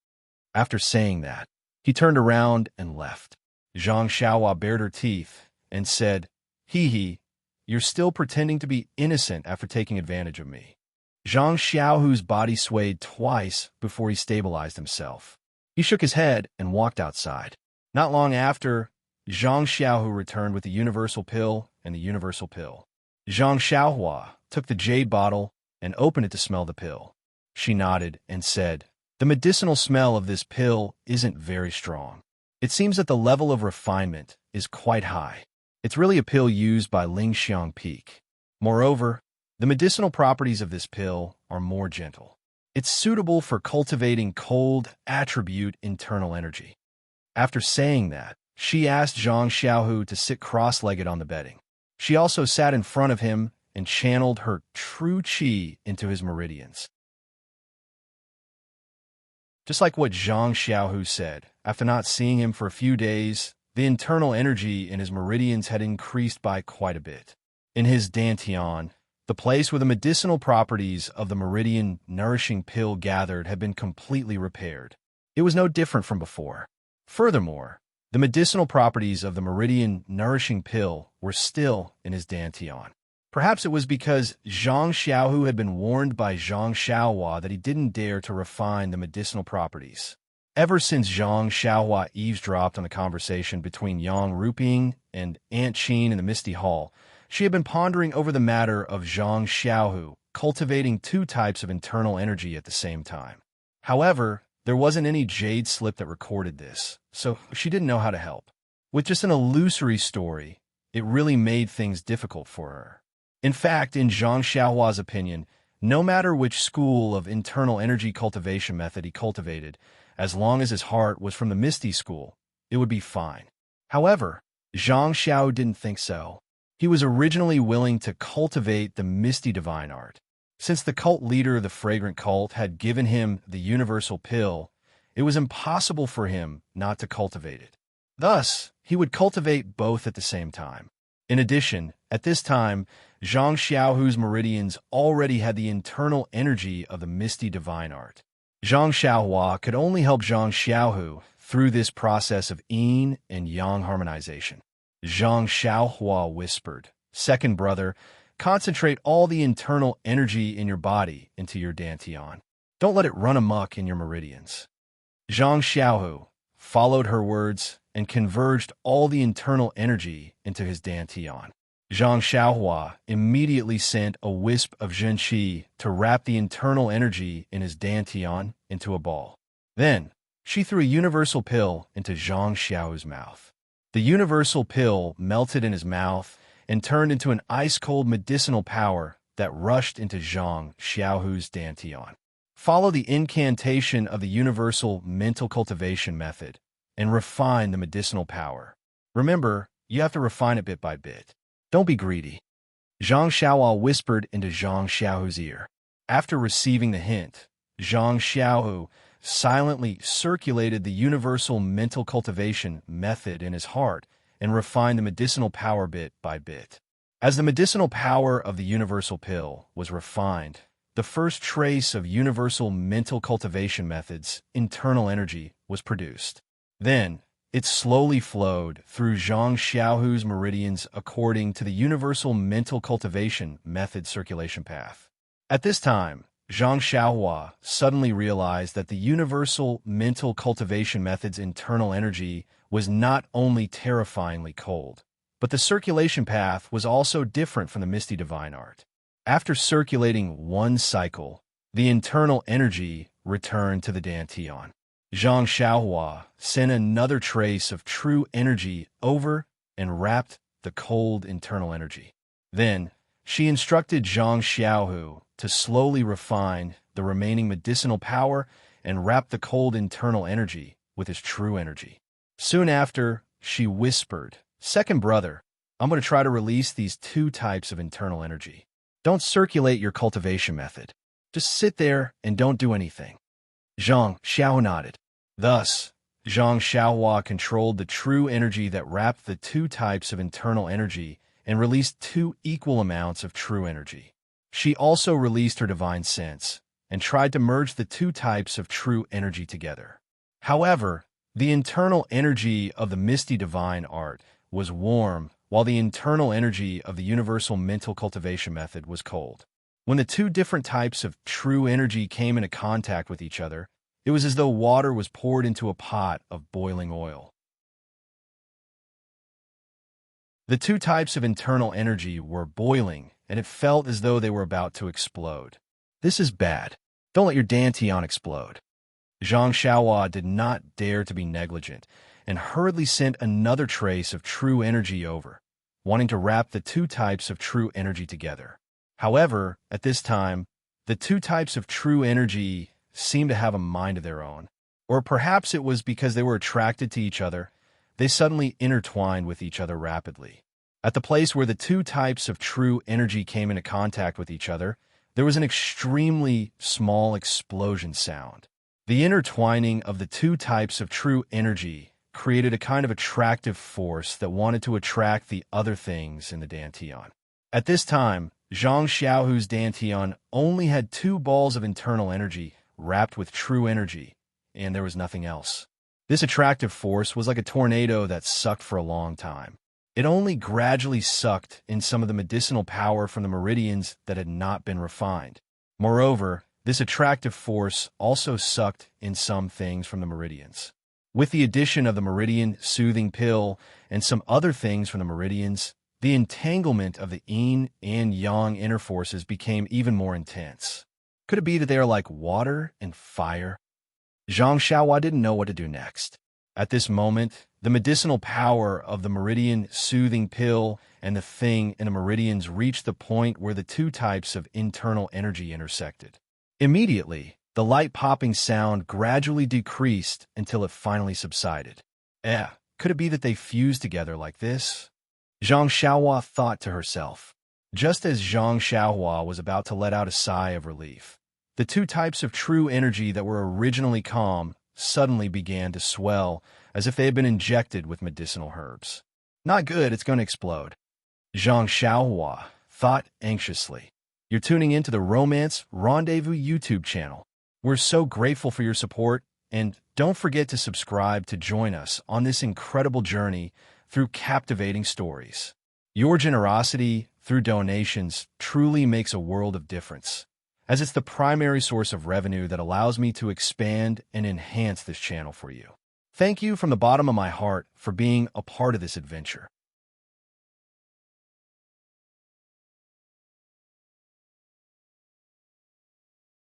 After saying that, he turned around and left. Zhang Xiaohua bared her teeth and said, "Hee hee, you're still pretending to be innocent after taking advantage of me." Zhang Xiaohu's body swayed twice before he stabilized himself. He shook his head and walked outside. Not long after, Zhang Xiaohu returned with the universal pill and the universal pill. Zhang Xiaohua took the jade bottle and opened it to smell the pill. She nodded and said, "The medicinal smell of this pill isn't very strong. It seems that the level of refinement is quite high. It's really a pill used by Lingxiang Peak. Moreover, the medicinal properties of this pill are more gentle. It's suitable for cultivating cold attribute internal energy." After saying that, she asked Zhang Xiaohu to sit cross-legged on the bedding. She also sat in front of him and channeled her true qi into his meridians. Just like what Zhang Xiaohu said, after not seeing him for a few days, the internal energy in his meridians had increased by quite a bit. In his dantian, the place where the medicinal properties of the meridian nourishing pill gathered had been completely repaired. It was no different from before. Furthermore, the medicinal properties of the meridian nourishing pill were still in his dantian. Perhaps it was because Zhang Xiaohu had been warned by Zhang Xiaohua that he didn't dare to refine the medicinal properties. Ever since Zhang Xiaohua eavesdropped on the conversation between Yang Ruping and Aunt Qin in the Misty Hall, she had been pondering over the matter of Zhang Xiaohu cultivating two types of internal energy at the same time. However, there wasn't any jade slip that recorded this, so she didn't know how to help. With just an illusory story, it really made things difficult for her. In fact, in Zhang Xiaohua's opinion, no matter which school of internal energy cultivation method he cultivated, as long as his heart was from the Misty school, it would be fine. However, Zhang Xiao didn't think so. He was originally willing to cultivate the Misty divine art. Since the cult leader of the fragrant cult had given him the universal pill, it was impossible for him not to cultivate it. Thus, he would cultivate both at the same time. In addition, at this time, Zhang Xiaohu's meridians already had the internal energy of the Misty divine art. Zhang Xiaohua could only help Zhang Xiaohu through this process of yin and yang harmonization. Zhang Xiaohua whispered, "Second brother, concentrate all the internal energy in your body into your dantian. Don't let it run amok in your meridians." Zhang Xiaohu followed her words and converged all the internal energy into his dantian. Zhang Xiaohua immediately sent a wisp of zhenqi to wrap the internal energy in his dantian into a ball. Then, she threw a universal pill into Zhang Xiaohu's mouth. The universal pill melted in his mouth and turned into an ice-cold medicinal power that rushed into Zhang Xiaohu's dantian. Follow the incantation of the universal mental cultivation method and refine the medicinal power. Remember, you have to refine it bit by bit. Don't be greedy. Zhang Xiaohua whispered into Zhang Xiaohu's ear. After receiving the hint, Zhang Xiaohu silently circulated the universal mental cultivation method in his heart and refined the medicinal power bit by bit. As the medicinal power of the universal pill was refined, the first trace of universal mental cultivation method's internal energy was produced. Then, it slowly flowed through Zhang Xiaohu's meridians according to the universal mental cultivation method circulation path. At this time, Zhang Xiaohua suddenly realized that the universal mental cultivation method's internal energy was not only terrifyingly cold, but the circulation path was also different from the Misty Divine Art. After circulating one cycle, the internal energy returned to the dantian. Zhang Xiaohua sent another trace of true energy over and wrapped the cold internal energy. Then, she instructed Zhang Xiaohu to slowly refine the remaining medicinal power and wrap the cold internal energy with his true energy. Soon after, she whispered, "Second brother, I'm going to try to release these two types of internal energy. Don't circulate your cultivation method. Just sit there and don't do anything." Zhang Xiao nodded. Thus, Zhang Xiaohua controlled the true energy that wrapped the two types of internal energy and released two equal amounts of true energy. She also released her divine sense and tried to merge the two types of true energy together. However, the internal energy of the misty divine art was warm, while the internal energy of the universal mental cultivation method was cold. When the two different types of true energy came into contact with each other, it was as though water was poured into a pot of boiling oil. The two types of internal energy were boiling, and it felt as though they were about to explode. This is bad. Don't let your dantian explode. Zhang Xiaohua did not dare to be negligent, and hurriedly sent another trace of true energy over, wanting to wrap the two types of true energy together. However, at this time, the two types of true energy seemed to have a mind of their own. Or perhaps it was because they were attracted to each other, they suddenly intertwined with each other rapidly. At the place where the two types of true energy came into contact with each other, there was an extremely small explosion sound. The intertwining of the two types of true energy created a kind of attractive force that wanted to attract the other things in the dantian. At this time, Zhang Xiaohu's dantian only had two balls of internal energy wrapped with true energy, and there was nothing else. This attractive force was like a tornado that sucked for a long time. It only gradually sucked in some of the medicinal power from the meridians that had not been refined. Moreover, this attractive force also sucked in some things from the meridians. With the addition of the meridian soothing pill and some other things from the meridians, the entanglement of the yin and yang inner forces became even more intense. Could it be that they are like water and fire? Zhang Xiaohua didn't know what to do next. At this moment, the medicinal power of the meridian soothing pill and the thing in the meridians reached the point where the two types of internal energy intersected. Immediately, the light-popping sound gradually decreased until it finally subsided. Could it be that they fused together like this? Zhang Xiaohua thought to herself. Just as Zhang Xiaohua was about to let out a sigh of relief, the two types of true energy that were originally calm suddenly began to swell as if they had been injected with medicinal herbs. Not good, it's going to explode. Zhang Xiaohua thought anxiously. You're tuning into the Romance Rendezvous YouTube channel. We're so grateful for your support, and don't forget to subscribe to join us on this incredible journey through captivating stories. Your generosity through donations truly makes a world of difference, as it's the primary source of revenue that allows me to expand and enhance this channel for you. Thank you from the bottom of my heart for being a part of this adventure.